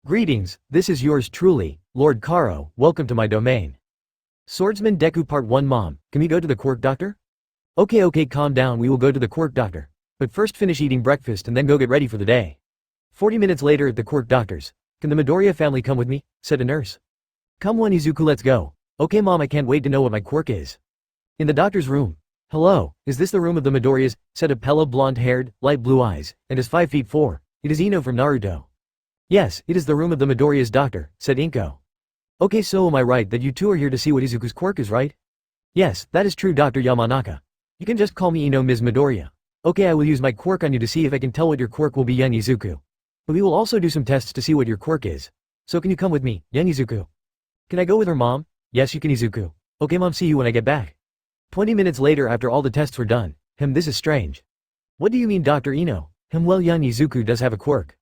Greetings, this is yours truly, Lord Karo, welcome to my domain. Swordsman Deku Part 1. Mom, can we go to the quirk doctor? Okay, calm down, we will go to the quirk doctor. But first finish eating breakfast and then go get ready for the day. 40 minutes later at the quirk doctor's. Can the Midoriya family come with me? Said a nurse. Come on Izuku, let's go. Okay mom, I can't wait to know what my quirk is. In the doctor's room. Hello, is this the room of the Midoriyas? Said a Pella, blonde-haired, light blue eyes, and is 5 feet 4. It is Ino from Naruto. Yes, it is the room of the Midoriya's doctor, said Inko. Okay, so am I right that you two are here to see what Izuku's quirk is, right? Yes, that is true Dr. Yamanaka. You can just call me Ino Ms. Midoriya. Okay, I will use my quirk on you to see if I can tell what your quirk will be, young Izuku. But we will also do some tests to see what your quirk is. So can you come with me, young Izuku? Can I go with her mom? Yes you can Izuku. Okay mom, see you when I get back. 20 minutes later after all the tests were done. This is strange. What do you mean Dr. Ino? Well young Izuku does have a quirk.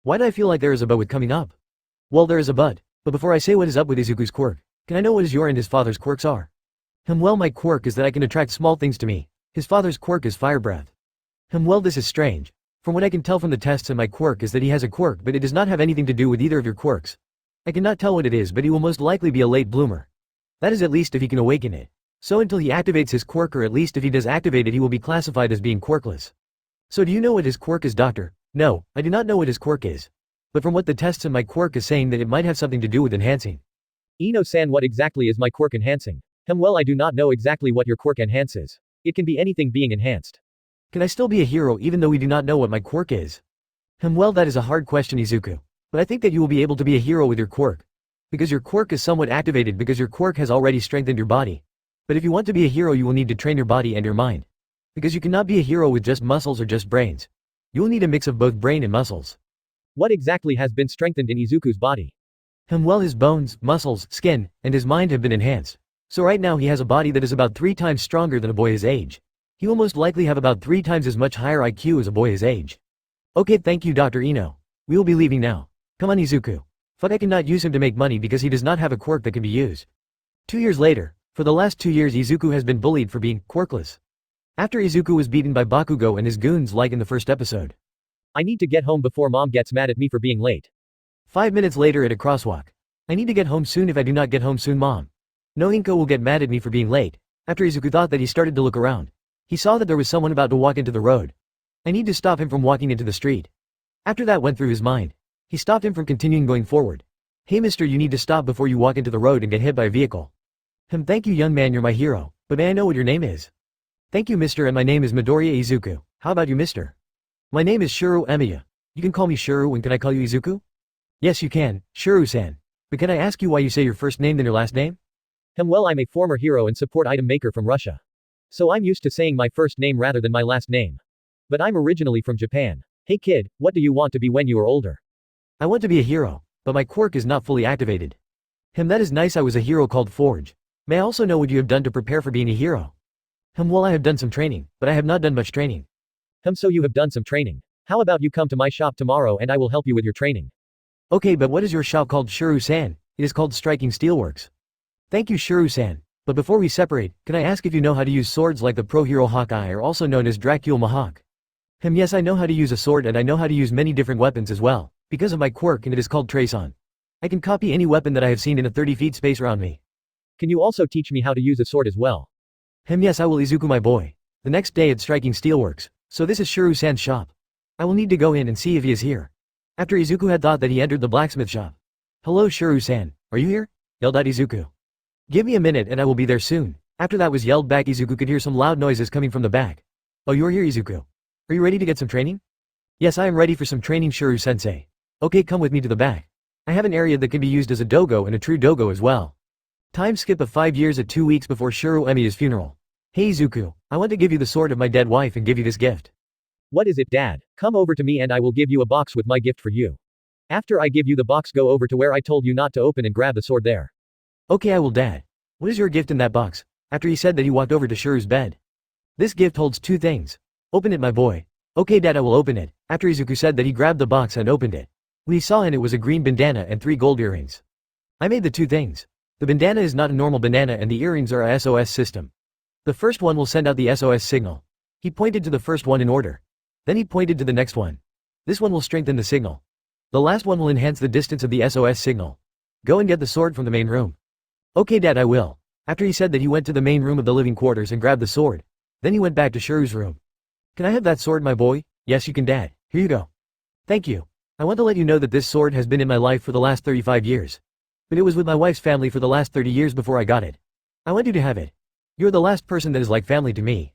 Why do I feel like there is a but with coming up? Well there is a but before I say what is up with Izuku's quirk, can I know what your and his father's quirks are? Well my quirk is that I can attract small things to me. His father's quirk is fire breath. Well this is strange. From what I can tell from the tests and my quirk is that he has a quirk but it does not have anything to do with either of your quirks. I cannot tell what it is but he will most likely be a late bloomer. That is at least if he can awaken it. So until he activates his quirk, or at least if he does activate it, he will be classified as being quirkless. So do you know what his quirk is doctor? No, I do not know what his quirk is. But from what the tests and my quirk is saying that it might have something to do with enhancing. Ino-san, what exactly is my quirk enhancing? Well I do not know exactly what your quirk enhances. It can be anything being enhanced. Can I still be a hero even though we do not know what my quirk is? Well that is a hard question Izuku. But I think that you will be able to be a hero with your quirk. Because your quirk is somewhat activated because your quirk has already strengthened your body. But if you want to be a hero you will need to train your body and your mind. Because you cannot be a hero with just muscles or just brains. You will need a mix of both brain and muscles. What exactly has been strengthened in Izuku's body? Well his bones, muscles, skin, and his mind have been enhanced. So right now he has a body that is about 3 times stronger than a boy his age. He will most likely have about 3 times as much higher IQ as a boy his age. Okay, thank you Dr. Ino. We will be leaving now. Come on Izuku. Fuck, I cannot use him to make money because he does not have a quirk that can be used. 2 years later. For the last 2 years Izuku has been bullied for being quirkless. After Izuku was beaten by Bakugo and his goons like in the first episode. I need to get home before mom gets mad at me for being late. 5 minutes later at a crosswalk. I need to get home soon, if I do not get home soon mom. No, Inko will get mad at me for being late. After Izuku thought that, he started to look around. He saw that there was someone about to walk into the road. I need to stop him from walking into the street. After that went through his mind. He stopped him from continuing going forward. Hey mister, you need to stop before you walk into the road and get hit by a vehicle. Thank you young man, you're my hero, but may I know what your name is? Thank you mister, and my name is Midoriya Izuku. How about you mister? My name is Shuru Emiya. You can call me Shuru, and can I call you Izuku? Yes you can, Shuru-san. But can I ask you why you say your first name then your last name? Well I'm a former hero and support item maker from Russia. So I'm used to saying my first name rather than my last name. But I'm originally from Japan. Hey kid, what do you want to be when you are older? I want to be a hero, but my quirk is not fully activated. That is nice, I was a hero called Forge. May I also know what you have done to prepare for being a hero? Well I have done some training, but I have not done much training. So you have done some training. How about you come to my shop tomorrow and I will help you with your training. Okay, but what is your shop called Shuru-san? It is called Striking Steelworks. Thank you Shuru-san. But before we separate, can I ask if you know how to use swords like the pro hero Hawkeye, or also known as Dracula Mahawk? Yes I know how to use a sword, and I know how to use many different weapons as well, because of my quirk, and it is called Trace-on. I can copy any weapon that I have seen in a 30 feet space around me. Can you also teach me how to use a sword as well? Yes I will Izuku my boy. The next day at Striking Steelworks. So this is Shuru-san's shop. I will need to go in and see if he is here. After Izuku had thought that, he entered the blacksmith shop. Hello Shuru-san, are you here? Yelled out Izuku. Give me a minute and I will be there soon. After that was yelled back, Izuku could hear some loud noises coming from the back. Oh, you're here Izuku. Are you ready to get some training? Yes I am ready for some training Shuru-sensei. Okay, come with me to the back. I have an area that can be used as a dogo and a true dogo as well. Time skip of 5 years at 2 weeks before Shuru Emiya's funeral. Hey Izuku, I want to give you the sword of my dead wife and give you this gift. What is it dad? Come over to me and I will give you a box with my gift for you. After I give you the box, go over to where I told you not to open and grab the sword there. Okay I will dad. What is your gift in that box? After he said that, he walked over to Shuru's bed. This gift holds 2 things. Open it my boy. Okay dad, I will open it. After Izuku said that, he grabbed the box and opened it. What he saw in it was a green bandana and 3 gold earrings. I made the 2 things. The bandana is not a normal bandana and the earrings are a SOS system. The first one will send out the SOS signal. He pointed to the first one in order. Then he pointed to the next one. This one will strengthen the signal. The last one will enhance the distance of the SOS signal. Go and get the sword from the main room. Okay dad, I will. After he said that, he went to the main room of the living quarters and grabbed the sword. Then he went back to Shiru's room. Can I have that sword, my boy? Yes you can dad, here you go. Thank you. I want to let you know that this sword has been in my life for the last 35 years. But it was with my wife's family for the last 30 years before I got it. I want you to have it. You're the last person that is like family to me.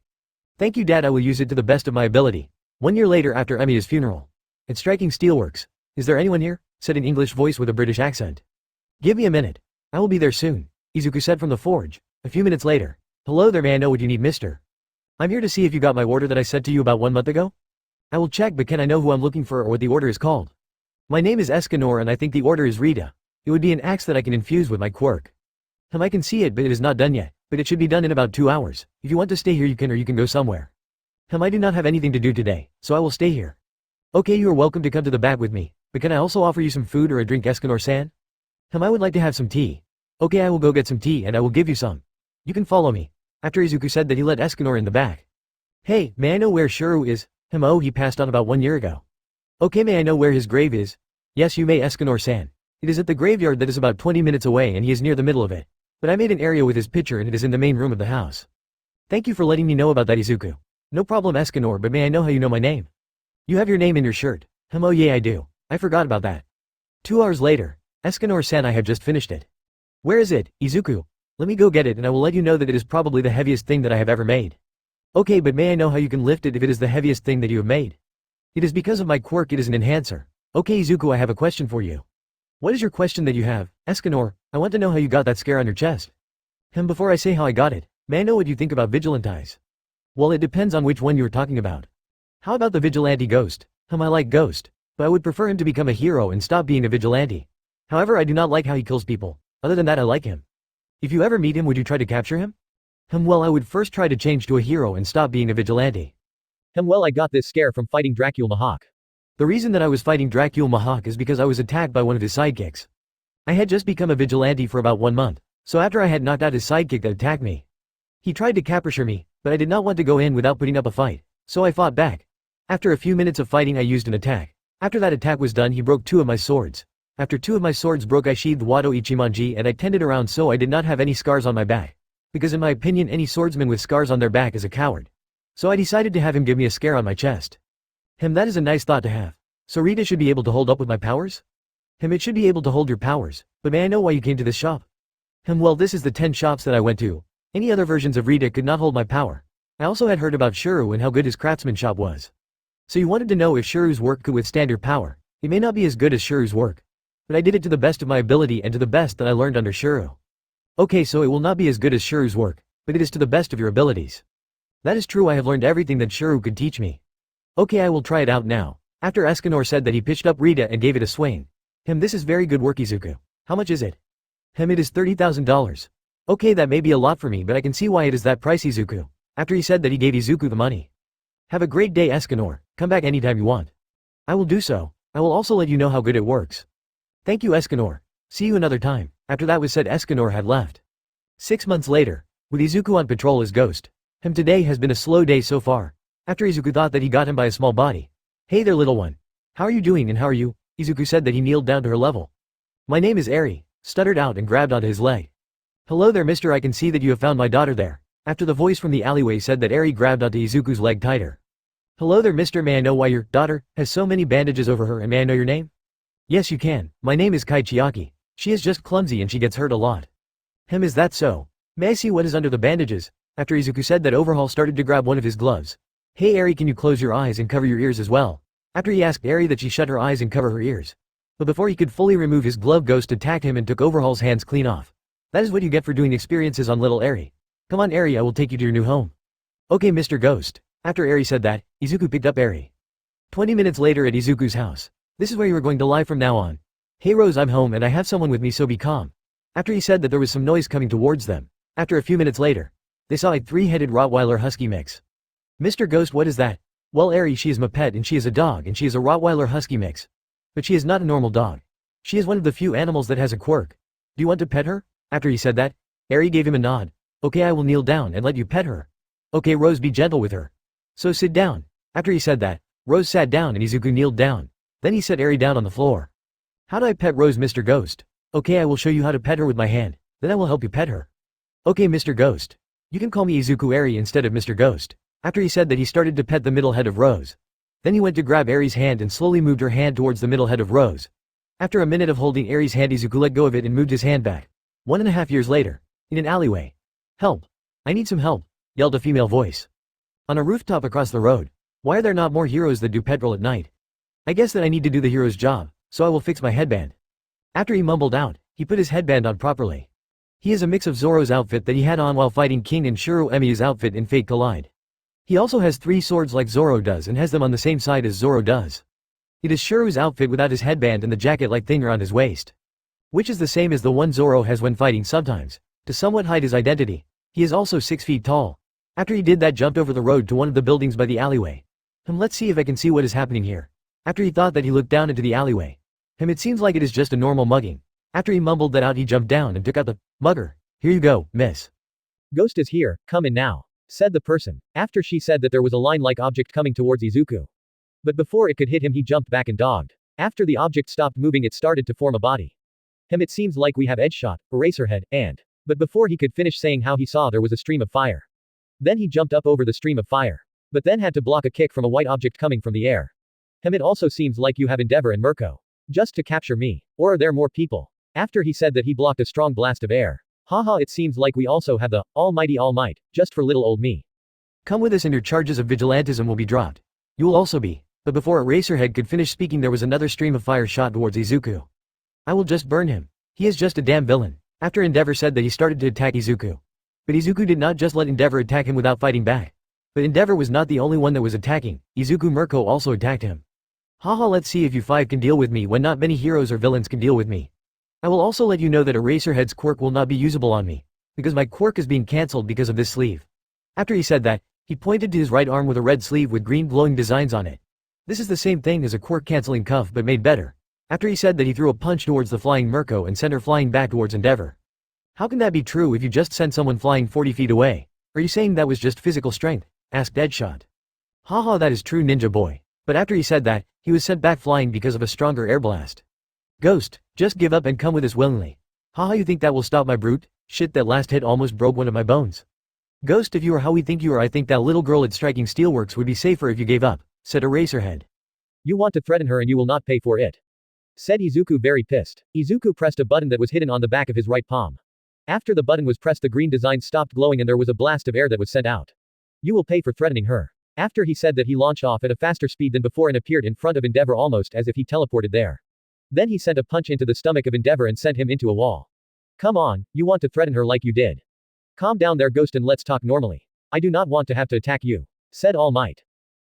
Thank you dad, I will use it to the best of my ability. 1 year later, after Emiya's funeral. At Striking Steelworks. Is there anyone here? Said an English voice with a British accent. Give me a minute. I will be there soon, Izuku said from the forge. A few minutes later. Hello there, may I know what you need, mister? I'm here to see if you got my order that I sent to you about 1 month ago. I will check, but can I know who I'm looking for or what the order is called? My name is Escanor and I think the order is Rita. It would be an axe that I can infuse with my quirk. I can see it, but it is not done yet, but it should be done in about 2 hours. If you want to stay here you can, or you can go somewhere. I do not have anything to do today, so I will stay here. Okay, you are welcome to come to the back with me, but can I also offer you some food or a drink, Escanor-san? I would like to have some tea. Okay, I will go get some tea and I will give you some. You can follow me. After Izuku said that, he let Escanor in the back. Hey, may I know where Shuru is? Oh, he passed on about 1 year ago. Okay, may I know where his grave is? Yes you may, Escanor-san. It is at the graveyard that is about 20 minutes away and he is near the middle of it. But I made an area with his picture and it is in the main room of the house. Thank you for letting me know about that, Izuku. No problem, Escanor, but may I know how you know my name? You have your name in your shirt. Oh yeah, I do. I forgot about that. 2 hours later. Escanor-san, I have just finished it. Where is it, Izuku? Let me go get it and I will let you know that it is probably the heaviest thing that I have ever made. Okay, but may I know how you can lift it if it is the heaviest thing that you have made? It is because of my quirk, it is an enhancer. Okay Izuku, I have a question for you. What is your question that you have, Escanor? I want to know how you got that scare on your chest. Before I say how I got it, may I know what you think about Vigilantes? Well, it depends on which one you are talking about. How about the Vigilante Ghost? I like Ghost, but I would prefer him to become a hero and stop being a vigilante. However, I do not like how he kills people. Other than that, I like him. If you ever meet him, would you try to capture him? Well, I would first try to change to a hero and stop being a vigilante. Well, I got this scare from fighting Dracul Mahawk. The reason that I was fighting Dracul Mahawk is because I was attacked by one of his sidekicks. I had just become a vigilante for about 1 month, so after I had knocked out his sidekick that attacked me. He tried to capture me, but I did not want to go in without putting up a fight, so I fought back. After a few minutes of fighting, I used an attack. After that attack was done, he broke 2 of my swords. After 2 of my swords broke, I sheathed Wado Ichimonji and I tended around, so I did not have any scars on my back. Because in my opinion, any swordsman with scars on their back is a coward. So I decided to have him give me a scare on my chest. That is a nice thought to have. So Rita should be able to hold up with my powers? It should be able to hold your powers, but may I know why you came to this shop? Well, this is the 10 shops that I went to. Any other versions of Rita could not hold my power. I also had heard about Shuru and how good his craftsmanship was. So you wanted to know if Shuru's work could withstand your power. It may not be as good as Shuru's work, but I did it to the best of my ability and to the best that I learned under Shuru. Okay, so it will not be as good as Shuru's work, but it is to the best of your abilities. That is true, I have learned everything that Shuru could teach me. Okay, I will try it out now. After Escanor said that, he pitched up Rita and gave it a swing. This is very good work, Izuku. How much is it? It is $30,000. Okay, that may be a lot for me, but I can see why it is that price, Izuku. After he said that, he gave Izuku the money. Have a great day, Escanor. Come back anytime you want. I will do so. I will also let you know how good it works. Thank you, Escanor. See you another time. After that was said, Escanor had left. 6 months later, with Izuku on patrol as Ghost. Today has been a slow day so far. After Izuku thought that he got him by a small body. Hey there, little one. How are you doing and how are you? Izuku said that he kneeled down to her level. My name is Eri, stuttered out and grabbed onto his leg. Hello there, mister, I can see that you have found my daughter there. After the voice from the alleyway said that, Eri grabbed onto Izuku's leg tighter. Hello there, mister, may I know why your daughter has so many bandages over her and may I know your name? Yes, you can. My name is Kai Chiaki. She is just clumsy and she gets hurt a lot. Is that so? May I see what is under the bandages? After Izuku said that, Overhaul started to grab one of his gloves. Hey Eri, can you close your eyes and cover your ears as well? After he asked Eri that she shut her eyes and cover her ears. But before he could fully remove his glove, Ghost attacked him and took Overhaul's hands clean off. That is what you get for doing experiences on little Eri. Come on Eri, I will take you to your new home. Okay, Mr. Ghost. After Eri said that, Izuku picked up Eri. 20 minutes later at Izuku's house. This is where you are going to lie from now on. Hey Rose, I'm home and I have someone with me, so be calm. After he said that, there was some noise coming towards them. After a few minutes later, they saw a 3-headed Rottweiler Husky mix. Mr. Ghost, what is that? Well, Eri, she is my pet and she is a dog and she is a Rottweiler Husky mix. But she is not a normal dog. She is one of the few animals that has a quirk. Do you want to pet her? After he said that, Eri gave him a nod. Okay, I will kneel down and let you pet her. Okay Rose, be gentle with her. So sit down. After he said that, Rose sat down and Izuku kneeled down. Then he set Eri down on the floor. How do I pet Rose, Mr. Ghost? Okay, I will show you how to pet her with my hand, then I will help you pet her. Okay, Mr. Ghost. You can call me Izuku Eri instead of Mr. Ghost. After he said that, he started to pet the middle head of Rose. Then he went to grab Eri's hand and slowly moved her hand towards the middle head of Rose. After a minute of holding Eri's hand, Izuku let go of it and moved his hand back. 1.5 years later. In an alleyway. Help. I need some help, yelled a female voice. On a rooftop across the road. Why are there not more heroes that do petrol at night? I guess that I need to do the hero's job, so I will fix my headband. After he mumbled out, he put his headband on properly. He is a mix of Zoro's outfit that he had on while fighting King and Shuro Emiya's outfit in Fate Collide. He also has 3 swords like Zoro does and has them on the same side as Zoro does. It is Shuro's outfit without his headband and the jacket-like thing around his waist. Which is the same as the one Zoro has when fighting sometimes, to somewhat hide his identity. He is also 6 feet tall. After he did that, jumped over the road to one of the buildings by the alleyway. Let's see if I can see what is happening here. After he thought that, he looked down into the alleyway. It seems like it is just a normal mugging. After he mumbled that out, he jumped down and took out the mugger. Here you go, miss. Ghost is here, come in now, said the person. After she said that, there was a line-like object coming towards Izuku. But before it could hit him, he jumped back and dogged. After the object stopped moving, it started to form a body. It seems like we have Edgeshot, Eraserhead, and. But before he could finish saying how he saw, there was a stream of fire. Then he jumped up over the stream of fire. But then had to block a kick from a white object coming from the air. It also seems like you have Endeavor and Mirko. Just to capture me. Or are there more people? After he said that, he blocked a strong blast of air. Haha, it seems like we also have the Almighty All Might, just for little old me. Come with us and your charges of vigilantism will be dropped. You will also be. But before Eraserhead could finish speaking, there was another stream of fire shot towards Izuku. I will just burn him. He is just a damn villain. After Endeavor said that, he started to attack Izuku. But Izuku did not just let Endeavor attack him without fighting back. But Endeavor was not the only one that was attacking. Izuku Mirko also attacked him. Haha, let's see if you 5 can deal with me when not many heroes or villains can deal with me. I will also let you know that Eraserhead's quirk will not be usable on me, because my quirk is being cancelled because of this sleeve. After he said that, he pointed to his right arm with a red sleeve with green glowing designs on it. This is the same thing as a quirk cancelling cuff but made better. After he said that, he threw a punch towards the flying Mirko and sent her flying back towards Endeavor. How can that be true if you just sent someone flying 40 feet away? Are you saying that was just physical strength? Asked Deadshot. Haha, that is true, ninja boy. But after he said that, he was sent back flying because of a stronger air blast. Ghost, just give up and come with us willingly. Haha, you think that will stop my brute? Shit, that last hit almost broke one of my bones. Ghost, if you are how we think you are, I think that little girl at Striking Steelworks would be safer if you gave up, said Eraserhead. You want to threaten her and you will not pay for it, said Izuku, very pissed. Izuku pressed a button that was hidden on the back of his right palm. After the button was pressed, the green design stopped glowing and there was a blast of air that was sent out. You will pay for threatening her. After he said that, he launched off at a faster speed than before and appeared in front of Endeavor almost as if he teleported there. Then he sent a punch into the stomach of Endeavor and sent him into a wall. Come on, you want to threaten her like you did. Calm down there, Ghost, and let's talk normally. I do not want to have to attack you, said All Might.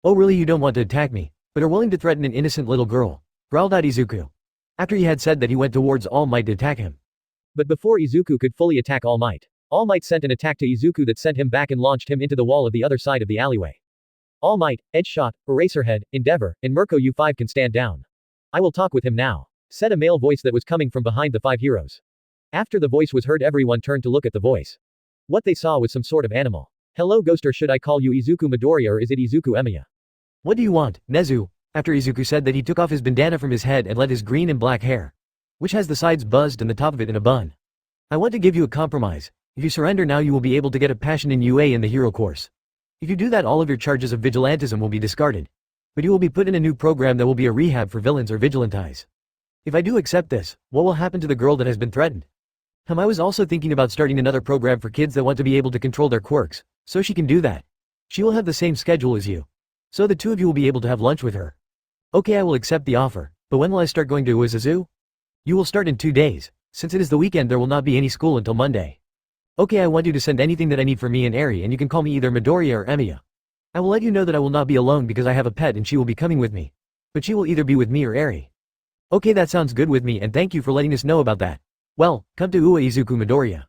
Oh really, you don't want to attack me, but are willing to threaten an innocent little girl, growled out Izuku. After he had said that, he went towards All Might to attack him. But before Izuku could fully attack All Might sent an attack to Izuku that sent him back and launched him into the wall of the other side of the alleyway. All Might, Edgeshot, Eraserhead, Endeavor, and Mirko, you 5 can stand down. I will talk with him now, said a male voice that was coming from behind the 5 heroes. After the voice was heard, everyone turned to look at the voice. What they saw was some sort of animal. Hello Ghost, or should I call you Izuku Midoriya, or is it Izuku Emiya? What do you want, Nezu? After Izuku said that, he took off his bandana from his head and let his green and black hair, which has the sides buzzed and the top of it in a bun. I want to give you a compromise. If you surrender now, you will be able to get a passion in UA in the hero course. If you do that, all of your charges of vigilantism will be discarded. But you will be put in a new program that will be a rehab for villains or vigilantes. If I do accept this, what will happen to the girl that has been threatened? I was also thinking about starting another program for kids that want to be able to control their quirks, so she can do that. She will have the same schedule as you. So the 2 of you will be able to have lunch with her. Okay, I will accept the offer, but when will I start going to Uesuzu? You will start in 2 days. Since it is the weekend, there will not be any school until Monday. Okay, I want you to send anything that I need for me and Eri, and you can call me either Midoriya or Emiya. I will let you know that I will not be alone because I have a pet and she will be coming with me. But she will either be with me or Eri. Okay, that sounds good with me, and thank you for letting us know about that. Well, come to Ua Izuku Midoriya.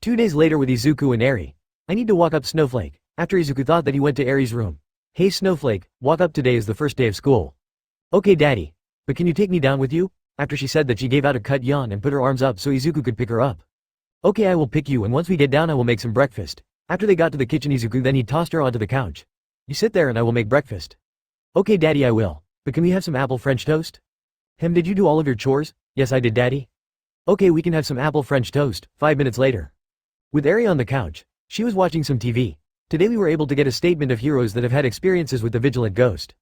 2 days later with Izuku and Eri. I need to walk up Snowflake. After Izuku thought that, he went to Eri's room. Hey Snowflake, walk up, today is the first day of school. Okay daddy. But can you take me down with you? After she said that, she gave out a cut yawn and put her arms up so Izuku could pick her up. Okay, I will pick you, and once we get down I will make some breakfast. After they got to the kitchen, Izuku then he tossed her onto the couch. You sit there and I will make breakfast. Okay daddy, I will. But can we have some apple French toast? Did you do all of your chores? Yes, I did, Daddy. Okay, we can have some apple French toast. 5 minutes later. With Eri on the couch, she was watching some TV. Today we were able to get a statement of heroes that have had experiences with the Vigilant Ghost.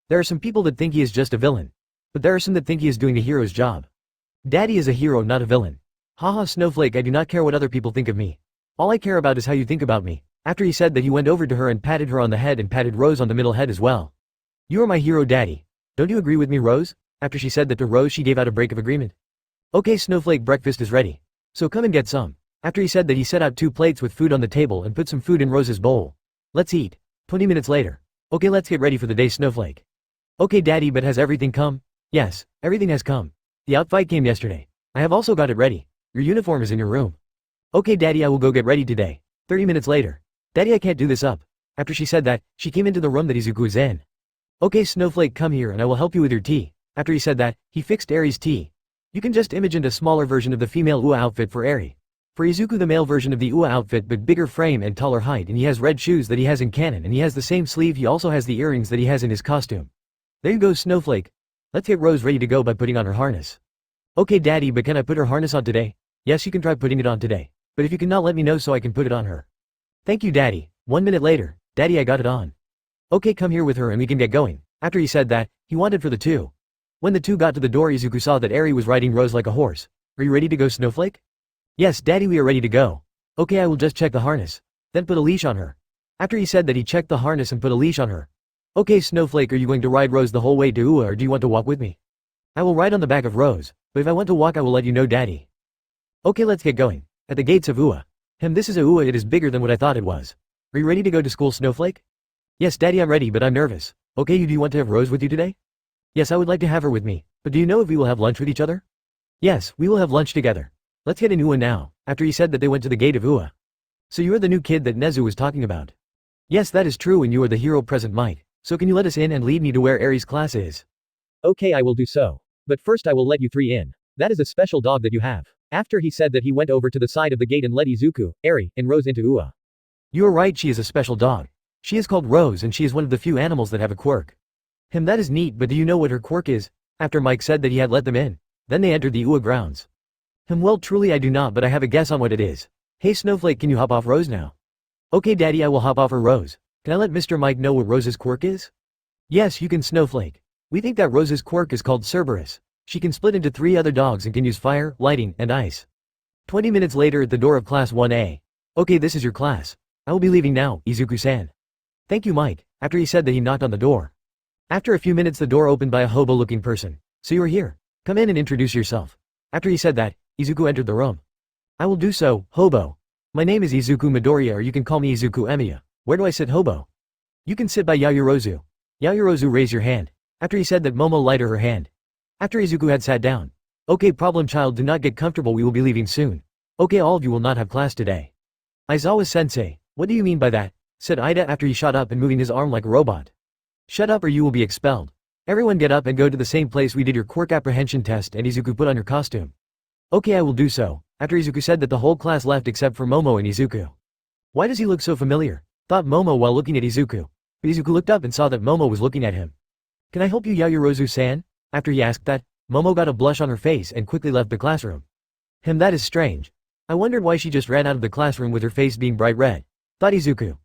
There are some people that think he is just a villain. But there are some that think he is doing a hero's job. Daddy is a hero, not a villain. Haha, Snowflake, I do not care what other people think of me. All I care about is how you think about me. After he said that, he went over to her and patted her on the head and patted Rose on the middle head as well. You are my hero, Daddy. Don't you agree with me, Rose? After she said that to Rose, she gave out a break of agreement. Okay, Snowflake, breakfast is ready. So come and get some. After he said that, he set out 2 plates with food on the table and put some food in Rose's bowl. Let's eat. 20 minutes later. Okay, let's get ready for the day, Snowflake. Okay, Daddy, but has everything come? Yes, everything has come. The outfit came yesterday. I have also got it ready. Your uniform is in your room. Okay, Daddy, I will go get ready today. 30 minutes later. Daddy, I can't do this up. After she said that, she came into the room that Izuku is in. Okay, Snowflake, come here and I will help you with your tea. After he said that, he fixed Eri's tea. You can just imagine a smaller version of the female UA outfit for Eri. For Izuku, the male version of the UA outfit, but bigger frame and taller height, and he has red shoes that he has in canon, and he has the same sleeve. He also has the earrings that he has in his costume. There you go, Snowflake. Let's get Rose ready to go by putting on her harness. Okay, Daddy, but can I put her harness on today? Yes, you can try putting it on today. But if you cannot, let me know so I can put it on her. Thank you, Daddy. 1 minute later. Daddy, I got it on. Okay, come here with her and we can get going. After he said that, he wanted for the 2. When the 2 got to the door, Izuku saw that Eri was riding Rose like a horse. Are you ready to go, Snowflake? Yes, Daddy, we are ready to go. Okay, I will just check the harness. Then put a leash on her. After he said that, he checked the harness and put a leash on her. Okay, Snowflake, are you going to ride Rose the whole way to UA, or do you want to walk with me? I will ride on the back of Rose, but if I want to walk, I will let you know, Daddy. Okay, let's get going. At the gates of UA. This is a UA, it is bigger than what I thought it was. Are you ready to go to school, Snowflake? Yes, Daddy, I'm ready, but I'm nervous. Okay, do you want to have Rose with you today? Yes, I would like to have her with me, but do you know if we will have lunch with each other? Yes, we will have lunch together. Let's get in UA now. After he said that, they went to the gate of UA. So you are the new kid that Nezu was talking about? Yes, that is true, and you are the hero present, Mike. So can you let us in and lead me to where Eri's class is? Okay, I will do so. But first I will let you 3 in. That is a special dog that you have. After he said that, he went over to the side of the gate and let Izuku, Eri, and Rose into UA. You are right, she is a special dog. She is called Rose and she is one of the few animals that have a quirk. That is neat, but do you know what her quirk is? After Mike said that he had let them in. Then they entered the UA grounds. Well, truly I do not, but I have a guess on what it is. Hey Snowflake, can you hop off Rose now? Okay, Daddy, I will hop off her, Rose. Can I let Mr. Mike know what Rose's quirk is? Yes, you can, Snowflake. We think that Rose's quirk is called Cerberus. She can split into 3 other dogs and can use fire, lighting, and ice. 20 minutes later at the door of Class 1A. Okay, this is your class. I will be leaving now, Izuku-san. Thank you, Mike. After he said that, he knocked on the door. After a few minutes, the door opened by a hobo-looking person. So you are here. Come in and introduce yourself. After he said that, Izuku entered the room. I will do so, hobo. My name is Izuku Midoriya, or you can call me Izuku Emiya. Where do I sit, hobo? You can sit by Yayorozu. Yayorozu, raise your hand. After he said that, Momo lighter her hand. After Izuku had sat down. Okay, problem child, do not get comfortable, we will be leaving soon. Okay, all of you will not have class today. Aizawa-sensei, what do you mean by that? Said Ida after he shot up and moving his arm like a robot. Shut up or you will be expelled. Everyone get up and go to the same place we did your quirk apprehension test, and Izuku put on your costume. Okay, I will do so. After Izuku said that, the whole class left except for Momo and Izuku. Why does he look so familiar? Thought Momo while looking at Izuku. But Izuku looked up and saw that Momo was looking at him. Can I help you, Yayorozu-san? After he asked that, Momo got a blush on her face and quickly left the classroom. That is strange. I wondered why she just ran out of the classroom with her face being bright red. Thought Izuku.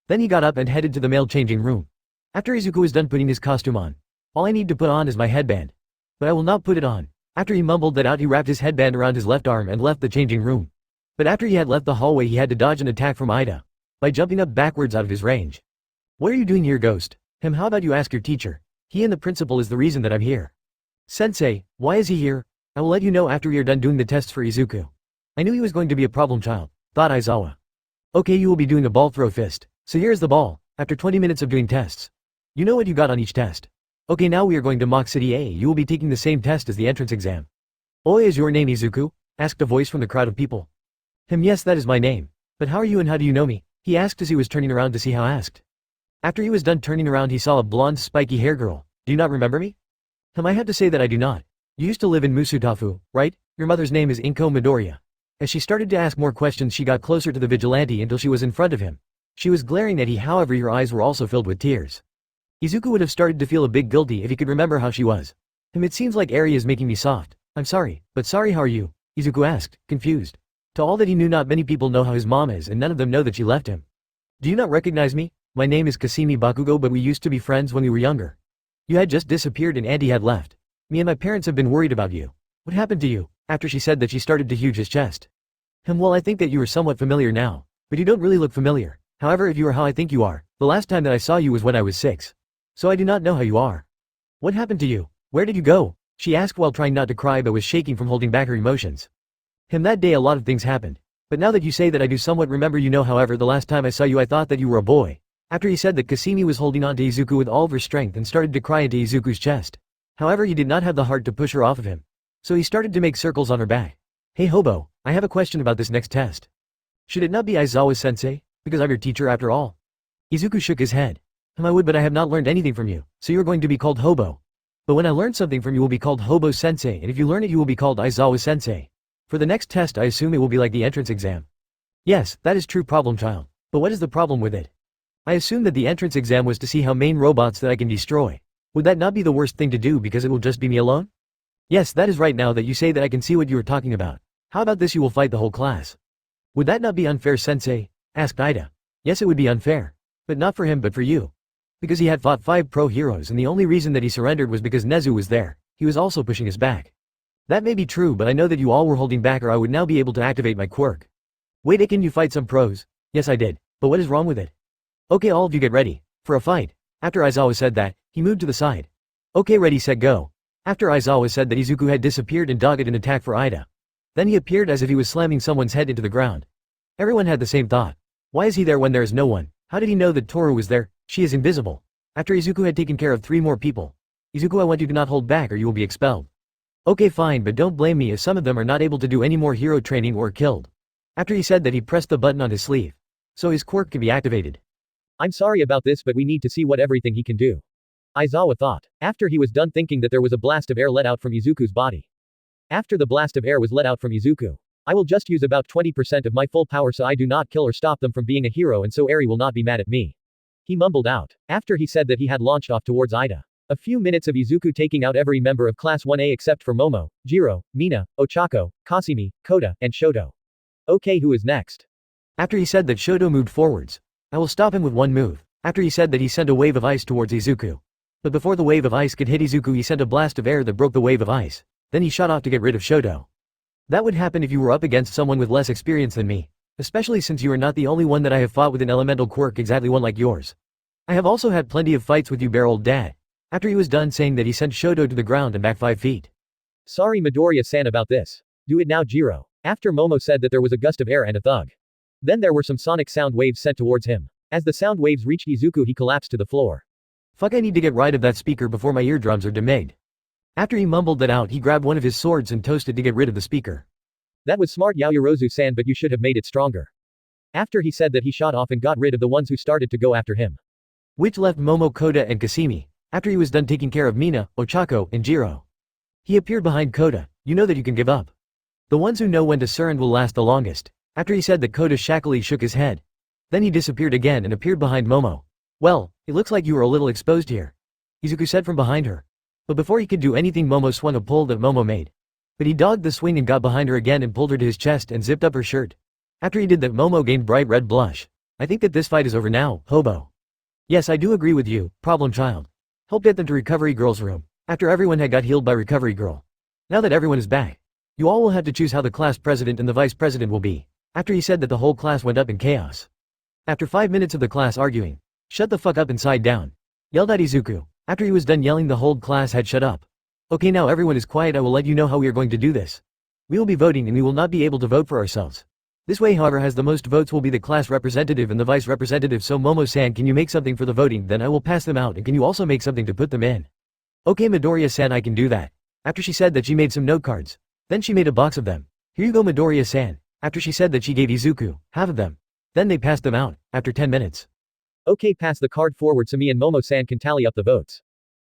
Then he got up and headed to the male changing room. After Izuku was done putting his costume on. All I need to put on is my headband. But I will not put it on. After he mumbled that out, he wrapped his headband around his left arm and left the changing room. But after he had left the hallway, he had to dodge an attack from Ida. By jumping up backwards out of his range. What are you doing here, Ghost? How about you ask your teacher? He and the principal is the reason that I'm here. Sensei, why is he here? I will let you know after we are done doing the tests for Izuku. I knew he was going to be a problem child, thought Aizawa. Okay, you will be doing a ball throw fist. So here's the ball, after 20 minutes of doing tests. You know what you got on each test. Okay, now we are going to Mock City A. You will be taking the same test as the entrance exam. Oi, is your name Izuku? Asked a voice from the crowd of people. Yes, that is my name. But how are you and how do you know me? He asked as he was turning around to see how asked. After he was done turning around, he saw a blonde, spiky hair girl. Do you not remember me? I had to say that I do not. You used to live in Musutafu, right? Your mother's name is Inko Midoriya. As she started to ask more questions, she got closer to the vigilante until she was in front of him. She was glaring at him, however her eyes were also filled with tears. Izuku would have started to feel a bit guilty if he could remember how she was. It seems like Eri is making me soft. I'm sorry, but sorry, how are you? Izuku asked, confused. To all that he knew, not many people know how his mom is, and none of them know that she left him. Do you not recognize me? My name is Kasimi Bakugo, but we used to be friends when we were younger. You had just disappeared and Auntie had left. Me and my parents have been worried about you. What happened to you? After she said that, she started to huge his chest. Well, I think that you are somewhat familiar now. But you don't really look familiar. However, if you are how I think you are, the last time that I saw you was when I was 6. So I do not know how you are. What happened to you? Where did you go? She asked while trying not to cry but was shaking from holding back her emotions. That day a lot of things happened. But now that you say that, I do somewhat remember you know. However, the last time I saw you I thought that you were a boy. After he said that, Kasimi was holding on to Izuku with all of her strength and started to cry into Izuku's chest. However, he did not have the heart to push her off of him. So he started to make circles on her back. Hey Hobo, I have a question about this next test. Should it not be Aizawa-sensei? Because I'm your teacher after all. Izuku shook his head. I would, but I have not learned anything from you, so you're going to be called Hobo. But when I learn something from you will be called Hobo-sensei, and if you learn it you will be called Aizawa-sensei. For the next test I assume it will be like the entrance exam. Yes, that is true, problem child. But what is the problem with it? I assume that the entrance exam was to see how main robots that I can destroy. Would that not be the worst thing to do because it will just be me alone? Yes, that is right. Now that you say that I can see what you are talking about. How about this, you will fight the whole class. Would that not be unfair, sensei? Asked Ida. Yes, it would be unfair. But not for him but for you. Because he had fought 5 pro heroes and the only reason that he surrendered was because Nezu was there. He was also pushing us back. That may be true, but I know that you all were holding back or I would now be able to activate my quirk. Wait, can you fight some pros? Yes, I did. But what is wrong with it? Okay, all of you get ready. For a fight. After Aizawa said that, he moved to the side. Okay, ready, set, go. After Aizawa said that, Izuku had disappeared and dogged an attack for Ida. Then he appeared as if he was slamming someone's head into the ground. Everyone had the same thought. Why is he there when there is no one? How did he know that Toru was there? She is invisible. After Izuku had taken care of 3 more people. Izuku, I want you to not hold back or you will be expelled. Okay fine, but don't blame me if some of them are not able to do any more hero training or killed. After he said that, he pressed the button on his sleeve. So his quirk can be activated. I'm sorry about this, but we need to see what everything he can do. Aizawa thought. After he was done thinking that, there was a blast of air let out from Izuku's body. After the blast of air was let out from Izuku, I will just use about 20% of my full power so I do not kill or stop them from being a hero, and so Eri will not be mad at me. He mumbled out. After he said that, he had launched off towards Ida. A few minutes of Izuku taking out every member of Class 1A except for Momo, Jiro, Mina, Ochako, Kasimi, Kota, and Shoto. Okay, who is next? After he said that, Shoto moved forwards. I will stop him with one move. After he said that, he sent a wave of ice towards Izuku. But before the wave of ice could hit Izuku, he sent a blast of air that broke the wave of ice. Then he shot off to get rid of Shoto. That would happen if you were up against someone with less experience than me. Especially since you are not the only one that I have fought with an elemental quirk exactly one like yours. I have also had plenty of fights with you, bear old dad. After he was done saying that, he sent Shoto to the ground and back 5 feet. Sorry Midoriya-san about this. Do it now, Jiro. After Momo said that, there was a gust of air and a thug. Then there were some sonic sound waves sent towards him. As the sound waves reached Izuku, he collapsed to the floor. Fuck, I need to get rid of that speaker before my eardrums are damaged. After he mumbled that out, he grabbed one of his swords and toasted to get rid of the speaker. That was smart, Yaoyorozu-san, but you should have made it stronger. After he said that, he shot off and got rid of the ones who started to go after him. Which left Momo, Kota, and Kasimi. After he was done taking care of Mina, Ochako, and Jiro. He appeared behind Kota. You know that you can give up. The ones who know when to surrender will last the longest. After he said that, Kota shakily shook his head. Then he disappeared again and appeared behind Momo. Well, it looks like you are a little exposed here. Izuku said from behind her. But before he could do anything, Momo swung a pull that Momo made. But he dogged the swing and got behind her again and pulled her to his chest and zipped up her shirt. After he did that, Momo gained bright red blush. I think that this fight is over now, Hobo. Yes, I do agree with you, problem child. Help get them to Recovery Girl's room. After everyone had got healed by Recovery Girl. Now that everyone is back, you all will have to choose how the class president and the vice president will be. After he said that, the whole class went up in chaos. After 5 minutes of the class arguing, shut the fuck up and side down, yelled at Izuku. After he was done yelling, the whole class had shut up. Okay, now everyone is quiet. I will let you know how we are going to do this. We will be voting and we will not be able to vote for ourselves. This way, however, has the most votes will be the class representative and the vice representative. So Momo-san, can you make something for the voting? Then I will pass them out, and can you also make something to put them in? Okay Midoriya-san, I can do that. After she said that, she made some note cards. Then she made a box of them. Here you go Midoriya-san. After she said that, she gave Izuku half of them. Then they passed them out, after 10 minutes. Okay, pass the card forward so me and Momo-san can tally up the votes.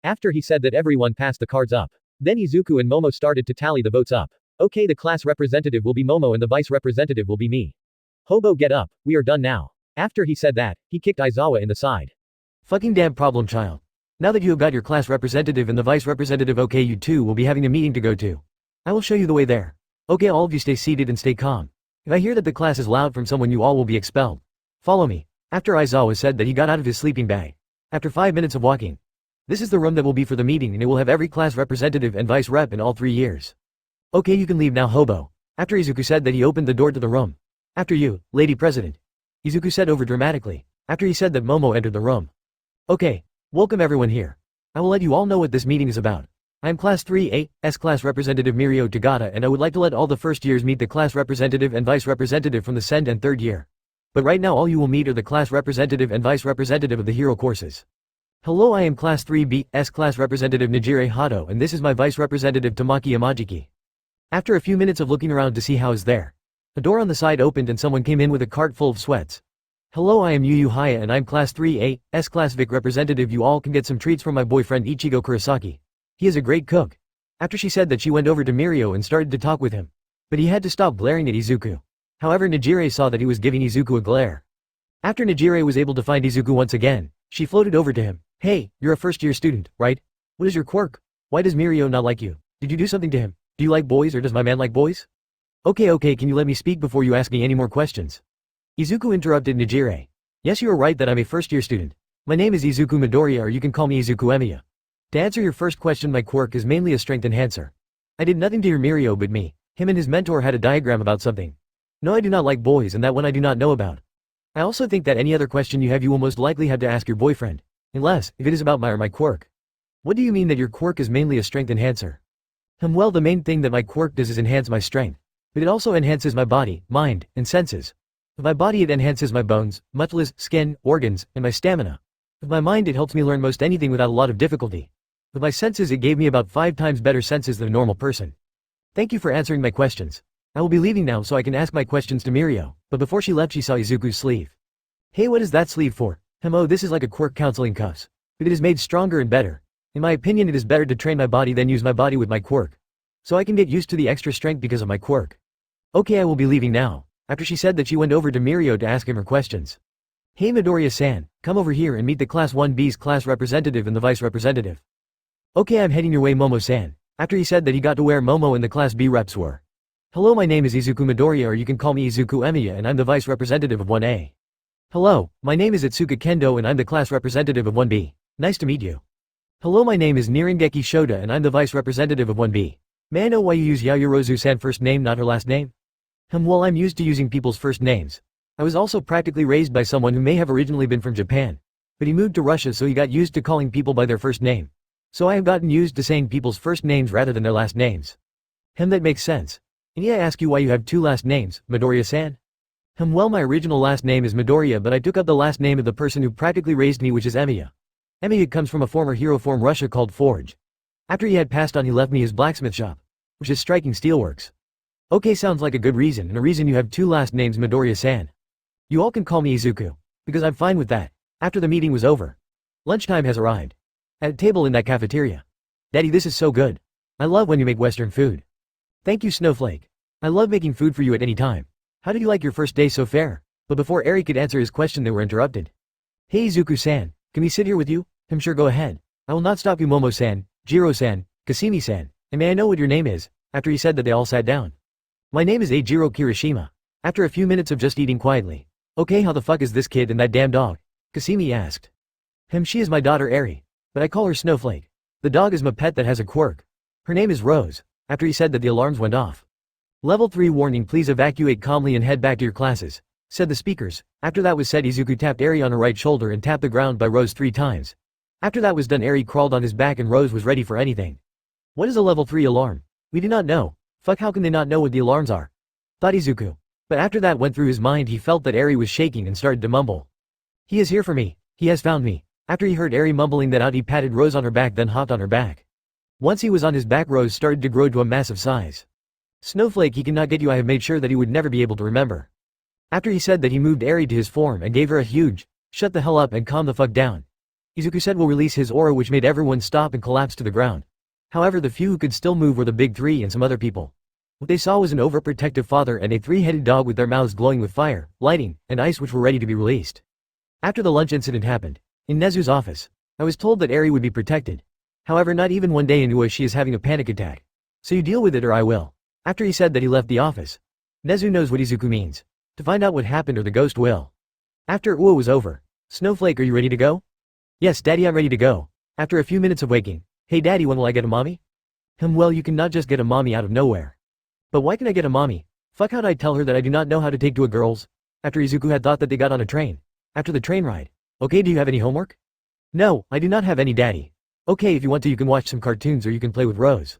After he said that, everyone passed the cards up. Then Izuku and Momo started to tally the votes up. Okay, the class representative will be Momo and the vice representative will be me. Hobo, get up, we are done now. After he said that, he kicked Aizawa in the side. Fucking damn problem child. Now that you have got your class representative and the vice representative, okay, you two will be having a meeting to go to. I will show you the way there. Okay, all of you stay seated and stay calm. If I hear that the class is loud from someone, you all will be expelled. Follow me. After Aizawa said that he got out of his sleeping bag. After 5 minutes of walking. This is the room that will be for the meeting, and it will have every class representative and vice rep in all 3 years. Okay, you can leave now, hobo. After Izuku said that, he opened the door to the room. After you, Lady President. Izuku said over dramatically. After he said that, Momo entered the room. Okay, welcome everyone here. I will let you all know what this meeting is about. I am Class 3A's Class Representative Mirio Tagata, and I would like to let all the first years meet the class representative and vice representative from the second and third year. But right now all you will meet are the class representative and vice representative of the hero courses. Hello, I am Class 3B's Class Representative Nejire Hato, and this is my vice representative Tamaki Yamajiki. After a few minutes of looking around to see how is there, a door on the side opened and someone came in with a cart full of sweats. Hello, I am Yu Haya and I'm Class 3A's Class Vic representative. You all can get some treats from my boyfriend Ichigo Kurosaki. He is a great cook. After she said that, she went over to Mirio and started to talk with him. But he had to stop glaring at Izuku. However, Nejire saw that he was giving Izuku a glare. After Nejire was able to find Izuku once again, she floated over to him. Hey, you're a first year student, right? What is your quirk? Why does Mirio not like you? Did you do something to him? Do you like boys, or does my man like boys? Okay, can you let me speak before you ask me any more questions? Izuku interrupted Nejire. Yes, you are right that I'm a first year student. My name is Izuku Midoriya, or you can call me Izuku Emiya. To answer your first question, my quirk is mainly a strength enhancer. I did nothing to your Mirio, but him and his mentor had a diagram about something. No, I do not like boys, and that one I do not know about. I also think that any other question you have, you will most likely have to ask your boyfriend. Unless, if it is about my quirk. What do you mean that your quirk is mainly a strength enhancer? Well, the main thing that my quirk does is enhance my strength. But it also enhances my body, mind, and senses. With my body it enhances my bones, muscles, skin, organs, and my stamina. With my mind it helps me learn most anything without a lot of difficulty. With my senses it gave me about 5 times better senses than a normal person. Thank you for answering my questions. I will be leaving now so I can ask my questions to Mirio, but before she left she saw Izuku's sleeve. Hey, what is that sleeve for? Oh, this is like a quirk counseling cuffs. But it is made stronger and better. In my opinion, it is better to train my body than use my body with my quirk. So I can get used to the extra strength because of my quirk. Okay, I will be leaving now. After she said that, she went over to Mirio to ask him her questions. Hey Midoriya-san, come over here and meet the Class 1B's class representative and the vice representative. Okay, I'm heading your way, Momo-san. After he said that, he got to where Momo and the Class B reps were. Hello, my name is Izuku Midoriya, or you can call me Izuku Emiya, and I'm the vice representative of 1A. Hello, my name is Itsuka Kendo and I'm the class representative of 1B. Nice to meet you. Hello, my name is Nirengeki Shota and I'm the vice representative of 1B. May I know why you use Yayorozu-san first name, not her last name? Well, I'm used to using people's first names. I was also practically raised by someone who may have originally been from Japan. But he moved to Russia, so he got used to calling people by their first name. So I have gotten used to saying people's first names rather than their last names. That makes sense. And I ask you why you have 2 last names, Midoriya-san? Well, my original last name is Midoriya, but I took up the last name of the person who practically raised me, which is Emiya. Emiya comes from a former hero from Russia called Forge. After he had passed on, he left me his blacksmith shop, which is striking steelworks. Okay, sounds like a good reason, and a reason you have 2 last names, Midoriya-san. You all can call me Izuku, because I'm fine with that. After the meeting was over, lunchtime has arrived. At a table in that cafeteria. Daddy, this is so good. I love when you make Western food. Thank you, Snowflake. I love making food for you at any time. How did you like your first day so far? But before Eri could answer his question, they were interrupted. Hey Izuku-san, can we sit here with you? Sure, go ahead. I will not stop you, Momo-san, Jiro-san, Kasimi-san, and may I know what your name is? After he said that, they all sat down. My name is Eijiro Kirishima. After a few minutes of just eating quietly. Okay, how the fuck is this kid and that damn dog? Kasimi asked. She is my daughter Eri. But I call her Snowflake. The dog is my pet that has a quirk. Her name is Rose. After he said that, the alarms went off. Level 3 warning, please evacuate calmly and head back to your classes, said the speakers. After that was said, Izuku tapped Eri on her right shoulder and tapped the ground by Rose 3 times. After that was done, Eri crawled on his back and Rose was ready for anything. What is a level 3 alarm? We do not know. Fuck, how can they not know what the alarms are? Thought Izuku. But after that went through his mind, he felt that Eri was shaking and started to mumble. He is here for me. He has found me. After he heard Eri mumbling that out, he patted Rose on her back, then hopped on her back. Once he was on his back, Rose started to grow to a massive size. Snowflake, he cannot get you. I have made sure that he would never be able to remember. After he said that, he moved Eri to his form and gave her a huge, shut the hell up and calm the fuck down. Izuku said will release his aura, which made everyone stop and collapse to the ground. However, the few who could still move were the big 3 and some other people. What they saw was an overprotective father and a 3-headed dog with their mouths glowing with fire, lighting, and ice, which were ready to be released. After the lunch incident happened, in Nezu's office, I was told that Eri would be protected. However, not even one day into she is having a panic attack. So you deal with it or I will. After he said that he left the office. Nezu knows what Izuku means. To find out what happened or the ghost will. After Uo was over. Snowflake, are you ready to go? Yes, Daddy, I'm ready to go. After a few minutes of waking. Hey Daddy, when will I get a mommy? Well, you cannot just get a mommy out of nowhere. But why can I get a mommy? Fuck, how'd I tell her that I do not know how to take to a girl's? After Izuku had thought that they got on a train. After the train ride. Okay, do you have any homework? No, I do not have any, Daddy. Okay, if you want to you can watch some cartoons or you can play with Rose.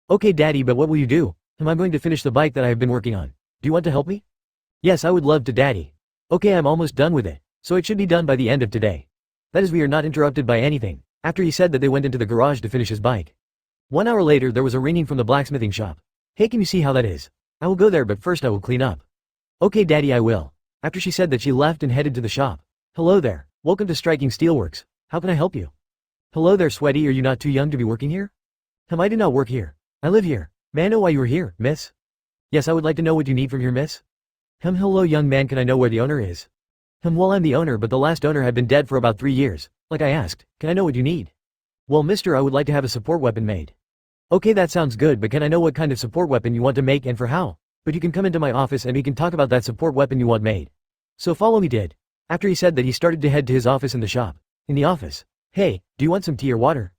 Okay Daddy, but what will you do? I'm going to finish the bike that I have been working on. Do you want to help me? Yes, I would love to, Daddy. Okay, I'm almost done with it. So it should be done by the end of today. That is, we are not interrupted by anything. After he said that they went into the garage to finish his bike. 1 hour later there was a ringing from the blacksmithing shop. Hey, can you see how that is? I will go there, but first I will clean up. Okay Daddy, I will. After she said that she left and headed to the shop. Hello there. Welcome to Striking Steelworks. How can I help you? Hello there, Sweaty, are you not too young to be working here? I do not work here. I live here. May I know why you are here, miss? Yes, I would like to know what you need from here, miss. Hello young man, can I know where the owner is? Well, I'm the owner, but the last owner had been dead for about 3 years. Like I asked, can I know what you need? Well, mister, I would like to have a support weapon made. Okay, that sounds good, but can I know what kind of support weapon you want to make and for how? But you can come into my office and we can talk about that support weapon you want made. So follow me, did. After he said that he started to head to his office in the shop. In the office. Hey, do you want some tea or water?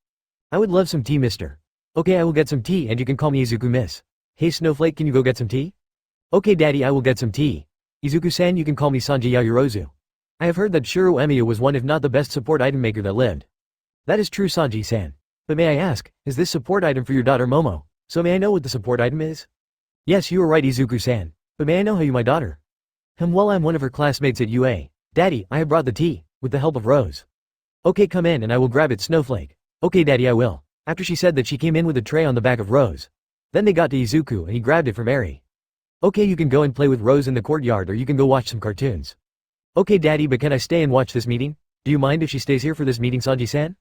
I would love some tea, mister. Okay, I will get some tea and you can call me Izuku, miss. Hey Snowflake, can you go get some tea? Okay Daddy, I will get some tea. Izuku-san, you can call me Sanji Yayorozu. I have heard that Shiro Emiya was one if not the best support item maker that lived. That is true, Sanji-san. But may I ask, is this support item for your daughter Momo? So may I know what the support item is? Yes, you are right, Izuku-san. But may I know how you my daughter? Well, I'm one of her classmates at UA. Daddy, I have brought the tea, with the help of Rose. Okay, come in and I will grab it, Snowflake. Okay Daddy, I will. After she said that she came in with a tray on the back of Rose. Then they got to Izuku and he grabbed it from Eri. Okay, you can go and play with Rose in the courtyard or you can go watch some cartoons. Okay Daddy, but can I stay and watch this meeting? Do you mind if she stays here for this meeting, Sanji-san?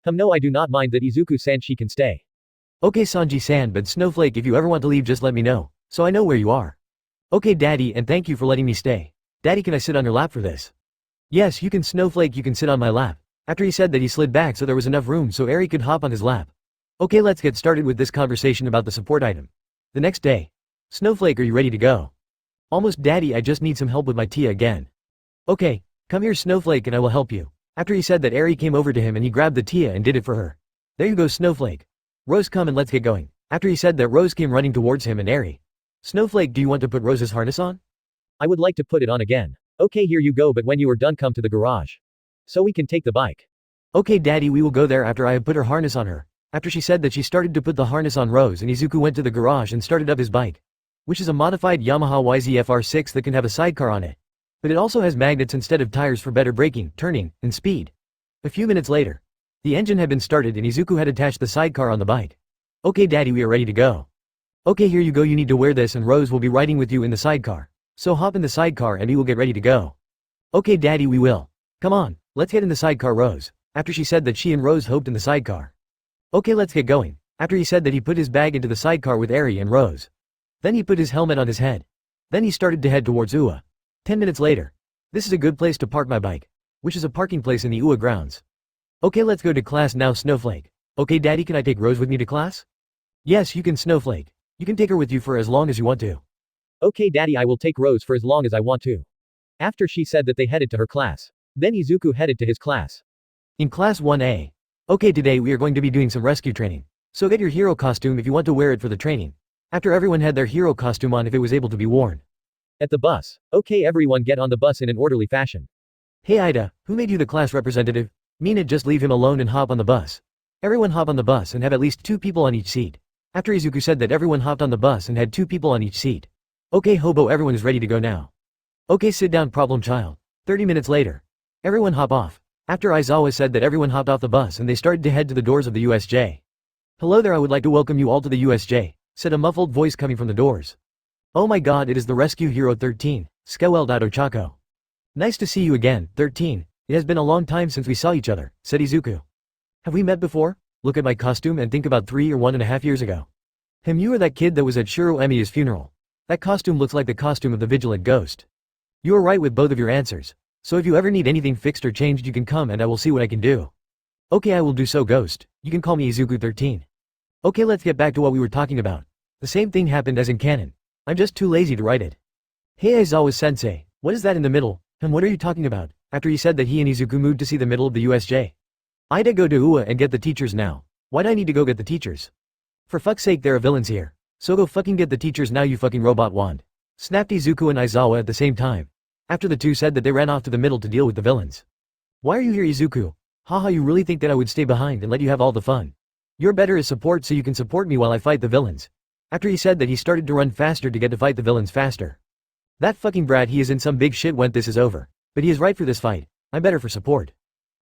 No, I do not mind that, Izuku-san, she can stay. Okay Sanji-san, but Snowflake, if you ever want to leave just let me know, so I know where you are. Okay Daddy, and thank you for letting me stay. Daddy, can I sit on your lap for this? Yes, you can, Snowflake, you can sit on my lap. After he said that he slid back so there was enough room so Eri could hop on his lap. Okay, let's get started with this conversation about the support item. The next day. Snowflake, are you ready to go? Almost, Daddy, I just need some help with my tea again. Okay, come here Snowflake and I will help you. After he said that Eri came over to him and he grabbed the Tia and did it for her. There you go Snowflake. Rose, come and let's get going. After he said that Rose came running towards him and Eri. Snowflake, do you want to put Rose's harness on? I would like to put it on again. Okay, here you go, but when you are done come to the garage. So we can take the bike. Okay Daddy, we will go there after I have put her harness on her. After she said that she started to put the harness on Rose and Izuku went to the garage and started up his bike. Which is a modified Yamaha YZF-R6 that can have a sidecar on it. But it also has magnets instead of tires for better braking, turning, and speed. A few minutes later. The engine had been started and Izuku had attached the sidecar on the bike. Okay Daddy, we are ready to go. Okay, here you go, you need to wear this and Rose will be riding with you in the sidecar. So hop in the sidecar and we will get ready to go. Okay Daddy, we will. Come on, let's get in the sidecar, Rose. After she said that she and Rose hoped in the sidecar. Okay, let's get going. After he said that he put his bag into the sidecar with Eri and Rose. Then he put his helmet on his head. Then he started to head towards UA. 10 minutes later. This is a good place to park my bike. Which is a parking place in the UA grounds. Okay, let's go to class now, Snowflake. Okay Daddy, can I take Rose with me to class? Yes, you can, Snowflake. You can take her with you for as long as you want to. Okay Daddy, I will take Rose for as long as I want to. After she said that they headed to her class. Then Izuku headed to his class. In class 1A. Okay, today we are going to be doing some rescue training. So get your hero costume if you want to wear it for the training. After everyone had their hero costume on if it was able to be worn. At the bus. Okay, everyone get on the bus in an orderly fashion. Hey Ida, who made you the class representative? Mina, just leave him alone and hop on the bus. Everyone hop on the bus and have at least 2 people on each seat. After Izuku said that everyone hopped on the bus and had 2 people on each seat. Okay Hobo, everyone is ready to go now. Okay, sit down problem child. 30 minutes later. Everyone hop off. After Aizawa said that everyone hopped off the bus and they started to head to the doors of the USJ. Hello there, I would like to welcome you all to the USJ, said a muffled voice coming from the doors. Oh my god, it is the rescue hero 13, Skewel Dado Chaco. Nice to see you again, 13. It has been a long time since we saw each other, said Izuku. Have we met before? Look at my costume and think about 3 or 1.5 years ago. You are that kid that was at Shiro Emiya's funeral. That costume looks like the costume of the Vigilant Ghost. You are right with both of your answers. So if you ever need anything fixed or changed you can come and I will see what I can do. Okay, I will do so, Ghost. You can call me Izuku 13. Okay, let's get back to what we were talking about. The same thing happened as in canon. I'm just too lazy to write it. Hey Aizawa-sensei, what is that in the middle? What are you talking about? After he said that he and Izuku moved to see the middle of the USJ. I'd go to UA and get the teachers now. Why'd I need to go get the teachers? For fuck's sake, there are villains here. So go fucking get the teachers now, you fucking robot wand. Snapped Izuku and Aizawa at the same time. After the two said that they ran off to the middle to deal with the villains. Why are you here, Izuku? Haha, you really think that I would stay behind and let you have all the fun? You're better as support so you can support me while I fight the villains. After he said that, he started to run faster to get to fight the villains faster. That fucking brat, he is in some big shit when this is over. But he is right for this fight. I'm better for support.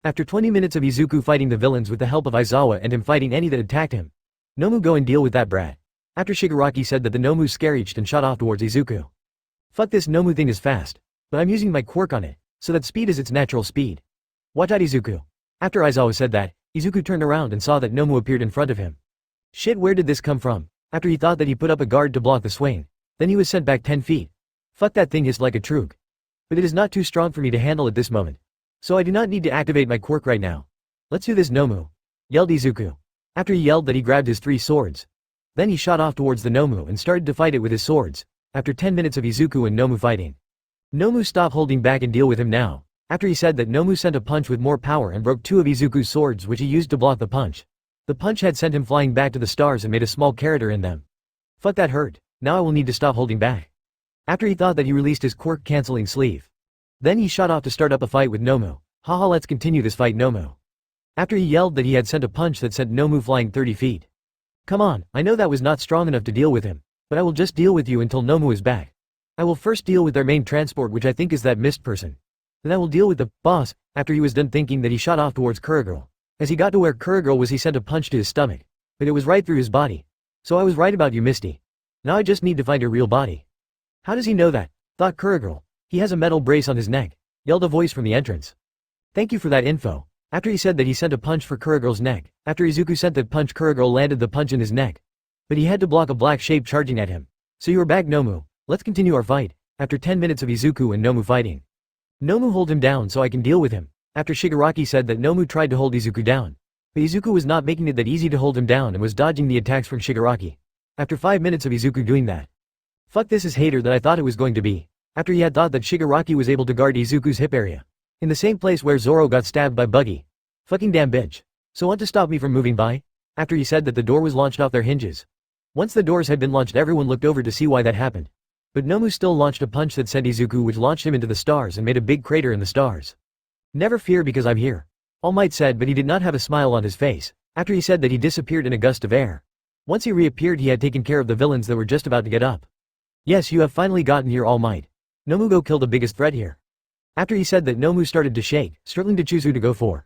After 20 minutes of Izuku fighting the villains with the help of Aizawa and him fighting any that attacked him. Nomu, go and deal with that brat. After Shigaraki said that, the Nomu scareached and shot off towards Izuku. Fuck, this Nomu thing is fast. But I'm using my quirk on it, so that speed is its natural speed. Watch out, Izuku. After Aizawa said that, Izuku turned around and saw that Nomu appeared in front of him. Shit, where did this come from? After he thought that he put up a guard to block the swing. Then he was sent back 10 feet. Fuck, that thing hissed like a troog. But it is not too strong for me to handle at this moment. So I do not need to activate my quirk right now. Let's do this, Nomu. Yelled Izuku. After he yelled that, he grabbed his 3 swords. Then he shot off towards the Nomu and started to fight it with his swords. After 10 minutes of Izuku and Nomu fighting. Nomu, stop holding back and deal with him now. After he said that, Nomu sent a punch with more power and broke 2 of Izuku's swords, which he used to block the punch. The punch had sent him flying back to the stars and made a small crater in them. Fuck, that hurt. Now I will need to stop holding back. After he thought that, he released his quirk cancelling sleeve. Then he shot off to start up a fight with Nomu. Haha, let's continue this fight, Nomu. After he yelled that, he had sent a punch that sent Nomu flying 30 feet. Come on, I know that was not strong enough to deal with him, but I will just deal with you until Nomu is back. I will first deal with their main transport, which I think is that mist person. Then I will deal with the boss. After he was done thinking that, he shot off towards Kurogirl. As he got to where Kurogirl was, he sent a punch to his stomach. But it was right through his body. So I was right about you, Misty. Now I just need to find her real body. How does he know that? Thought Kurogirl. He has a metal brace on his neck. Yelled a voice from the entrance. Thank you for that info. After he said that, he sent a punch for Kurogirl's neck. After Izuku sent that punch, Kurogirl landed the punch in his neck. But he had to block a black shape charging at him. So you are back, Nomu. Let's continue our fight. After 10 minutes of Izuku and Nomu fighting. Nomu, hold him down so I can deal with him. After Shigaraki said that, Nomu tried to hold Izuku down. But Izuku was not making it that easy to hold him down and was dodging the attacks from Shigaraki. After 5 minutes of Izuku doing that. Fuck, this is hater that I thought it was going to be. After he had thought that Shigaraki was able to guard Izuku's hip area. In the same place where Zoro got stabbed by Buggy. Fucking damn bitch. So want to stop me from moving by? After he said that, the door was launched off their hinges. Once the doors had been launched, everyone looked over to see why that happened. But Nomu still launched a punch that sent Izuku, which launched him into the stars and made a big crater in the stars. Never fear, because I'm here. All Might said, but he did not have a smile on his face. After he said that, he disappeared in a gust of air. Once he reappeared, he had taken care of the villains that were just about to get up. Yes, you have finally gotten here, All Might. Nomu, go kill the biggest threat here. After he said that, Nomu started to shake, struggling to choose who to go for.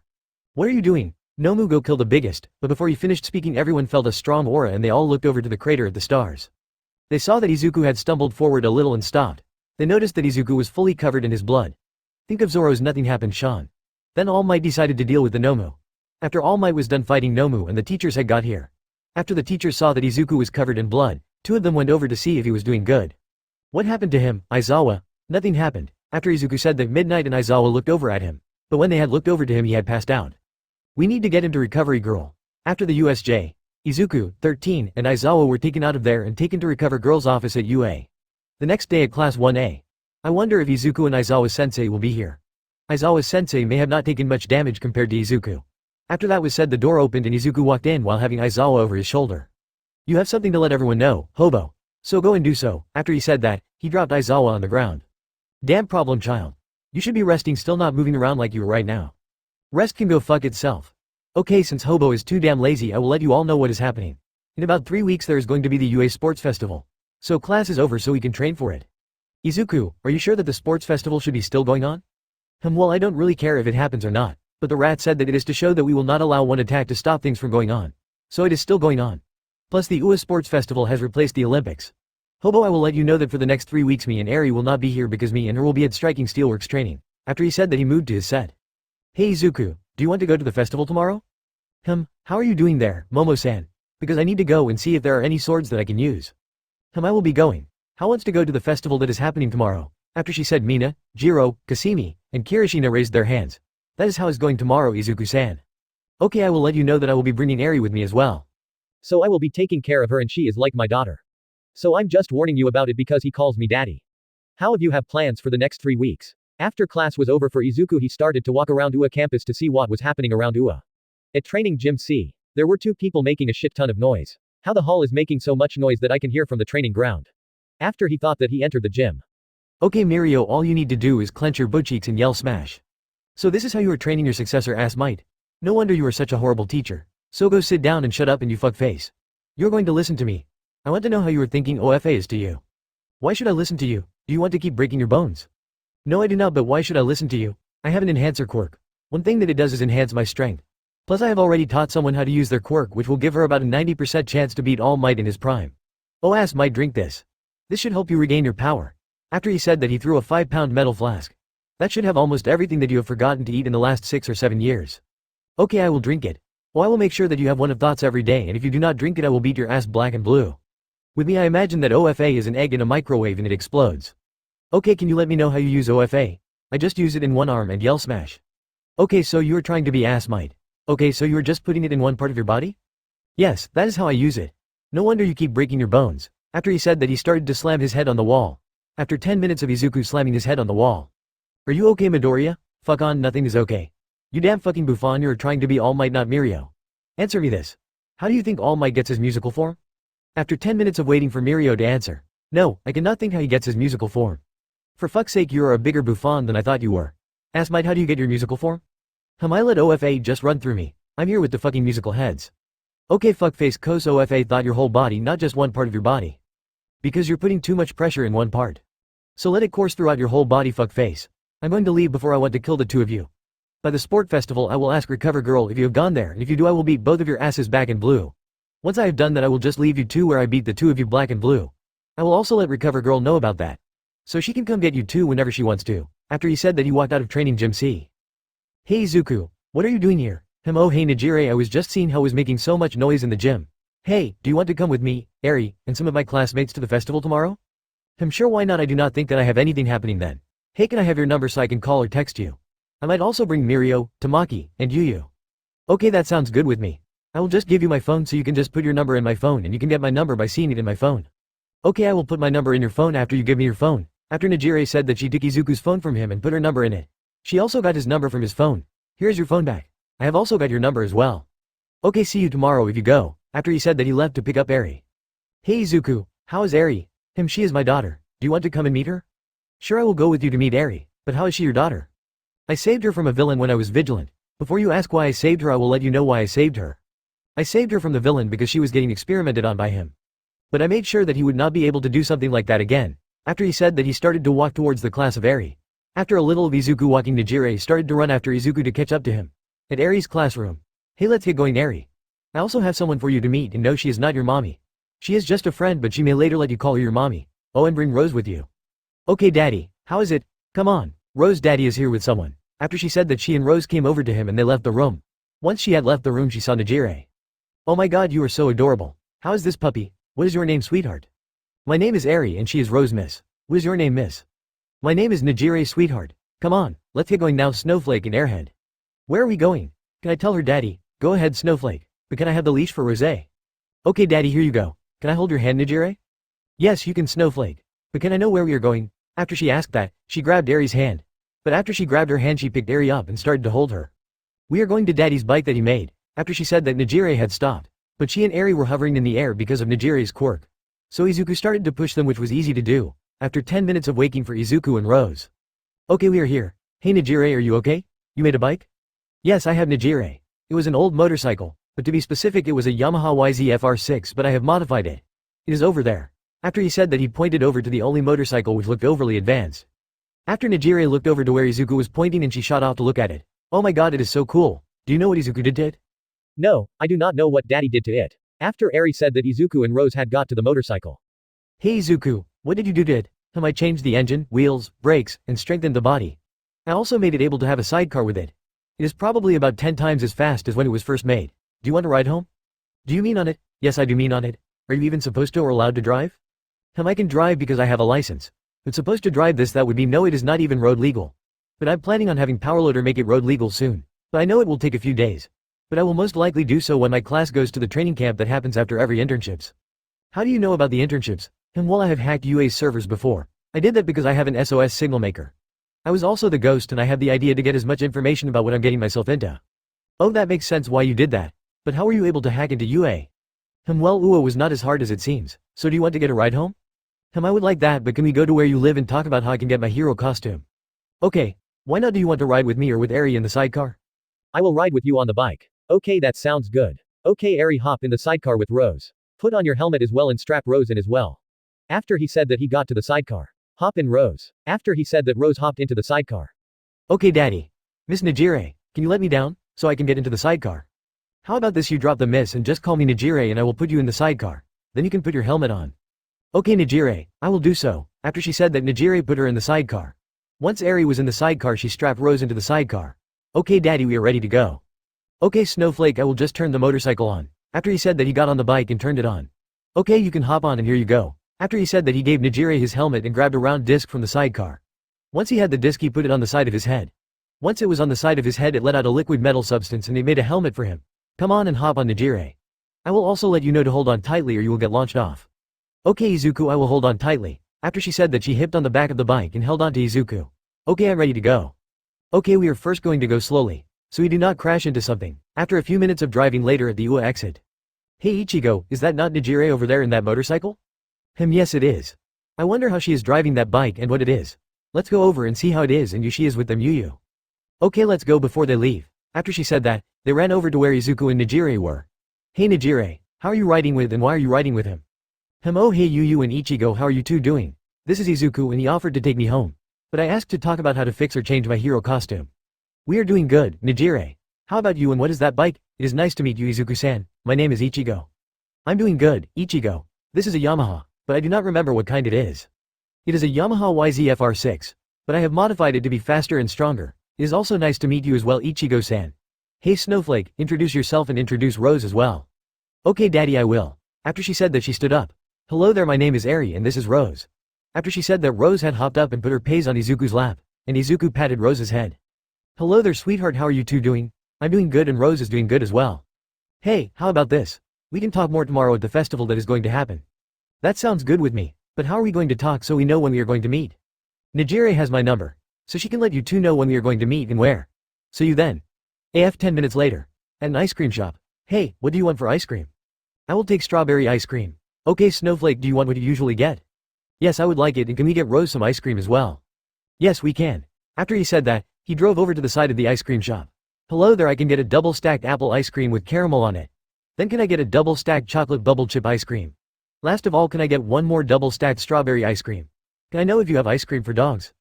What are you doing? Nomu, go kill the biggest. But before he finished speaking, everyone felt a strong aura and they all looked over to the crater at the stars. They saw that Izuku had stumbled forward a little and stopped. They noticed that Izuku was fully covered in his blood. Think of Zoro's nothing happened, Sean. Then All Might decided to deal with the Nomu. After All Might was done fighting Nomu and the teachers had got here. After the teachers saw that Izuku was covered in blood, 2 of them went over to see if he was doing good. What happened to him, Aizawa? Nothing happened. After Izuku said that, Midnight and Aizawa looked over at him. But when they had looked over to him, he had passed out. We need to get him to Recovery Girl. After the USJ, Izuku, 13, and Aizawa were taken out of there and taken to Recover Girl's office at UA. The next day at Class 1A. I wonder if Izuku and Aizawa-sensei will be here. Aizawa-sensei may have not taken much damage compared to Izuku. After that was said, the door opened and Izuku walked in while having Aizawa over his shoulder. You have something to let everyone know, hobo. So go and do so. After he said that, he dropped Aizawa on the ground. Damn problem child. You should be resting, still not moving around like you are right now. Rest can go fuck itself. Okay, since hobo is too damn lazy, I will let you all know what is happening. In about 3 weeks there is going to be the UA Sports Festival. So class is over so we can train for it. Izuku, are you sure that the sports festival should be still going on? Well, I don't really care if it happens or not, but the rat said that it is to show that we will not allow one attack to stop things from going on. So it is still going on. Plus the UA Sports Festival has replaced the Olympics. Hobo, I will let you know that for the next 3 weeks me and Eri will not be here because me and her will be at Striking Steelworks training. After he said that, he moved to his set. Hey Izuku, do you want to go to the festival tomorrow? How are you doing there, Momo-san? Because I need to go and see if there are any swords that I can use. I will be going. How wants to go to the festival that is happening tomorrow? After she said, Mina, Jiro, Kasimi, and Kirishina raised their hands. That is how is going tomorrow, Izuku-san. Okay, I will let you know that I will be bringing Eri with me as well. So I will be taking care of her and she is like my daughter. So I'm just warning you about it because he calls me daddy. How have you have plans for the next 3 weeks? After class was over for Izuku, he started to walk around UA campus to see what was happening around UA. At training gym C, there were 2 people making a shit ton of noise. How the hall is making so much noise that I can hear from the training ground. After he thought that he entered the gym. Okay Mirio, all you need to do is clench your butt cheeks and yell smash. So this is how you are training your successor, ass mite. No wonder you are such a horrible teacher. So go sit down and shut up and you fuck face. You're going to listen to me. I want to know how you are thinking OFA is to you. Why should I listen to you? Do you want to keep breaking your bones? No I do not, but why should I listen to you? I have an enhancer quirk. One thing that it does is enhance my strength. Plus I have already taught someone how to use their quirk, which will give her about a 90% chance to beat All Might in his prime. Oh ass might, drink this. This should help you regain your power. After he said that, he threw a 5-pound metal flask. That should have almost everything that you have forgotten to eat in the last 6 or 7 years. Okay, I will drink it. Well, I will make sure that you have one of thoughts every day, and if you do not drink it I will beat your ass black and blue. With me I imagine that OFA is an egg in a microwave and it explodes. Okay, can you let me know how you use OFA? I just use it in one arm and yell smash. Okay, so you are trying to be ass might. Okay, so you are just putting it in one part of your body? Yes, that is how I use it. No wonder you keep breaking your bones. After he said that, he started to slam his head on the wall. After 10 minutes of Izuku slamming his head on the wall. Are you okay Midoriya? Fuck on, nothing is okay. You damn fucking buffon, you are trying to be All Might, not Mirio. Answer me this. How do you think All Might gets his musical form? After 10 minutes of waiting for Mirio to answer. No, I cannot think how he gets his musical form. For fuck's sake, you are a bigger buffon than I thought you were. Ass might, how do you get your musical form? I let OFA just run through me. I'm here with the fucking musical heads. Okay fuckface cause OFA thought your whole body, not just one part of your body. Because you're putting too much pressure in one part. So let it course throughout your whole body fuckface. I'm going to leave before I want to kill the 2 of you. By the sport festival I will ask Recover Girl if you have gone there, and if you do I will beat both of your asses back and blue. Once I have done that I will just leave you 2 where I beat the 2 of you black and blue. I will also let Recover Girl know about that. So she can come get you 2 whenever she wants to. After he said that, he walked out of training gym C. Hey Izuku, what are you doing here? Oh hey Nejire, I was just seeing how was making so much noise in the gym. Hey, do you want to come with me, Eri, and some of my classmates to the festival tomorrow? Sure, why not? I do not think that I have anything happening then. Hey, can I have your number so I can call or text you? I might also bring Mirio, Tamaki, and Yuyu. Okay, that sounds good with me. I will just give you my phone so you can just put your number in my phone and you can get my number by seeing it in my phone. Okay, I will put my number in your phone after you give me your phone. After Nejire said that she took Izuku's phone from him and put her number in it. She also got his number from his phone. Here's your phone back. I have also got your number as well. Okay, see you tomorrow if you go. After he said that, he left to pick up Eri. Hey Izuku, how is Eri? She is my daughter. Do you want to come and meet her? Sure, I will go with you to meet Eri, but how is she your daughter? I saved her from a villain when I was vigilant. Before you ask why I saved her, I will let you know why I saved her. I saved her from the villain because she was getting experimented on by him. But I made sure that he would not be able to do something like that again. After he said that, he started to walk towards the class of Eri. After a little of Izuku walking, Nejire started to run after Izuku to catch up to him. At Eri's classroom. Hey, let's get going Eri. I also have someone for you to meet, and no, she is not your mommy. She is just a friend, but she may later let you call her your mommy. Oh, and bring Rose with you. Okay daddy, how is it? Come on, Rose daddy is here with someone. After she said that, she and Rose came over to him and they left the room. Once she had left the room, she saw Nejire. Oh my god, you are so adorable. How is this puppy? What is your name, sweetheart? My name is Eri and she is Rose, miss. What is your name, miss? My name is Nejire, sweetheart. Come on, let's get going now, Snowflake and Airhead. Where are we going? Can I tell her daddy? Go ahead Snowflake. But can I have the leash for Rose? Okay daddy, here you go. Can I hold your hand, Nejire? Yes, you can Snowflake. But can I know where we are going? After she asked that, she grabbed Eri's hand. But after she grabbed her hand, she picked Eri up and started to hold her. We are going to daddy's bike that he made. After she said that, Nejire had stopped. But she and Eri were hovering in the air because of Nejire's quirk. So Izuku started to push them, which was easy to do. After 10 minutes of waiting for Izuku and Rose. Okay, we are here. Hey Nejire, are you okay? You made a bike? Yes, I have Nejire. It was an old motorcycle, but to be specific it was a Yamaha YZF-R6, but I have modified it. It is over there. After he said that, he pointed over to the only motorcycle which looked overly advanced. After Nejire looked over to where Izuku was pointing and she shot off to look at it. Oh my god, it is so cool. Do you know what Izuku did to it? No, I do not know what daddy did to it. After Eri said that, Izuku and Rose had got to the motorcycle. Hey Izuku, what did you do to it? I changed the engine, wheels, brakes, and strengthened the body. I also made it able to have a sidecar with it. It is probably about 10 times as fast as when it was first made. Do you want to ride home? Do you mean on it? Yes, I do mean on it. Are you even supposed to or allowed to drive? I can drive because I have a license. But supposed to drive this, that would be no, it is not even road legal. But I'm planning on having Powerloader make it road legal soon. But I know it will take a few days. But I will most likely do so when my class goes to the training camp that happens after every internships. How do you know about the internships? Well, I have hacked UA's servers before. I did that because I have an SOS signal maker. I was also the ghost and I have the idea to get as much information about what I'm getting myself into. Oh, that makes sense why you did that. But how were you able to hack into UA? Well, UA was not as hard as it seems. So do you want to get a ride home? I would like that, but can we go to where you live and talk about how I can get my hero costume? Okay. Why not? Do you want to ride with me or with Eri in the sidecar? I will ride with you on the bike. Okay, that sounds good. Okay, Eri, hop in the sidecar with Rose. Put on your helmet as well and strap Rose in as well. After he said that he got to the sidecar. Hop in Rose. After he said that Rose hopped into the sidecar. Okay, Daddy. Miss Nejire, can you let me down, so I can get into the sidecar? How about this, you drop the miss and just call me Nejire and I will put you in the sidecar. Then you can put your helmet on. Okay, Nejire, I will do so. After she said that, Nejire put her in the sidecar. Once Eri was in the sidecar, she strapped Rose into the sidecar. Okay, Daddy, we are ready to go. Okay, Snowflake, I will just turn the motorcycle on. After he said that, he got on the bike and turned it on. Okay, you can hop on and here you go. After he said that, he gave Nejire his helmet and grabbed a round disc from the sidecar. Once he had the disc, he put it on the side of his head. Once it was on the side of his head, it let out a liquid metal substance and they made a helmet for him. Come on and hop on, Nejire. I will also let you know to hold on tightly or you will get launched off. Okay, Izuku, I will hold on tightly. After she said that, she hipped on the back of the bike and held on to Izuku. Okay, I'm ready to go. Okay, we are first going to go slowly, so we do not crash into something. After a few minutes of driving later at the UA exit. Hey Ichigo, is that not Nejire over there in that motorcycle? Yes it is. I wonder how she is driving that bike and what it is. Let's go over and see how it is and she is with them Yu. Okay, let's go before they leave. After she said that, they ran over to where Izuku and Nejire were. Hey Nejire, how are you riding with and why are you riding with him? Oh hey Yu and Ichigo, how are you two doing? This is Izuku and he offered to take me home. But I asked to talk about how to fix or change my hero costume. We are doing good, Nejire. How about you and what is that bike? It is nice to meet you Izuku-san, my name is Ichigo. I'm doing good, Ichigo. This is a Yamaha, but I do not remember what kind it is. It is a Yamaha YZF-R6, but I have modified it to be faster and stronger. It is also nice to meet you as well Ichigo-san. Hey Snowflake, introduce yourself and introduce Rose as well. Okay Daddy, I will. After she said that, she stood up. Hello there, my name is Eri and this is Rose. After she said that, Rose had hopped up and put her paws on Izuku's lap, and Izuku patted Rose's head. Hello there sweetheart, how are you two doing? I'm doing good and Rose is doing good as well. Hey, how about this? We can talk more tomorrow at the festival that is going to happen. That sounds good with me, but how are we going to talk so we know when we are going to meet? Nejire has my number, so she can let you two know when we are going to meet and where. So you then. AF 10 minutes later. At an ice cream shop. Hey, what do you want for ice cream? I will take strawberry ice cream. Okay Snowflake, do you want what you usually get? Yes, I would like it, and can we get Rose some ice cream as well? Yes, we can. After he said that, he drove over to the side of the ice cream shop. Hello there, I can get a double-stacked apple ice cream with caramel on it. Then can I get a double-stacked chocolate bubble chip ice cream? Last of all, can I get one more double-stacked strawberry ice cream? Can I know if you have ice cream for dogs?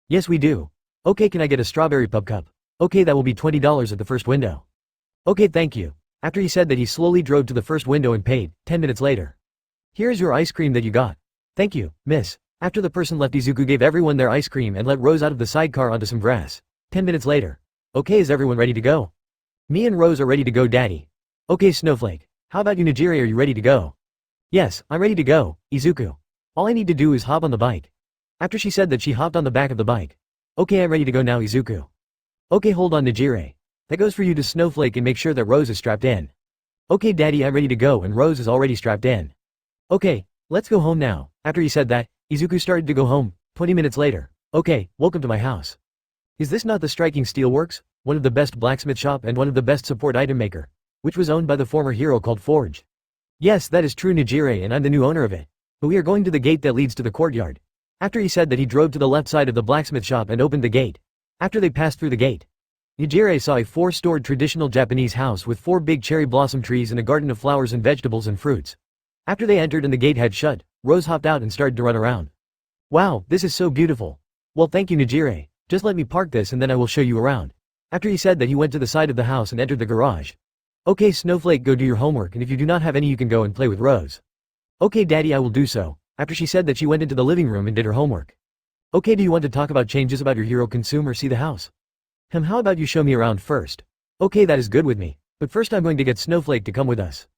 Yes, we do. Okay, can I get a strawberry pub cup? Okay, that will be $20 at the first window. Okay, thank you. After he said that, he slowly drove to the first window and paid. 10 minutes later. Here is your ice cream that you got. Thank you, miss. After the person left, Izuku gave everyone their ice cream and let Rose out of the sidecar onto some grass. 10 minutes later. Okay, is everyone ready to go? Me and Rose are ready to go, Daddy. Okay Snowflake. How about you Nejire, are you ready to go? Yes, I'm ready to go, Izuku. All I need to do is hop on the bike. After she said that, she hopped on the back of the bike. Okay, I'm ready to go now Izuku. Okay, hold on Nejire. That goes for you to Snowflake and make sure that Rose is strapped in. Okay Daddy, I'm ready to go and Rose is already strapped in. Okay, let's go home now. After he said that, Izuku started to go home. 20 minutes later. Okay, welcome to my house. Is this not the Striking Steelworks, one of the best blacksmith shop and one of the best support item maker, which was owned by the former hero called Forge? Yes, that is true Nejire, and I'm the new owner of it. But we are going to the gate that leads to the courtyard. After he said that, he drove to the left side of the blacksmith shop and opened the gate. After they passed through the gate, Nejire saw a 4-stored traditional Japanese house with 4 big cherry blossom trees and a garden of flowers and vegetables and fruits. After they entered and the gate had shut, Rose hopped out and started to run around. Wow, this is so beautiful. Well, thank you Nejire. Just let me park this and then I will show you around. After he said that, he went to the side of the house and entered the garage. Okay Snowflake, go do your homework, and if you do not have any, you can go and play with Rose. Okay Daddy, I will do so. After she said that, she went into the living room and did her homework. Okay, do you want to talk about changes about your hero consume or see the house? How about you show me around first? Okay, that is good with me. But first I'm going to get Snowflake to come with us.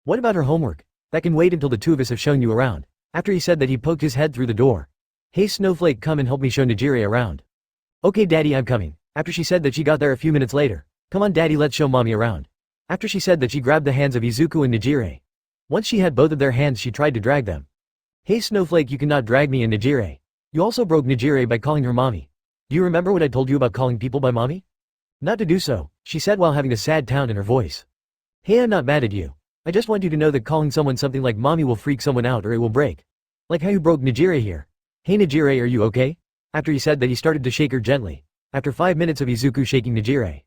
What about her homework? That can wait until the two of us have shown you around. After he said that, he poked his head through the door. Hey Snowflake, come and help me show Nejire around. Okay Daddy, I'm coming. After she said that, she got there a few minutes later. Come on Daddy, let's show Mommy around. After she said that she grabbed the hands of Izuku and Nejire. Once she had both of their hands she tried to drag them. Hey Snowflake, you cannot drag me and Nejire. You also broke Nejire by calling her mommy. Do you remember what I told you about calling people by mommy? Not to do so, she said while having a sad tone in her voice. Hey, I'm not mad at you. I just want you to know that calling someone something like mommy will freak someone out or it will break. Like how you broke Nejire here. Hey Nejire, are you okay? After he said that he started to shake her gently. After 5 minutes of Izuku shaking Nejire.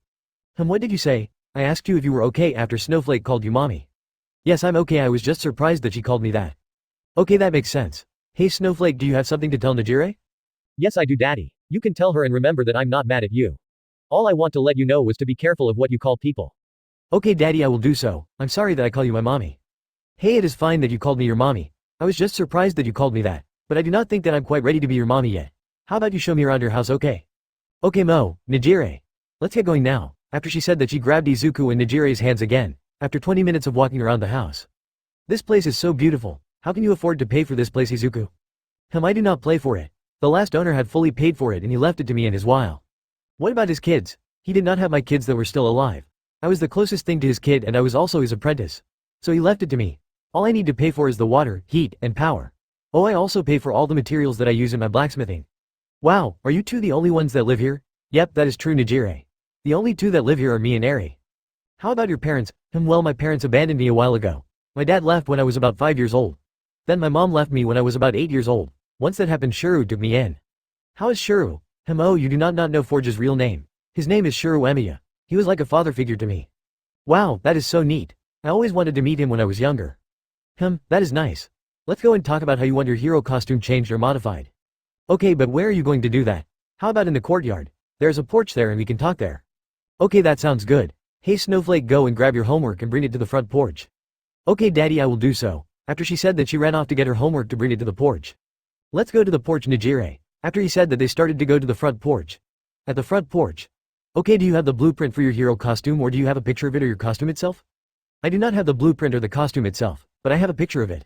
What did you say? I asked you if you were okay after Snowflake called you mommy. Yes, I'm okay, I was just surprised that she called me that. Okay, that makes sense. Hey Snowflake, do you have something to tell Nejire? Yes, I do, Daddy. You can tell her and remember that I'm not mad at you. All I want to let you know was to be careful of what you call people. Okay Daddy, I will do so. I'm sorry that I call you my mommy. Hey, it is fine that you called me your mommy. I was just surprised that you called me that. But I do not think that I'm quite ready to be your mommy yet. How about you show me around your house, okay? Okay Nejire. Let's get going now. After she said that she grabbed Izuku and Nejire's hands again. After 20 minutes of walking around the house. This place is so beautiful. How can you afford to pay for this place, Izuku? I do not pay for it. The last owner had fully paid for it and he left it to me and his while. What about his kids? He did not have my kids that were still alive. I was the closest thing to his kid and I was also his apprentice. So he left it to me. All I need to pay for is the water, heat, and power. Oh, I also pay for all the materials that I use in my blacksmithing. Wow, are you two the only ones that live here? Yep, that is true, Nejire. The only two that live here are me and Eri. How about your parents? Well, my parents abandoned me a while ago. My dad left when I was about 5 years old. Then my mom left me when I was about 8 years old. Once that happened, Shuru took me in. How is Shuru? Oh, you do not know Forge's real name. His name is Shuru Emiya. He was like a father figure to me. Wow, that is so neat. I always wanted to meet him when I was younger. That is nice. Let's go and talk about how you want your hero costume changed or modified. Okay, but where are you going to do that? How about in the courtyard? There's a porch there and we can talk there. Okay, that sounds good. Hey Snowflake, go and grab your homework and bring it to the front porch. Okay Daddy, I will do so. After she said that she ran off to get her homework to bring it to the porch. Let's go to the porch, Nejire. After he said that they started to go to the front porch. At the front porch. Okay, do you have the blueprint for your hero costume or do you have a picture of it or your costume itself? I do not have the blueprint or the costume itself, but I have a picture of it.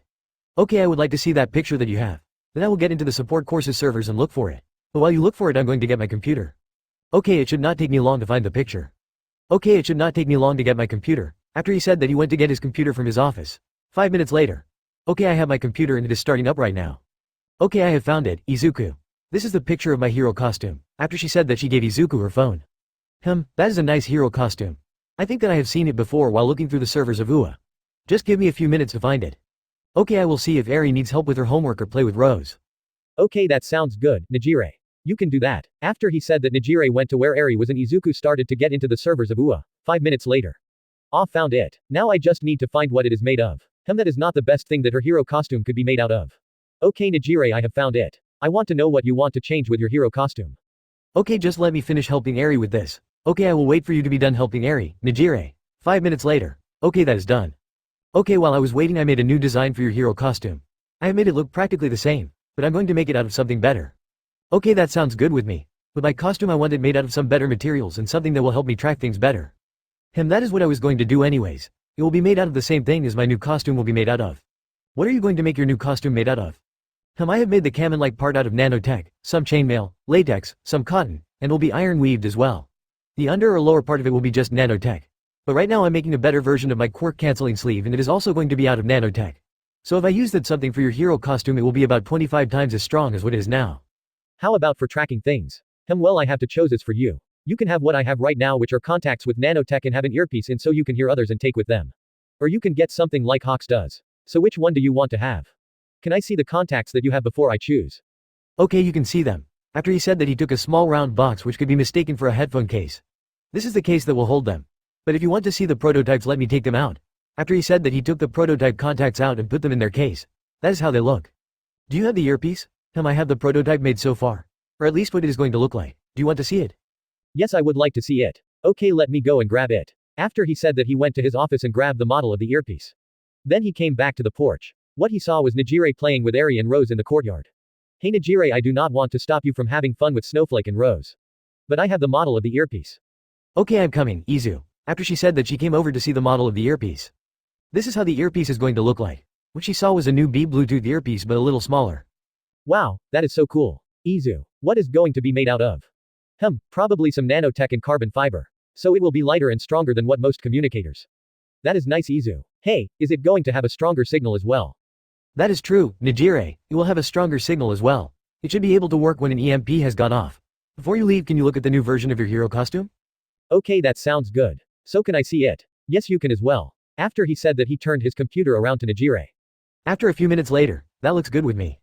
Okay, I would like to see that picture that you have. Then I will get into the support courses servers and look for it. But while you look for it, I'm going to get my computer. Okay, it should not take me long to find the picture. Okay, it should not take me long to get my computer. After he said that he went to get his computer from his office. 5 minutes later. Okay, I have my computer and it is starting up right now. Okay, I have found it, Izuku. This is the picture of my hero costume. After she said that she gave Izuku her phone. That is a nice hero costume. I think that I have seen it before while looking through the servers of UA. Just give me a few minutes to find it. Okay, I will see if Eri needs help with her homework or play with Rose. Okay, that sounds good, Nejire. You can do that. After he said that, Nejire went to where Eri was and Izuku started to get into the servers of UA. 5 minutes later. Ah, found it. Now I just need to find what it is made of. That is not the best thing that her hero costume could be made out of. Okay Nejire, I have found it. I want to know what you want to change with your hero costume. Okay, just let me finish helping Eri with this. Okay, I will wait for you to be done helping Eri, Nejire. 5 minutes later. Okay, that is done. Okay, while I was waiting I made a new design for your hero costume. I have made it look practically the same, but I'm going to make it out of something better. Okay, that sounds good with me. With my costume I want it made out of some better materials and something that will help me track things better. That is what I was going to do anyways. It will be made out of the same thing as my new costume will be made out of. What are you going to make your new costume made out of? I have made the kamen-like part out of nanotech, some chainmail, latex, some cotton, and will be iron weaved as well. The under or lower part of it will be just nanotech. But right now I'm making a better version of my quirk cancelling sleeve and it is also going to be out of nanotech. So if I use that something for your hero costume it will be about 25 times as strong as what it is now. How about for tracking things? Well, I have to choose this for you. You can have what I have right now, which are contacts with nanotech, and have an earpiece in so you can hear others and take with them. Or you can get something like Hawks does. So which one do you want to have? Can I see the contacts that you have before I choose? Okay, you can see them. After he said that he took a small round box which could be mistaken for a headphone case. This is the case that will hold them. But if you want to see the prototypes, let me take them out. After he said that he took the prototype contacts out and put them in their case. That is how they look. Do you have the earpiece? I have the prototype made so far. Or at least what it is going to look like. Do you want to see it? Yes, I would like to see it. Okay, let me go and grab it. After he said that he went to his office and grabbed the model of the earpiece. Then he came back to the porch. What he saw was Nejire playing with Eri and Rose in the courtyard. Hey Nejire, I do not want to stop you from having fun with Snowflake and Rose. But I have the model of the earpiece. Okay, I'm coming, Izu. After she said that she came over to see the model of the earpiece. This is how the earpiece is going to look like. What she saw was a new B Bluetooth earpiece but a little smaller. Wow, that is so cool. Izu, what is going to be made out of? Probably some nanotech and carbon fiber. So it will be lighter and stronger than what most communicators. That is nice Izu. Hey, is it going to have a stronger signal as well? That is true, Nejire. It will have a stronger signal as well. It should be able to work when an EMP has gone off. Before you leave, can you look at the new version of your hero costume? Okay, that sounds good. So can I see it? Yes, you can as well. After he said that, he turned his computer around to Nejire. After a few minutes later, that looks good with me.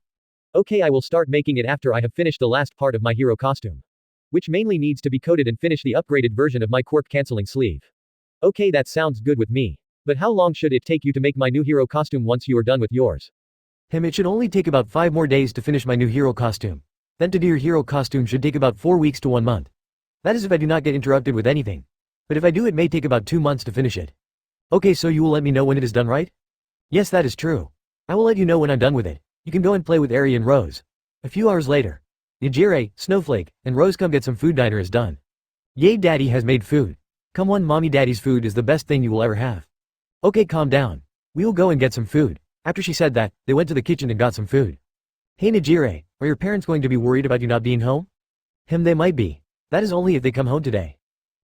Okay, I will start making it after I have finished the last part of my hero costume, which mainly needs to be coded and finish the upgraded version of my quirk cancelling sleeve. Okay, that sounds good with me. But how long should it take you to make my new hero costume once you are done with yours? It should only take about 5 more days to finish my new hero costume. Then to do your hero costume should take about 4 weeks to 1 month. That is if I do not get interrupted with anything. But if I do, it may take about 2 months to finish it. Okay, so you will let me know when it is done, right? Yes, that is true. I will let you know when I'm done with it. You can go and play with Eri and Rose. A few hours later, Nejire, Snowflake, and Rose come get some food. Dinner is done. Yay, Daddy has made food. Come on, Mommy, Daddy's food is the best thing you will ever have. Okay, calm down. We will go and get some food. After she said that, they went to the kitchen and got some food. Hey Nejire, are your parents going to be worried about you not being home? They might be. That is only if they come home today.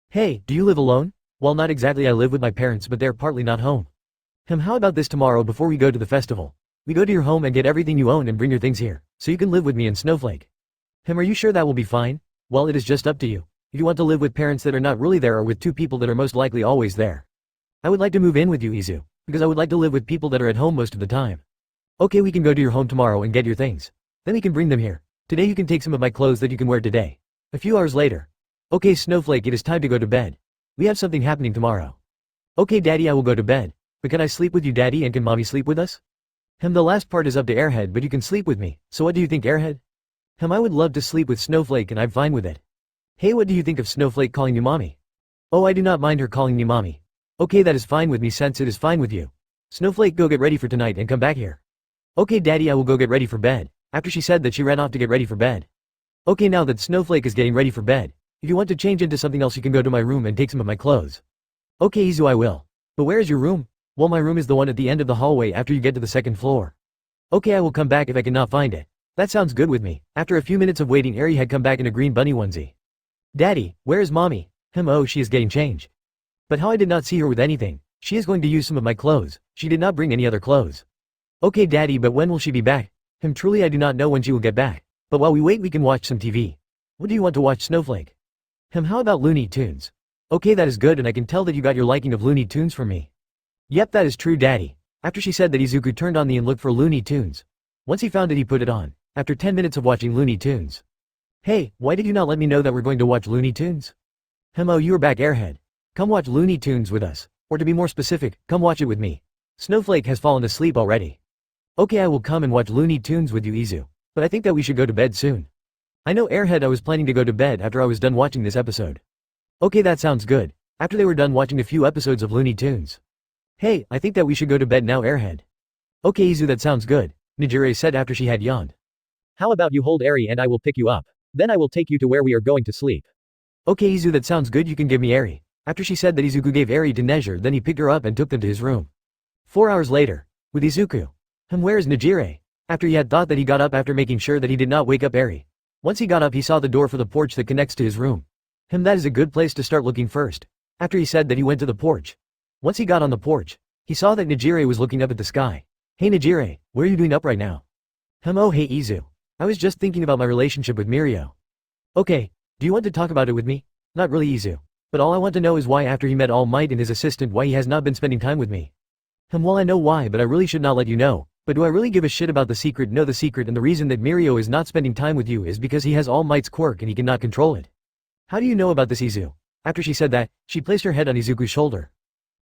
Hey, do you live alone? Well, not exactly. I live with my parents, but they're partly not home. How about this tomorrow before we go to the festival? We go to your home and get everything you own and bring your things here, so you can live with me and Snowflake. Are you sure that will be fine? Well, it is just up to you. If you want to live with parents that are not really there or with 2 people that are most likely always there. I would like to move in with you, Izu, because I would like to live with people that are at home most of the time. Okay, we can go to your home tomorrow and get your things. Then we can bring them here. Today you can take some of my clothes that you can wear today. A few hours later. Okay, Snowflake, it is time to go to bed. We have something happening tomorrow. Okay, Daddy, I will go to bed. But can I sleep with you, Daddy, and can Mommy sleep with us? The last part is up to Airhead, but you can sleep with me. So what do you think, Airhead? I would love to sleep with Snowflake and I'm fine with it. Hey, what do you think of Snowflake calling you Mommy? Oh, I do not mind her calling me Mommy. Okay, that is fine with me since it is fine with you. Snowflake, go get ready for tonight and come back here. Okay, Daddy, I will go get ready for bed. After she said that, she ran off to get ready for bed. Okay, now that Snowflake is getting ready for bed, if you want to change into something else, you can go to my room and take some of my clothes. Okay, Izu, I will. But where is your room? Well, my room is the one at the end of the hallway after you get to the 2nd floor. Okay, I will come back if I cannot find it. That sounds good with me. After a few minutes of waiting, Eri had come back in a green bunny onesie. Daddy, where is Mommy? Oh, she is getting change. But how I did not see her with anything. She is going to use some of my clothes. She did not bring any other clothes. Okay, Daddy, but when will she be back? Truly I do not know when she will get back. But while we wait, we can watch some TV. What do you want to watch, Snowflake? How about Looney Tunes? Okay, that is good, and I can tell that you got your liking of Looney Tunes from me. Yep, that is true, Daddy. After she said that, Izuku turned on and looked for Looney Tunes. Once he found it, he put it on. After 10 minutes of watching Looney Tunes. Hey, why did you not let me know that we're going to watch Looney Tunes? Oh, you are back, Airhead. Come watch Looney Tunes with us. Or to be more specific, come watch it with me. Snowflake has fallen asleep already. Okay, I will come and watch Looney Tunes with you, Izu. But I think that we should go to bed soon. I know, Airhead, I was planning to go to bed after I was done watching this episode. Okay, that sounds good. After they were done watching a few episodes of Looney Tunes. Hey, I think that we should go to bed now, Airhead. Okay, Izu, that sounds good, Nejire said after she had yawned. How about you hold Eri and I will pick you up. Then I will take you to where we are going to sleep. Okay, Izu, that sounds good, you can give me Eri. After she said that, Izuku gave Eri to Nejire, then he picked her up and took them to his room. 4 hours later, with Izuku. Where is Nejire? After he had thought that, he got up after making sure that he did not wake up Eri. Once he got up, he saw the door for the porch that connects to his room. That is a good place to start looking first. After he said that, he went to the porch. Once he got on the porch, he saw that Nejire was looking up at the sky. Hey Nejire, what are you doing up right now? Oh, hey Izu. I was just thinking about my relationship with Mirio. Okay, do you want to talk about it with me? Not really, Izu. But all I want to know is why after he met All Might and his assistant, why he has not been spending time with me. Well, I know why, but I really should not let you know. But do I really give a shit about the secret? No, the secret and the reason that Mirio is not spending time with you is because he has All Might's quirk and he cannot control it. How do you know about this, Izu? After she said that, she placed her head on Izuku's shoulder.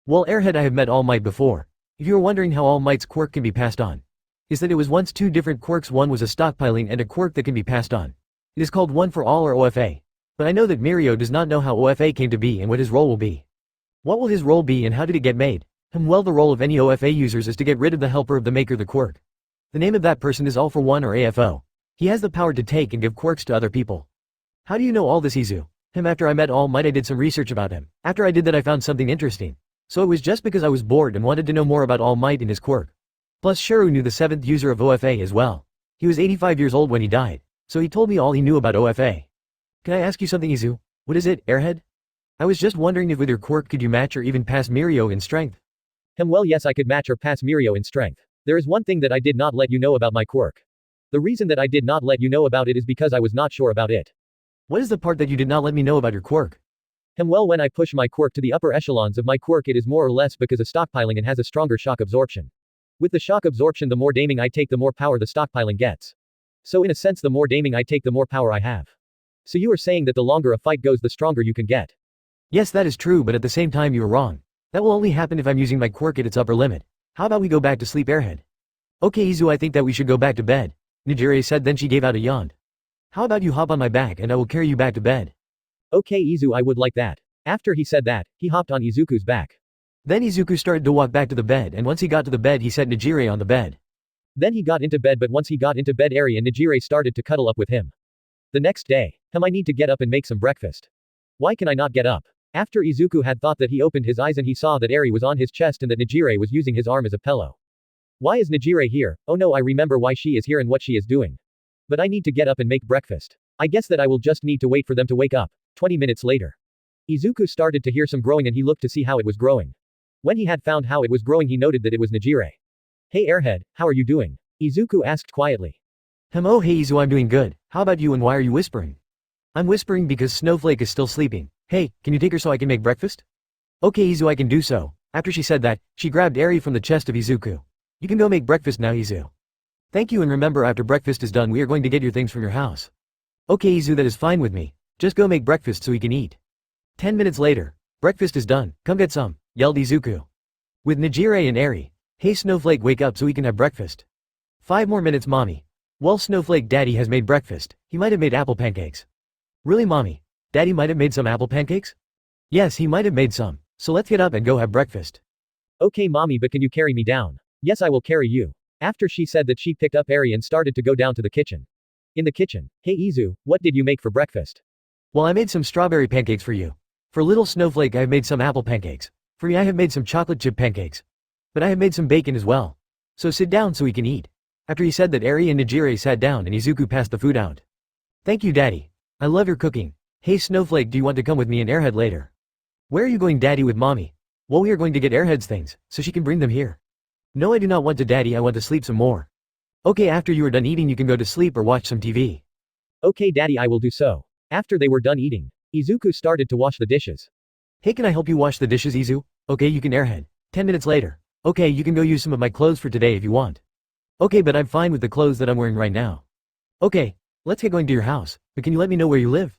Well, Airhead, I have met All Might before. If you are wondering how All Might's quirk can be passed on, is that it was once 2 different quirks. One was a stockpiling and a quirk that can be passed on. It is called One for All or OFA. But I know that Mirio does not know how OFA came to be and what his role will be. What will his role be and how did it get made? Well, the role of any OFA users is to get rid of the helper of the maker, the quirk. The name of that person is All for One or AFO. He has the power to take and give quirks to other people. How do you know all this, Izu? After I met All Might, I did some research about him. After I did that, I found something interesting. So it was just because I was bored and wanted to know more about All Might and his quirk. Plus Shuru knew the 7th user of OFA as well. He was 85 years old when he died, so he told me all he knew about OFA. Can I ask you something, Izu? What is it, Airhead? I was just wondering if with your quirk could you match or even pass Mirio in strength? Well, yes, I could match or pass Mirio in strength. There is one thing that I did not let you know about my quirk. The reason that I did not let you know about it is because I was not sure about it. What is the part that you did not let me know about your quirk? Well, when I push my quirk to the upper echelons of my quirk, it is more or less because of stockpiling and has a stronger shock absorption. With the shock absorption, the more daming I take, the more power the stockpiling gets. So in a sense, the more daming I take, the more power I have. So you are saying that the longer a fight goes, the stronger you can get. Yes, that is true, but at the same time you are wrong. That will only happen if I'm using my quirk at its upper limit. How about we go back to sleep, airhead? Okay Izu, I think that we should go back to bed, Nejire said, then she gave out a yawn. How about you hop on my back and I will carry you back to bed? Okay Izu, I would like that. After he said that, he hopped on Izuku's back. Then Izuku started to walk back to the bed, and once he got to the bed he set Nejire on the bed. Then he got into bed, but once he got into bed, Eri and Nejire started to cuddle up with him. The next day, I need to get up and make some breakfast. Why can I not get up? After Izuku had thought that, he opened his eyes and he saw that Eri was on his chest and that Nejire was using his arm as a pillow. Why is Nejire here? Oh no, I remember why she is here and what she is doing. But I need to get up and make breakfast. I guess that I will just need to wait for them to wake up. 20 minutes later. Izuku started to hear some growing and he looked to see how it was growing. When he had found how it was growing, he noted that it was Nejire. Hey airhead, how are you doing? Izuku asked quietly. Oh hey Izu, I'm doing good. How about you, and why are you whispering? I'm whispering because Snowflake is still sleeping. Hey, can you take her so I can make breakfast? Okay Izu, I can do so. After she said that, she grabbed Eri from the chest of Izuku. You can go make breakfast now, Izu. Thank you, and remember, after breakfast is done we are going to get your things from your house. Okay Izu, that is fine with me. Just go make breakfast so we can eat. 10 minutes later. Breakfast is done, come get some, yelled Izuku. With Nejire and Eri. Hey Snowflake, wake up so we can have breakfast. 5 more minutes, mommy. Well, Snowflake, daddy has made breakfast. He might have made apple pancakes. Really, mommy? Daddy might have made some apple pancakes? Yes, he might have made some. So let's get up and go have breakfast. Okay mommy, but can you carry me down? Yes, I will carry you. After she said that, she picked up Eri and started to go down to the kitchen. In the kitchen. Hey Izu, what did you make for breakfast? Well, I made some strawberry pancakes for you. For little Snowflake I have made some apple pancakes. For me I have made some chocolate chip pancakes. But I have made some bacon as well. So sit down so we can eat. After he said that, Eri and Nejire sat down and Izuku passed the food out. Thank you, daddy. I love your cooking. Hey Snowflake, do you want to come with me and Airhead later? Where are you going, daddy, with mommy? Well, we are going to get Airhead's things, so she can bring them here. No, I do not want to, daddy, I want to sleep some more. Okay, after you are done eating you can go to sleep or watch some TV. Okay daddy, I will do so. After they were done eating, Izuku started to wash the dishes. Hey, can I help you wash the dishes, Izu? Okay, you can, Airhead. 10 minutes later. Okay, you can go use some of my clothes for today if you want. Okay, but I'm fine with the clothes that I'm wearing right now. Okay, let's get going to your house, but can you let me know where you live?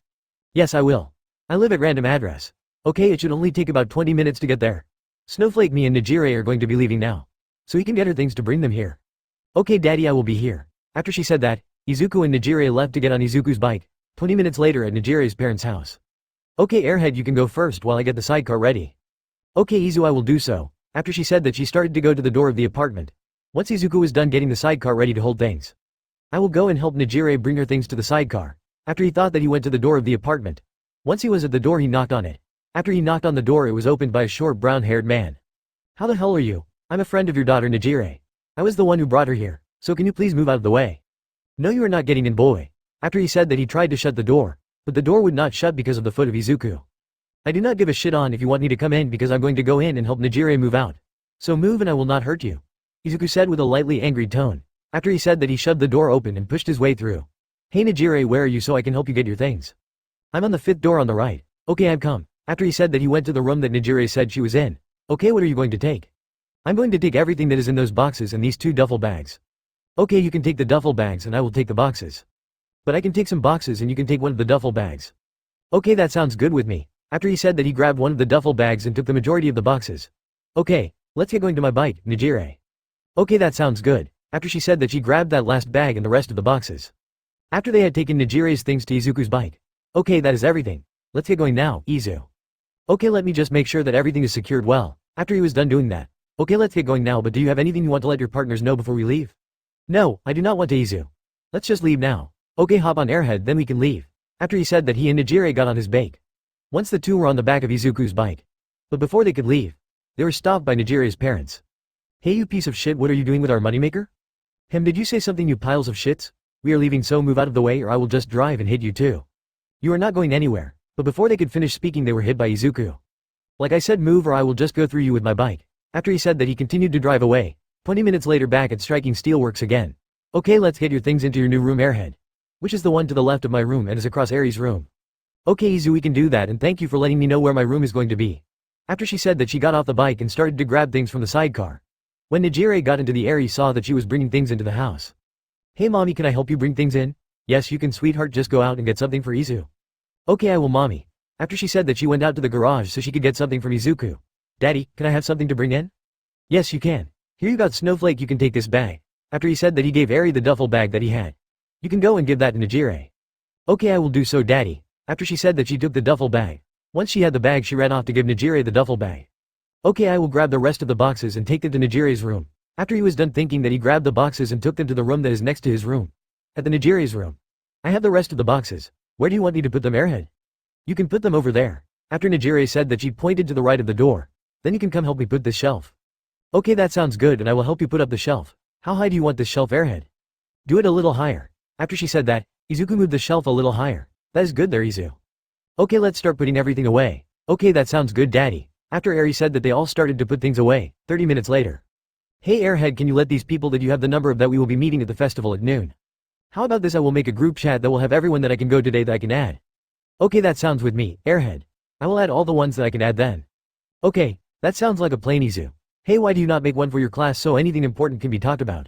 Yes, I will. I live at random address. Okay, it should only take about 20 minutes to get there. Snowflake, me and Nejire are going to be leaving now. So he can get her things to bring them here. Okay daddy, I will be here. After she said that, Izuku and Nejire left to get on Izuku's bike. 20 minutes later at Nejire's parents' house. Okay Airhead, you can go first while I get the sidecar ready. Okay Izu, I will do so. After she said that, she started to go to the door of the apartment. Once Izuku was done getting the sidecar ready to hold things. I will go and help Nejire bring her things to the sidecar. After he thought that, he went to the door of the apartment. Once he was at the door he knocked on it. After he knocked on the door, it was opened by a short brown-haired man. How the hell are you? I'm a friend of your daughter Nejire. I was the one who brought her here, so can you please move out of the way? No, you are not getting in, boy. After he said that, he tried to shut the door, but the door would not shut because of the foot of Izuku. I do not give a shit on if you want me to come in, because I'm going to go in and help Nejire move out. So move and I will not hurt you, Izuku said with a lightly angry tone. After he said that, he shoved the door open and pushed his way through. Hey Nejire, where are you so I can help you get your things? I'm on the 5th door on the right. Okay, I've come. After he said that, he went to the room that Nejire said she was in. Okay, what are you going to take? I'm going to take everything that is in those boxes and these 2 duffel bags. Okay, you can take the duffel bags and I will take the boxes. But I can take some boxes and you can take one of the duffel bags. Okay, that sounds good with me. After he said that, he grabbed one of the duffel bags and took the majority of the boxes. Okay, let's get going to my bike, Nejire. Okay, that sounds good. After she said that, she grabbed that last bag and the rest of the boxes. After they had taken Nejire's things to Izuku's bike. Okay, that is everything. Let's get going now, Izu. Okay, let me just make sure that everything is secured well. After he was done doing that. Okay, let's get going now, but do you have anything you want to let your partners know before we leave? No, I do not want to, Izu. Let's just leave now. Okay, hop on Airhead, then we can leave. After he said that, he and Nejire got on his bike. Once the two were on the back of Izuku's bike. But before they could leave, they were stopped by Nejire's parents. Hey you piece of shit, what are you doing with our moneymaker? Did you say something, you piles of shits? We are leaving, so move out of the way or I will just drive and hit you too. You are not going anywhere. But before they could finish speaking, they were hit by Izuku. Like I said, move or I will just go through you with my bike. After he said that he continued to drive away. 20 minutes later back at Striking Steelworks again. Okay, let's get your things into your new room, Airhead. Which is the one to the left of my room and is across Aries' room. Okay Izu, we can do that, and thank you for letting me know where my room is going to be. After she said that, she got off the bike and started to grab things from the sidecar. When Nejire got into the Aries, saw that she was bringing things into the house. Hey mommy, can I help you bring things in? Yes you can sweetheart, just go out and get something for Izu. Okay I will mommy. After she said that, she went out to the garage so she could get something from Izuku. Daddy, can I have something to bring in? Yes you can. Here you got Snowflake, you can take this bag. After he said that, he gave Eri the duffel bag that he had. You can go and give that to Nejire. Okay I will do so daddy. After she said that, she took the duffel bag. Once she had the bag, she ran off to give Nejire the duffel bag. Okay I will grab the rest of the boxes and take them to Nejire's room. After he was done thinking that, he grabbed the boxes and took them to the room that is next to his room. At the Nejire's room. I have the rest of the boxes. Where do you want me to put them, Airhead? You can put them over there. After Nejire said that, she pointed to the right of the door. Then you can come help me put this shelf. Okay that sounds good, and I will help you put up the shelf. How high do you want this shelf, Airhead? Do it a little higher. After she said that, Izuku moved the shelf a little higher. That is good there Izu. Okay let's start putting everything away. Okay that sounds good daddy. After Eri said that, they all started to put things away. 30 minutes later. Hey Airhead, can you let these people that you have the number of that we will be meeting at the festival at noon? How about this, I will make a group chat that will have everyone that I can go today that I can add. Okay that sounds with me, Airhead. I will add all the ones that I can add then. Okay, that sounds like a plan Izu. Hey, why do you not make one for your class so anything important can be talked about?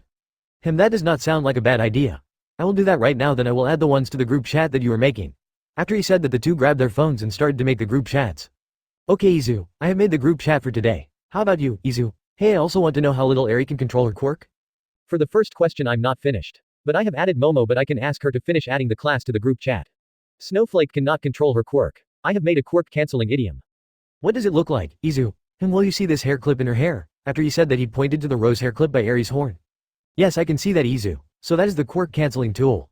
That does not sound like a bad idea. I will do that right now, then I will add the ones to the group chat that you are making. After he said that, the two grabbed their phones and started to make the group chats. Okay Izu, I have made the group chat for today. How about you, Izu? Hey, I also want to know how little Eri can control her quirk. For the first question, I'm not finished. But I have added Momo, but I can ask her to finish adding the class to the group chat. Snowflake cannot control her quirk. I have made a quirk canceling idiom. What does it look like, Izu? Will you see this hair clip in her hair? After he said that, he pointed to the rose hair clip by Eri's horn. Yes, I can see that Izu. So that is the quirk canceling tool.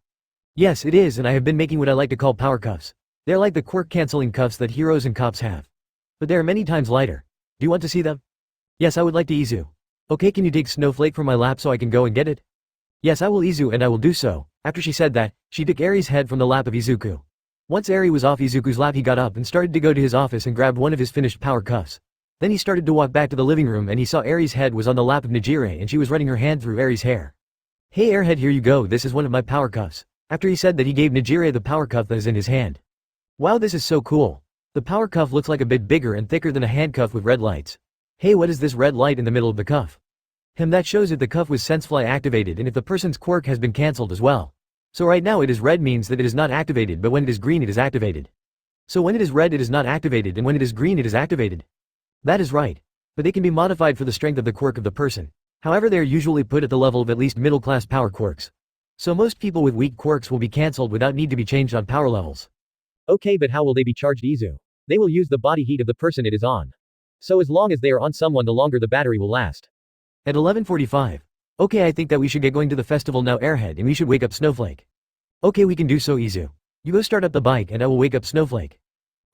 Yes, it is, and I have been making what I like to call power cuffs. They are like the quirk canceling cuffs that heroes and cops have. But they are many times lighter. Do you want to see them? Yes, I would like to Izu. Okay, can you take Snowflake from my lap so I can go and get it? Yes, I will Izu, and I will do so. After she said that, she took Eri's head from the lap of Izuku. Once Eri was off Izuku's lap, he got up and started to go to his office and grabbed one of his finished power cuffs. Then he started to walk back to the living room, and he saw Eri's head was on the lap of Nejire and she was running her hand through Eri's hair. Hey Airhead, here you go, this is one of my power cuffs. After he said that, he gave Nejire the power cuff that is in his hand. Wow, this is so cool. The power cuff looks like a bit bigger and thicker than a handcuff with red lights. Hey, what is this red light in the middle of the cuff? That shows if the cuff was Sensefly activated and if the person's quirk has been cancelled as well. So right now it is red, means that it is not activated, but when it is green it is activated. So when it is red it is not activated, and when it is green it is activated. That is right. But they can be modified for the strength of the quirk of the person. However, they are usually put at the level of at least middle class power quirks. So most people with weak quirks will be cancelled without need to be changed on power levels. Okay, but how will they be charged Izu? They will use the body heat of the person it is on. So as long as they are on someone, the longer the battery will last. At 11:45. Okay, I think that we should get going to the festival now Airhead, and we should wake up Snowflake. Okay, we can do so Izu. You go start up the bike and I will wake up Snowflake.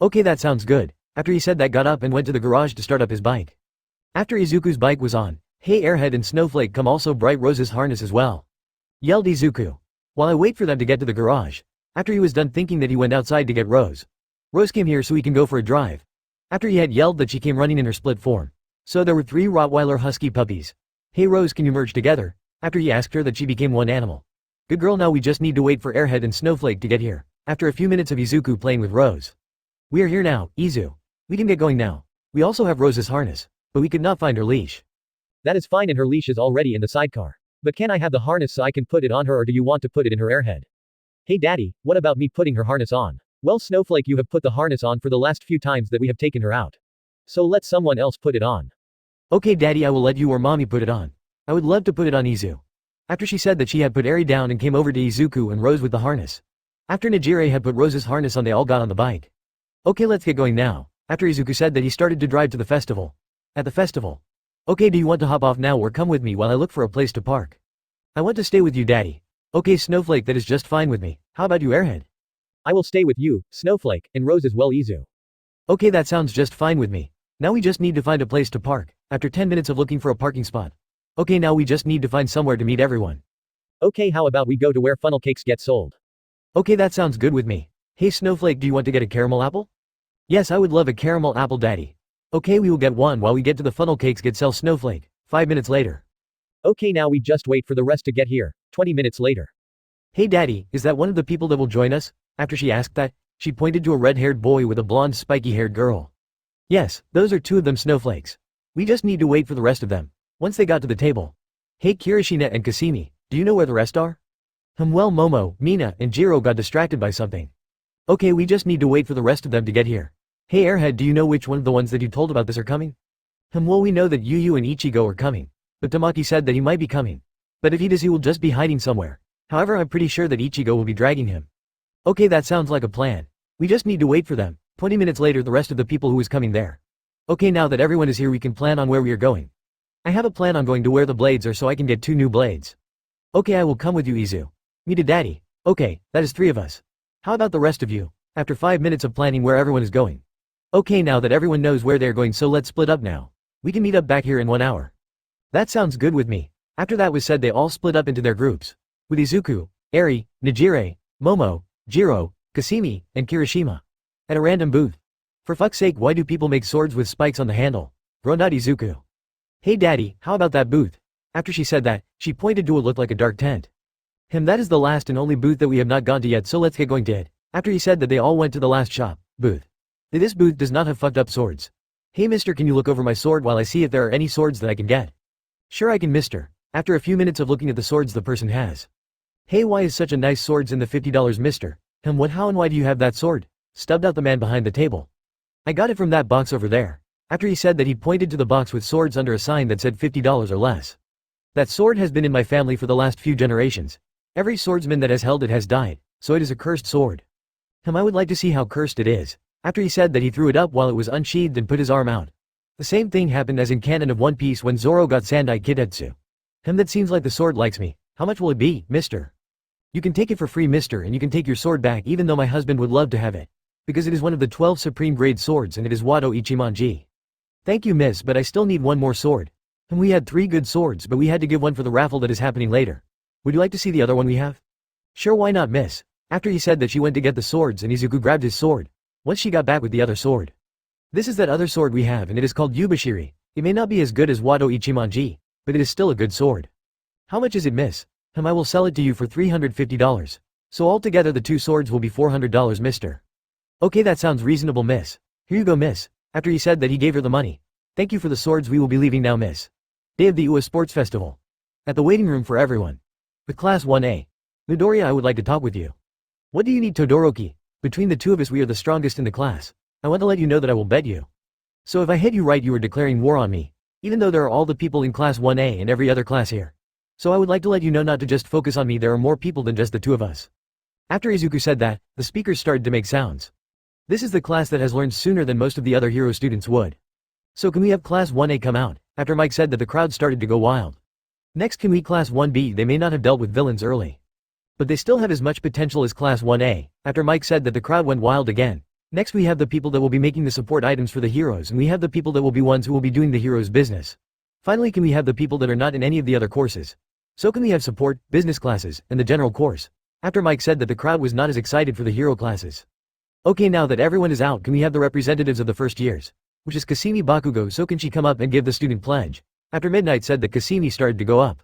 Okay, that sounds good. After he said that, got up and went to the garage to start up his bike. After Izuku's bike was on, hey Airhead and Snowflake, come also, Bright Rose's harness as well. Yelled Izuku. While I wait for them to get to the garage. After he was done thinking that, he went outside to get Rose. Rose came here so he can go for a drive. After he had yelled that, she came running in her split form. So there were 3 Rottweiler Husky puppies. Hey Rose, can you merge together? After he asked her that, she became one animal. Good girl, now we just need to wait for Airhead and Snowflake to get here. After a few minutes of Izuku playing with Rose. We are here now, Izu. We can get going now. We also have Rose's harness. But we could not find her leash. That is fine, and her leash is already in the sidecar. But can I have the harness so I can put it on her, or do you want to put it in her Airhead? Hey daddy, what about me putting her harness on? Well Snowflake, you have put the harness on for the last few times that we have taken her out. So let someone else put it on. Okay daddy, I will let you or mommy put it on. I would love to put it on Izu. After she said that, she had put Eri down and came over to Izuku and Rose with the harness. After Nejire had put Rose's harness on, they all got on the bike. Okay, let's get going now. After Izuku said that, he started to drive to the festival. At the festival. Okay, do you want to hop off now or come with me while I look for a place to park? I want to stay with you daddy. Okay Snowflake, that is just fine with me. How about you Airhead? I will stay with you, Snowflake, and Rose as well Izu. Okay, that sounds just fine with me. Now we just need to find a place to park. After 10 minutes of looking for a parking spot. Okay, now we just need to find somewhere to meet everyone. Okay, how about we go to where funnel cakes get sold? Okay, that sounds good with me. Hey Snowflake, do you want to get a caramel apple? Yes, I would love a caramel apple daddy. Okay, we will get one while we get to the funnel cakes get sell snowflake. 5 minutes later. Okay, now we just wait for the rest to get here. 20 minutes later. Hey daddy, is that one of the people that will join us? After she asked that, she pointed to a red-haired boy with a blonde spiky-haired girl. Yes, those are two of them snowflakes. We just need to wait for the rest of them. Once they got to the table. Hey Kirishina and Kasimi, do you know where the rest are? Well Momo, Mina, and Jiro got distracted by something. Okay, we just need to wait for the rest of them to get here. Hey Airhead, do you know which one of the ones that you told about this are coming? Well, we know that Yu and Ichigo are coming. But Tamaki said that he might be coming. But if he does, he will just be hiding somewhere. However, I'm pretty sure that Ichigo will be dragging him. Okay, that sounds like a plan. We just need to wait for them. 20 minutes later, the rest of the people who is coming there. Okay, now that everyone is here, we can plan on where we are going. I have a plan on going to where the blades are so I can get 2 new blades. Okay, I will come with you, Izu. Me to daddy. Okay, that is 3 of us. How about the rest of you? After 5 minutes of planning where everyone is going. Okay, now that everyone knows where they are going, so let's split up now. We can meet up back here in 1 hour. That sounds good with me. After that was said, they all split up into their groups. With Izuku, Eri, Nejire, Momo, Jiro, Kasimi, and Kirishima. At a random booth. For fuck's sake, why do people make swords with spikes on the handle? Bro, not Izuku. Hey daddy, how about that booth? After she said that, she pointed to what looked like a dark tent. That is the last and only booth that we have not gone to yet, so let's get going to it. After he said that, they all went to the last shop, booth. This booth does not have fucked up swords. Hey mister, can you look over my sword while I see if there are any swords that I can get? Sure I can, mister. After a few minutes of looking at the swords the person has. Hey, why is such a nice swords in the $50, mister? What, how and why do you have that sword? Stubbed out the man behind the table. I got it from that box over there. After he said that, he pointed to the box with swords under a sign that said $50 or less. That sword has been in my family for the last few generations. Every swordsman that has held it has died, so it is a cursed sword. I would like to see how cursed it is. After he said that, he threw it up while it was unsheathed and put his arm out. The same thing happened as in Canon of One Piece when Zoro got Sandai Kidetsu. That seems like the sword likes me. How much will it be, mister? You can take it for free, mister, and you can take your sword back, even though my husband would love to have it. Because it is one of the 12 supreme grade swords and it is Wado Ichimonji. Thank you miss, but I still need one more sword. We had 3 good swords, but we had to give one for the raffle that is happening later. Would you like to see the other one we have? Sure, why not miss? After he said that, she went to get the swords and Izuku grabbed his sword. Once she got back with the other sword. This is that other sword we have and it is called Yubashiri. It may not be as good as Wado Ichimonji, but it is still a good sword. How much is it miss? I will sell it to you for $350. So altogether the 2 swords will be $400, mister. Okay, that sounds reasonable, miss. Here you go, miss. After he said that, he gave her the money. Thank you for the swords, we will be leaving now, miss. Day of the UA Sports Festival. At the waiting room for everyone. With Class 1A. Midoriya, I would like to talk with you. What do you need, Todoroki? Between the 2 of us we are the strongest in the class. I want to let you know that I will bet you. So if I hit you right, you are declaring war on me. Even though there are all the people in Class 1A and every other class here. So I would like to let you know not to just focus on me, there are more people than just the 2 of us. After Izuku said that, the speakers started to make sounds. This is the class that has learned sooner than most of the other hero students would. So can we have Class 1A come out? After Mike said that, the crowd started to go wild. Next, can we Class 1B? They may not have dealt with villains early, but they still have as much potential as Class 1A. After Mike said that, the crowd went wild again. Next we have the people that will be making the support items for the heroes, and we have the people that will be ones who will be doing the heroes' business. Finally, can we have the people that are not in any of the other courses? So can we have support, business classes, and the general course? After Mike said that, the crowd was not as excited for the hero classes. Okay, now that everyone is out, can we have the representatives of the first years? Which is Kasimi Bakugo, so can she come up and give the student pledge? After midnight said that, Kasimi started to go up.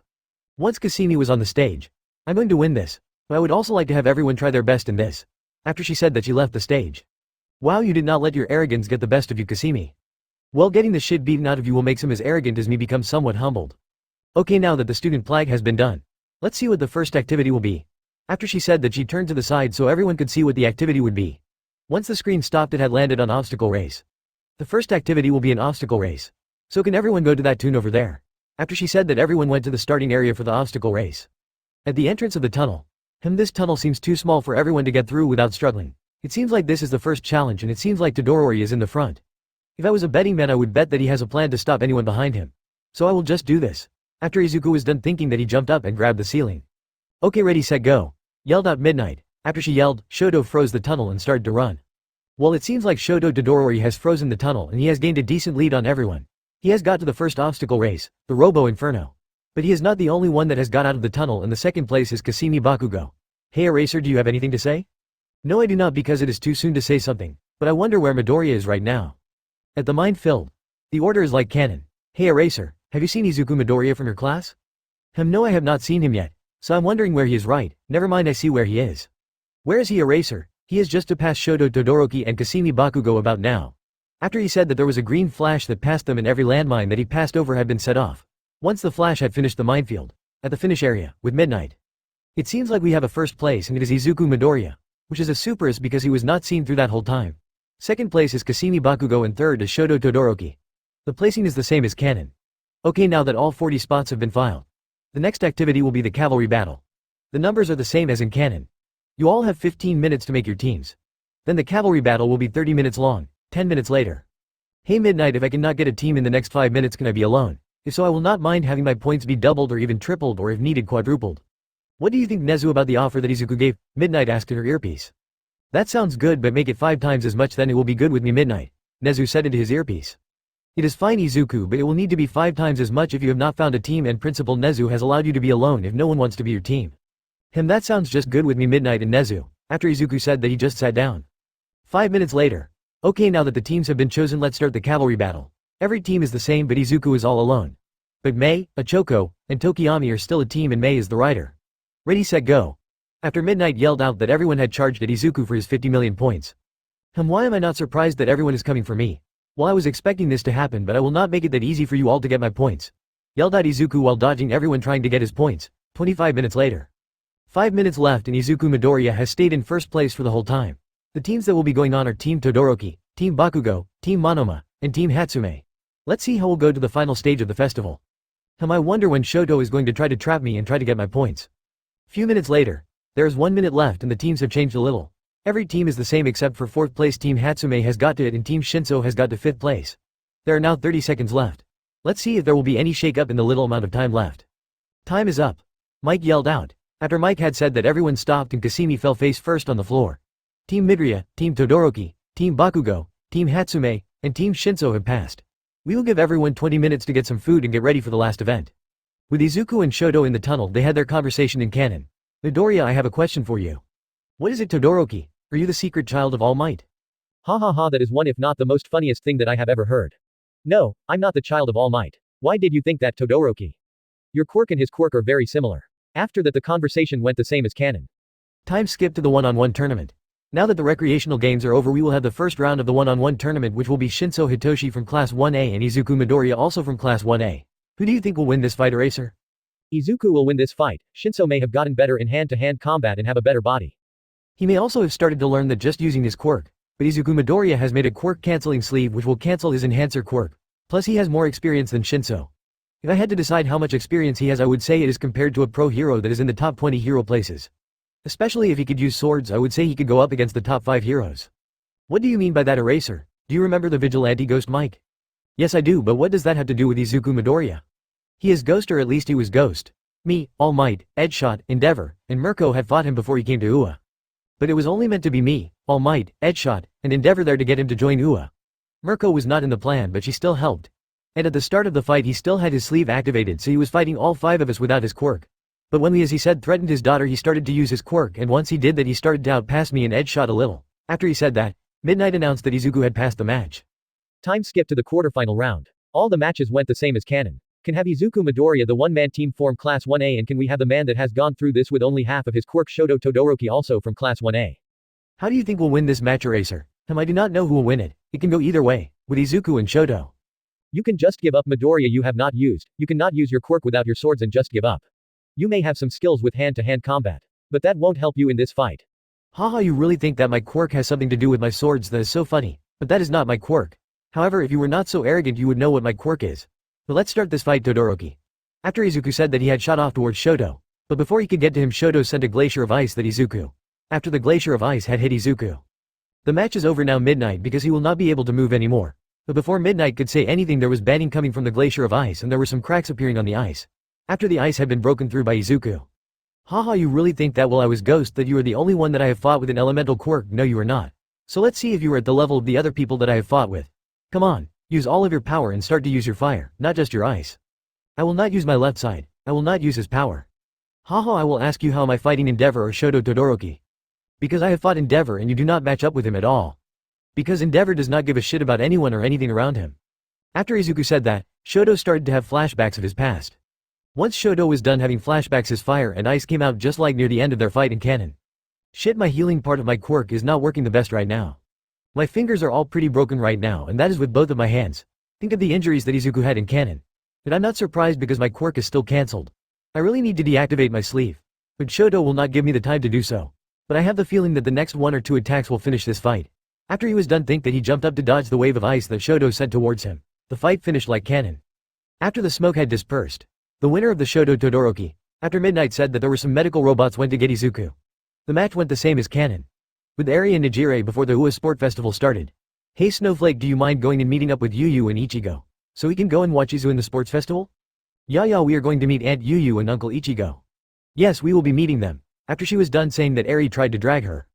Once Kasimi was on the stage. I'm going to win this. But I would also like to have everyone try their best in this. After she said that, she left the stage. Wow, you did not let your arrogance get the best of you, Kasimi. Well, getting the shit beaten out of you will make some as arrogant as me become somewhat humbled. Okay, now that the student flag has been done. Let's see what the first activity will be. After she said that, she turned to the side so everyone could see what the activity would be. Once the screen stopped, it had landed on obstacle race. The first activity will be an obstacle race. So can everyone go to that tune over there? After she said that, everyone went to the starting area for the obstacle race. At the entrance of the tunnel. This tunnel seems too small for everyone to get through without struggling. It seems like this is the first challenge and it seems like Todoroki is in the front. If I was a betting man, I would bet that he has a plan to stop anyone behind him. So I will just do this. After Izuku was done thinking that, he jumped up and grabbed the ceiling. Okay, ready set go. Yelled out midnight. After she yelled, Shoto froze the tunnel and started to run. Well, it seems like Shoto Todoroki has frozen the tunnel and he has gained a decent lead on everyone. He has got to the first obstacle race, the Robo Inferno. But he is not the only one that has got out of the tunnel, and the second place is Kasimi Bakugo. Hey Eraser, do you have anything to say? No, I do not, because it is too soon to say something, but I wonder where Midoriya is right now. At the mine-filled The order is like canon. Hey Eraser, have you seen Izuku Midoriya from your class? No, I have not seen him yet, so I'm wondering where he is. Right, never mind, I see where he is. Where is he, Eraser? He is just to pass Shoto Todoroki and Kasimi Bakugo about now. After he said that there was a green flash that passed them and every landmine that he passed over had been set off. Once the flash had finished the minefield. At the finish area, with midnight. It seems like we have a first place and it is Izuku Midoriya, which is a superist because he was not seen through that whole time. Second place is Kasimi Bakugo and third is Shoto Todoroki. The placing is the same as canon. Okay, now that all 40 spots have been filed. The next activity will be the cavalry battle. The numbers are the same as in canon. You all have 15 minutes to make your teams. Then the cavalry battle will be 30 minutes long, 10 minutes later. Hey Midnight, if I cannot get a team in the next 5 minutes, can I be alone? If so, I will not mind having my points be doubled or even tripled or if needed quadrupled. What do you think, Nezu, about the offer that Izuku gave? Midnight asked in her earpiece. That sounds good, but make it 5 times as much, then it will be good with me, Midnight, Nezu said into his earpiece. It is fine, Izuku, but it will need to be 5 times as much if you have not found a team and Principal Nezu has allowed you to be alone if no one wants to be your team. That sounds just good with me, Midnight and Nezu, after Izuku said that he just sat down. 5 minutes later. Okay, now that the teams have been chosen, let's start the cavalry battle. Every team is the same, but Izuku is all alone. But Mei, Ochoko, and Tokiyami are still a team and Mei is the rider. Ready, set, go. After Midnight yelled out that everyone had charged at Izuku for his 50 million points. Why am I not surprised that everyone is coming for me? Well, I was expecting this to happen, but I will not make it that easy for you all to get my points. Yelled out Izuku while dodging everyone trying to get his points. 25 minutes later. 5 minutes left and Izuku Midoriya has stayed in first place for the whole time. The teams that will be going on are Team Todoroki, Team Bakugo, Team Monoma, and Team Hatsume. Let's see how we'll go to the final stage of the festival. I wonder when Shoto is going to try to trap me and try to get my points. Few minutes later. There is 1 minute left and the teams have changed a little. Every team is the same except for 4th place Team Hatsume has got to it and Team Shinso has got to 5th place. There are now 30 seconds left. Let's see if there will be any shake-up in the little amount of time left. Time is up. Mike yelled out. After Mike had said that, everyone stopped and Kasimi fell face first on the floor. Team Midoriya, Team Todoroki, Team Bakugo, Team Hatsume, and Team Shinso have passed. We will give everyone 20 minutes to get some food and get ready for the last event. With Izuku and Shoto in the tunnel, they had their conversation in canon. Midoriya, I have a question for you. What is it, Todoroki? Are you the secret child of All Might? Ha ha ha, that is one if not the most funniest thing that I have ever heard. No, I'm not the child of All Might. Why did you think that, Todoroki? Your quirk and his quirk are very similar. After that the conversation went the same as canon. Time skip to the one-on-one tournament. Now that the recreational games are over, we will have the first round of the one-on-one tournament, which will be Shinso Hitoshi from Class 1A and Izuku Midoriya also from Class 1A. Who do you think will win this fight, Eraser? Izuku will win this fight. Shinso may have gotten better in hand-to-hand combat and have a better body. He may also have started to learn that just using his quirk, but Izuku Midoriya has made a quirk-canceling sleeve which will cancel his enhancer quirk. Plus he has more experience than Shinso. If I had to decide how much experience he has, I would say it is compared to a pro hero that is in the top 20 hero places. Especially if he could use swords, I would say he could go up against the top 5 heroes. What do you mean by that, Eraser? Do you remember the Vigilante Ghost, Mike? Yes I do, but what does that have to do with Izuku Midoriya? He is Ghost, or at least he was Ghost. Me, All Might, Edgeshot, Endeavor, and Mirko had fought him before he came to UA. But it was only meant to be me, All Might, Edgeshot, and Endeavor there to get him to join UA. Mirko was not in the plan, but she still helped. And at the start of the fight he still had his sleeve activated, so he was fighting all 5 of us without his quirk. But when we, as he said, threatened his daughter, he started to use his quirk, and once he did that he started to outpass me and Edgeshot a little. After he said that, Midnight announced that Izuku had passed the match. Time skip to the quarterfinal round. All the matches went the same as canon. Can have Izuku Midoriya the one-man team form Class 1A, and can we have the man that has gone through this with only half of his quirk, Shoto Todoroki, also from Class 1A? How do you think we'll win this match, Eraser? I do not know who will win it. It can go either way, with Izuku and Shoto. You can just give up Midoriya, you have not used. You cannot use your quirk without your swords and just give up. You may have some skills with hand-to-hand combat, but that won't help you in this fight. Haha, you really think that my quirk has something to do with my swords? That is so funny. But that is not my quirk. However, if you were not so arrogant, you would know what my quirk is. But let's start this fight, Todoroki. After Izuku said that he had shot off towards Shoto. But before he could get to him, Shoto sent a glacier of ice that Izuku. After the glacier of ice had hit Izuku. The match is over now, Midnight, because he will not be able to move anymore. But before Midnight could say anything, there was batting coming from the glacier of ice and there were some cracks appearing on the ice. After the ice had been broken through by Izuku. Haha, you really think that while I was Ghost that you are the only one that I have fought with an elemental quirk? No, you are not. So let's see if you are at the level of the other people that I have fought with. Come on, use all of your power and start to use your fire, not just your ice. I will not use my left side. I will not use his power. Haha, I will ask you, how am I fighting Endeavor or Shoto Todoroki? Because I have fought Endeavor and you do not match up with him at all. Because Endeavor does not give a shit about anyone or anything around him. After Izuku said that, Shoto started to have flashbacks of his past. Once Shoto was done having flashbacks, his fire and ice came out just like near the end of their fight in canon. Shit, my healing part of my quirk is not working the best right now. My fingers are all pretty broken right now, and that is with both of my hands. Think of the injuries that Izuku had in canon. But I'm not surprised because my quirk is still cancelled. I really need to deactivate my sleeve. But Shoto will not give me the time to do so. But I have the feeling that the next 1 or 2 attacks will finish this fight. After he was done, think that he jumped up to dodge the wave of ice that Shoto sent towards him. The fight finished like canon. After the smoke had dispersed, the winner of the Shoto Todoroki, after midnight, said that there were some medical robots went to get Izuku. The match went the same as canon. With Eri and Nejire before the UA Sport Festival started. Hey Snowflake, do you mind going and meeting up with Yu and Ichigo? So we can go and watch Izu in the sports festival? Yeah, we are going to meet Aunt Yu and Uncle Ichigo. Yes, we will be meeting them. After she was done saying that Eri tried to drag her.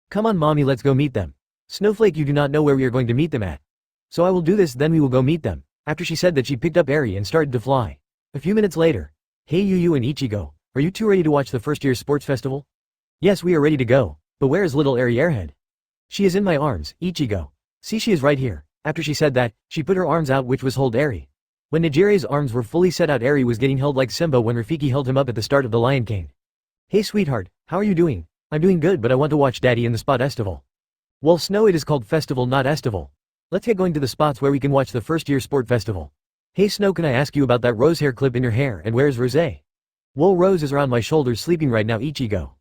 Come on mommy, let's go meet them. Snowflake, you do not know where we are going to meet them at. So I will do this, then we will go meet them. After she said that, she picked up Eri and started to fly. A few minutes later. Hey Yu and Ichigo, are you two ready to watch the first year sports festival? Yes, we are ready to go. But where is little Eri Airhead? She is in my arms, Ichigo. See, she is right here. After she said that, she put her arms out, which was hold Eri. When Nejire's arms were fully set out, Eri was getting held like Simba when Rafiki held him up at the start of the Lion King. Hey sweetheart, how are you doing? I'm doing good, but I want to watch daddy in the spot festival. Well Snow, it is called festival, not estival. Let's get going to the spots where we can watch the first year sport festival. Hey Snow, can I ask you about that rose hair clip in your hair, and where's Rose? Well, Rose is around my shoulders sleeping right now, Ichigo.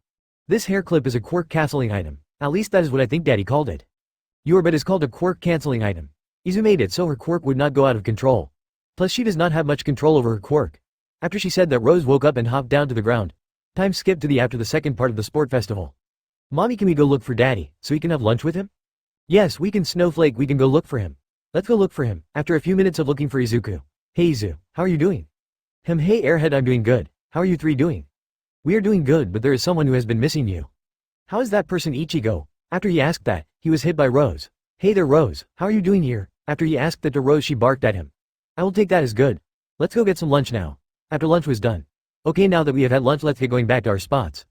This hair clip is a quirk canceling item. At least that is what I think daddy called it. Your bed is called a quirk canceling item. Izu made it so her quirk would not go out of control. Plus she does not have much control over her quirk. After she said that, Rose woke up and hopped down to the ground. Time skipped to the after the second part of the sport festival. Mommy, can we go look for daddy, so he can have lunch with him? Yes, we can Snowflake, we can go look for him. Let's go look for him. After a few minutes of looking for Izuku. Hey Izu, how are you doing? Hey Airhead, I'm doing good. How are you three doing? We are doing good, but there is someone who has been missing you. How is that person, Ichigo? After he asked that, he was hit by Rose. Hey there Rose, how are you doing here? After he asked that to Rose, she barked at him. I will take that as good. Let's go get some lunch now. After lunch was done. Okay, now that we have had lunch, let's get going back to our spots.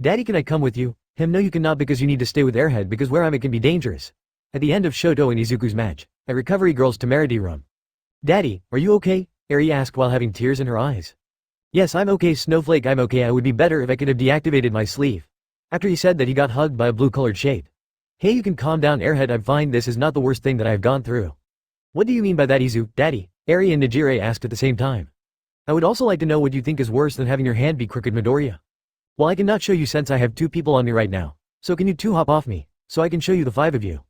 Daddy, can I come with you? No, you cannot, because you need to stay with Airhead, because where I'm it can be dangerous. At the end of Shoto and Izuku's match, at Recovery Girl's temerity room. Daddy, are you okay? Eri asked while having tears in her eyes. Yes, I'm okay Snowflake, I'm okay. I would be better if I could have deactivated my sleeve. After he said that, he got hugged by a blue-colored shape. Hey, you can calm down Airhead, I'm fine, this is not the worst thing that I have gone through. What do you mean by that Izu, Daddy? Eri and Nejire asked at the same time. I would also like to know what you think is worse than having your hand be crooked, Midoriya. Well, I cannot show you since I have 2 people on me right now, so can you 2 hop off me, so I can show you the 5 of you?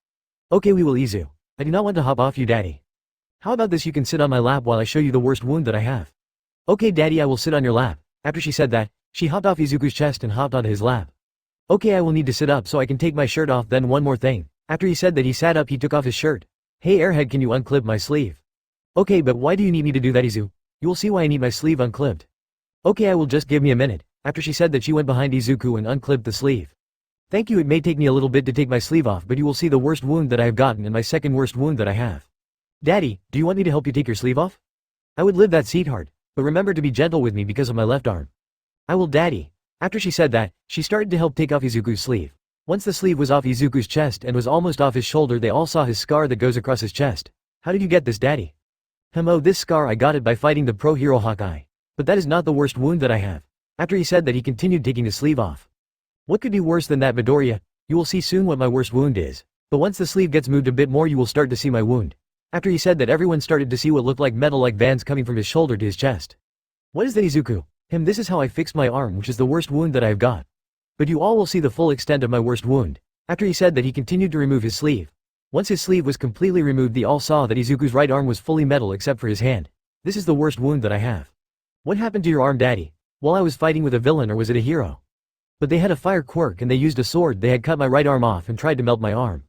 Okay, we will Izu. I do not want to hop off you, Daddy. How about this, you can sit on my lap while I show you the worst wound that I have. Okay Daddy, I will sit on your lap. After she said that, she hopped off Izuku's chest and hopped onto his lap. Okay, I will need to sit up so I can take my shirt off, then one more thing. After he said that, he sat up, he took off his shirt. Hey Airhead, can you unclip my sleeve? Okay, but why do you need me to do that Izu? You will see why I need my sleeve unclipped. Okay, I will, just give me a minute. After she said that, she went behind Izuku and unclipped the sleeve. Thank you, it may take me a little bit to take my sleeve off, but you will see the worst wound that I have gotten and my second worst wound that I have. Daddy, do you want me to help you take your sleeve off? I would live that seat hard, but remember to be gentle with me because of my left arm. I will, Daddy. After she said that, she started to help take off Izuku's sleeve. Once the sleeve was off Izuku's chest and was almost off his shoulder, they all saw his scar that goes across his chest. How did you get this, Daddy? Oh, this scar, I got it by fighting the pro hero Hawkeye. But that is not the worst wound that I have. After he said that, he continued taking the sleeve off. What could be worse than that, Midoriya? You will see soon what my worst wound is. But once the sleeve gets moved a bit more, you will start to see my wound. After he said that, everyone started to see what looked like metal-like bands coming from his shoulder to his chest. What is that, Izuku? This is how I fixed my arm, which is the worst wound that I have got. But you all will see the full extent of my worst wound. After he said that, he continued to remove his sleeve. Once his sleeve was completely removed, they all saw that Izuku's right arm was fully metal except for his hand. This is the worst wound that I have. What happened to your arm, Daddy? Well, I was fighting with a villain, or was it a hero? But they had a fire quirk and they used a sword. They had cut my right arm off and tried to melt my arm.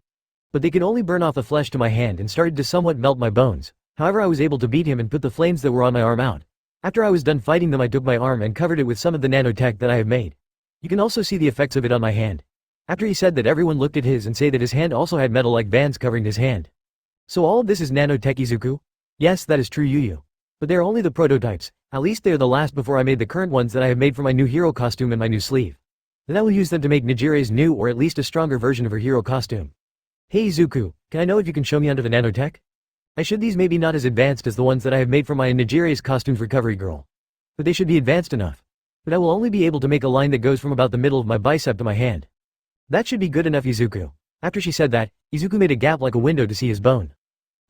But they could only burn off the flesh to my hand and started to somewhat melt my bones. However, I was able to beat him and put the flames that were on my arm out. After I was done fighting them, I took my arm and covered it with some of the nanotech that I have made. You can also see the effects of it on my hand. After he said that, everyone looked at his and say that his hand also had metal-like bands covering his hand. So all of this is nanotech, Izuku? Yes, that is true, Yu. But they are only the prototypes. At least they are the last before I made the current ones that I have made for my new hero costume and my new sleeve. Then I will use them to make Nejire's new, or at least a stronger version of her hero costume. Hey Izuku, can I know if you can show me under the nanotech? I should these maybe not as advanced as the ones that I have made for my and Nejire's costumes recovery girl. But they should be advanced enough. But I will only be able to make a line that goes from about the middle of my bicep to my hand. That should be good enough, Izuku. After she said that, Izuku made a gap like a window to see his bone.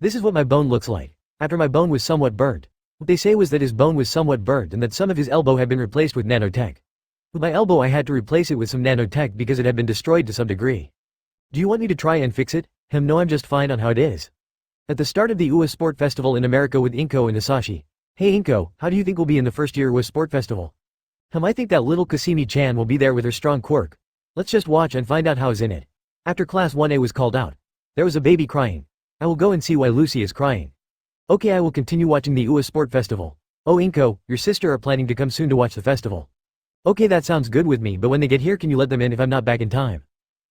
This is what my bone looks like. After my bone was somewhat burnt. What they say was that his bone was somewhat burnt and that some of his elbow had been replaced with nanotech. With my elbow I had to replace it with some nanotech because it had been destroyed to some degree. Do you want me to try and fix it? No, I'm just fine on how it is. At the start of the UA Sport Festival in America with Inko and Hisashi. Hey Inko, how do you think we'll be in the first year UA Sport Festival? I think that little Kasimi-chan will be there with her strong quirk. Let's just watch and find out how is in it. After class 1A was called out. There was a baby crying. I will go and see why Lucy is crying. Okay, I will continue watching the UA Sport Festival. Oh Inko, your sister are planning to come soon to watch the festival. Okay, that sounds good with me, but when they get here can you let them in if I'm not back in time?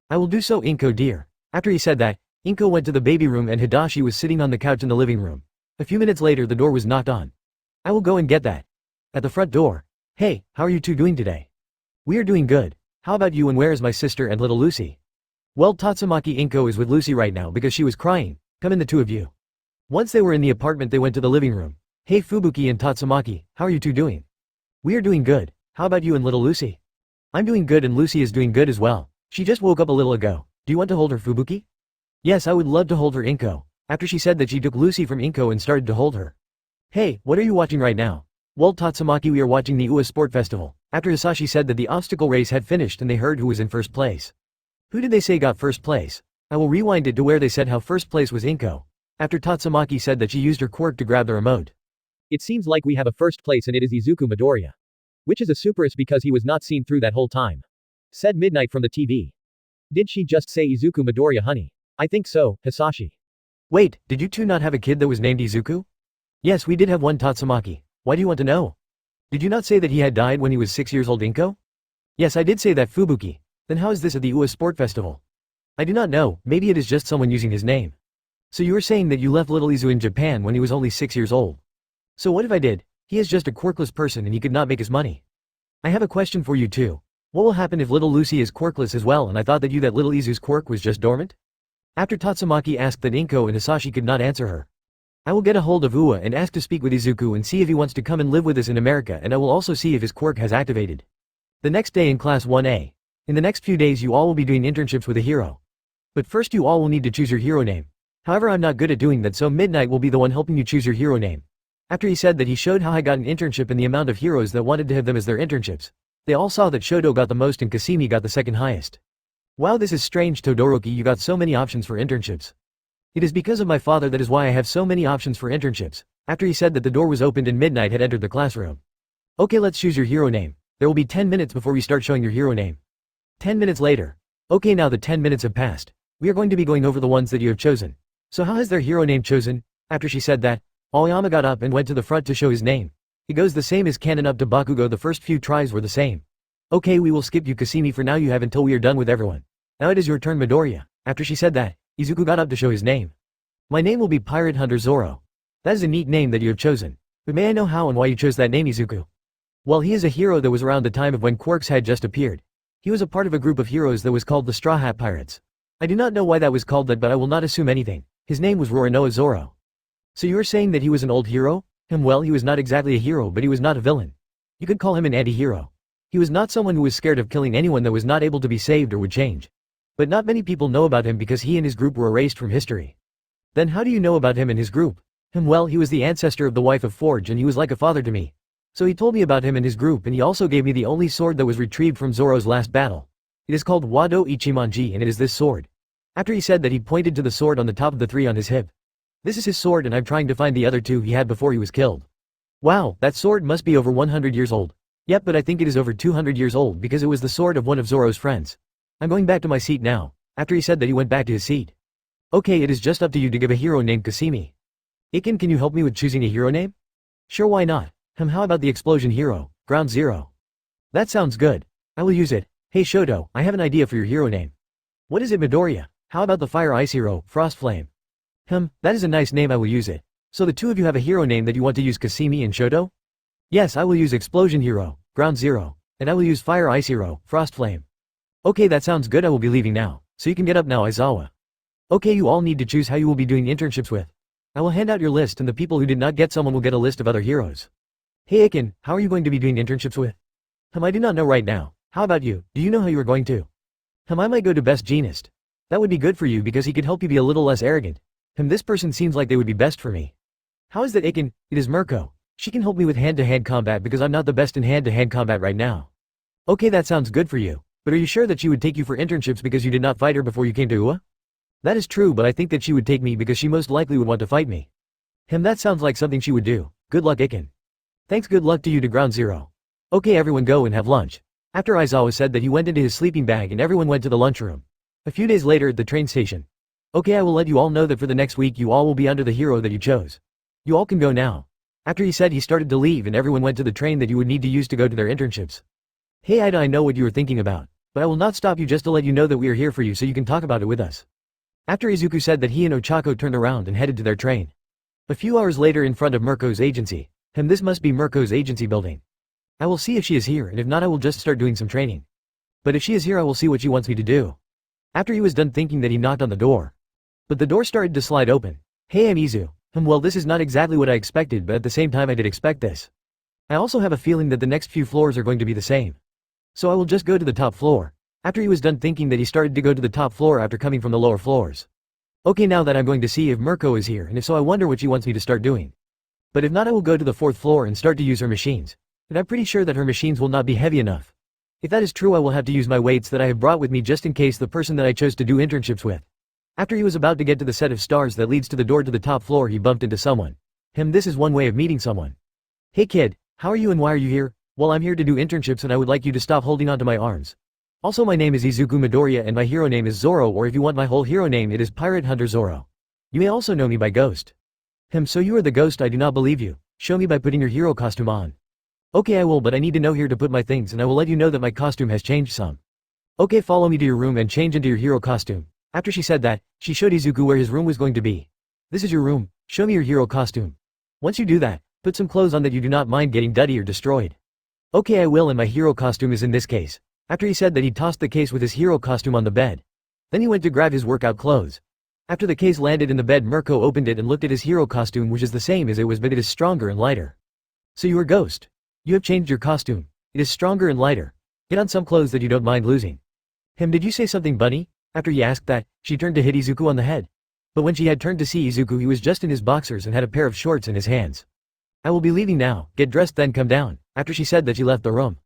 I will do so Inko dear. After he said that, Inko went to the baby room and Hidashi was sitting on the couch in the living room. A few minutes later the door was knocked on. I will go and get that. At the front door. Hey, how are you two doing today? We are doing good. How about you and where is my sister and little Lucy? Well, Tatsumaki Inko is with Lucy right now because she was crying. Come in the two of you. Once they were in the apartment they went to the living room. Hey Fubuki and Tatsumaki, how are you two doing? We are doing good. How about you and little Lucy? I'm doing good and Lucy is doing good as well. She just woke up a little ago. Do you want to hold her Fubuki? Yes, I would love to hold her Inko. After she said that she took Lucy from Inko and started to hold her. Hey, what are you watching right now? Well Tatsumaki, we are watching the UA Sport Festival. After Hisashi said that the obstacle race had finished and they heard who was in first place. Who did they say got first place? I will rewind it to where they said how first place was Inko. After Tatsumaki said that she used her quirk to grab the remote. It seems like we have a first place and it is Izuku Midoriya. Which is a superist because he was not seen through that whole time. Said Midnight from the TV. Did she just say Izuku Midoriya honey? I think so, Hisashi. Wait, did you two not have a kid that was named Izuku? Yes, we did have one Tatsumaki. Why do you want to know? Did you not say that he had died when he was 6 years old Inko? Yes, I did say that Fubuki. Then how is this at the UA Sport Festival? I do not know, maybe it is just someone using his name. So you were saying that you left little Izu in Japan when he was only 6 years old. So what if I did? He is just a quirkless person and he could not make his money. I have a question for you too. What will happen if little Lucy is quirkless as well and I thought that little Izu's quirk was just dormant? After Tatsumaki asked that Inko and Hisashi could not answer her. I will get a hold of Ua and ask to speak with Izuku and see if he wants to come and live with us in America and I will also see if his quirk has activated. The next day in class 1A. In the next few days you all will be doing internships with a hero. But first you all will need to choose your hero name. However, I'm not good at doing that, so Midnight will be the one helping you choose your hero name. After he said that, he showed how I got an internship and the amount of heroes that wanted to have them as their internships. They all saw that Shoto got the most and Kasimi got the second highest. Wow, this is strange Todoroki, you got so many options for internships. It is because of my father, that is why I have so many options for internships. After he said that the door was opened and Midnight had entered the classroom. Okay, let's choose your hero name. There will be 10 minutes before we start showing your hero name. 10 minutes later. Okay, now the 10 minutes have passed. We are going to be going over the ones that you have chosen. So how has their hero name chosen? After she said that, Aoyama got up and went to the front to show his name. It goes the same as canon up to Bakugo, the first few tries were the same. Okay, we will skip you Kasimi for now, you have until we are done with everyone. Now it is your turn Midoriya. After she said that, Izuku got up to show his name. My name will be Pirate Hunter Zoro. That is a neat name that you have chosen. But may I know how and why you chose that name Izuku? Well, he is a hero that was around the time of when quirks had just appeared. He was a part of a group of heroes that was called the Straw Hat Pirates. I do not know why that was called that, but I will not assume anything. His name was Roronoa Zoro. So you are saying that he was an old hero? Well, he was not exactly a hero, but he was not a villain. You could call him an anti-hero. He was not someone who was scared of killing anyone that was not able to be saved or would change. But not many people know about him because he and his group were erased from history. Then how do you know about him and his group? Well, he was the ancestor of the wife of Forge and he was like a father to me. So he told me about him and his group, and he also gave me the only sword that was retrieved from Zoro's last battle. It is called Wado Ichimonji and it is this sword. After he said that, he pointed to the sword on the top of the 3 on his hip. This is his sword and I'm trying to find the other 2 he had before he was killed. Wow, that sword must be over 100 years old. Yep, but I think it is over 200 years old because it was the sword of one of Zoro's friends. I'm going back to my seat now. After he said that, he went back to his seat. Okay, it is just up to you to give a hero named Kasimi. Iken, can you help me with choosing a hero name? Sure, why not? How about the explosion hero, Ground Zero? That sounds good. I will use it. Hey Shoto, I have an idea for your hero name. What is it Midoriya? How about the Fire Ice hero, Frost Flame? That is a nice name, I will use it. So the two of you have a hero name that you want to use, Kasimi and Shoto? Yes, I will use Explosion hero, Ground Zero. And I will use Fire Ice hero, Frost Flame. Okay, that sounds good, I will be leaving now. So you can get up now Aizawa. Okay, you all need to choose how you will be doing internships with. I will hand out your list and the people who did not get someone will get a list of other heroes. Hey Iken, how are you going to be doing internships with? I do not know right now. How about you, do you know how you are going to? I might go to Best Genist. That would be good for you because he could help you be a little less arrogant. This person seems like they would be best for me. How is that Iken? It is Mirko. She can help me with hand-to-hand combat because I'm not the best in hand-to-hand combat right now. Okay, that sounds good for you. But are you sure that she would take you for internships because you did not fight her before you came to UA? That is true, but I think that she would take me because she most likely would want to fight me. That sounds like something she would do. Good luck Iken. Thanks, good luck to you to Ground Zero. Okay, everyone go and have lunch. After Aizawa said that, he went into his sleeping bag and everyone went to the lunchroom. A few days later at the train station. Okay, I will let you all know that for the next week you all will be under the hero that you chose. You all can go now. After he said, he started to leave and everyone went to the train that you would need to use to go to their internships. Hey Ida, I know what you are thinking about. But I will not stop you, just to let you know that we are here for you so you can talk about it with us. After Izuku said that, he and Ochako turned around and headed to their train. A few hours later in front of Mirko's agency. This must be Mirko's agency building. I will see if she is here, and if not I will just start doing some training. But if she is here I will see what she wants me to do. After he was done thinking that, he knocked on the door. But the door started to slide open. Hey, I'm Izu. Well, this is not exactly what I expected, but at the same time I did expect this. I also have a feeling that the next few floors are going to be the same. So I will just go to the top floor. After he was done thinking that, he started to go to the top floor after coming from the lower floors. Okay, now that I'm going to see if Mirko is here, and if so I wonder what she wants me to start doing. But if not I will go to the 4th floor and start to use her machines. But I'm pretty sure that her machines will not be heavy enough. If that is true I will have to use my weights that I have brought with me just in case the person that I chose to do internships with. After he was about to get to the set of stars that leads to the door to the top floor, he bumped into someone. This is one way of meeting someone. Hey kid, how are you and why are you here? Well, I'm here to do internships and I would like you to stop holding on to my arms. Also, my name is Izuku Midoriya and my hero name is Zoro, or if you want my whole hero name it is Pirate Hunter Zoro. You may also know me by Ghost. So you are the Ghost? I do not believe you. Show me by putting your hero costume on. Okay, I will, but I need to know here to put my things and I will let you know that my costume has changed some. Okay, follow me to your room and change into your hero costume. After she said that, she showed Izuku where his room was going to be. This is your room, show me your hero costume. Once you do that, put some clothes on that you do not mind getting dirty or destroyed. Okay, I will, and my hero costume is in this case. After he said that, he tossed the case with his hero costume on the bed. Then he went to grab his workout clothes. After the case landed in the bed, Mirko opened it and looked at his hero costume, which is the same as it was, but it is stronger and lighter. So you are Ghost. You have changed your costume. It is stronger and lighter. Get on some clothes that you don't mind losing. Did you say something, bunny? After he asked that, she turned to hit Izuku on the head. But when she had turned to see Izuku, he was just in his boxers and had a pair of shorts in his hands. I will be leaving now, get dressed then come down. After she said that, she left the room.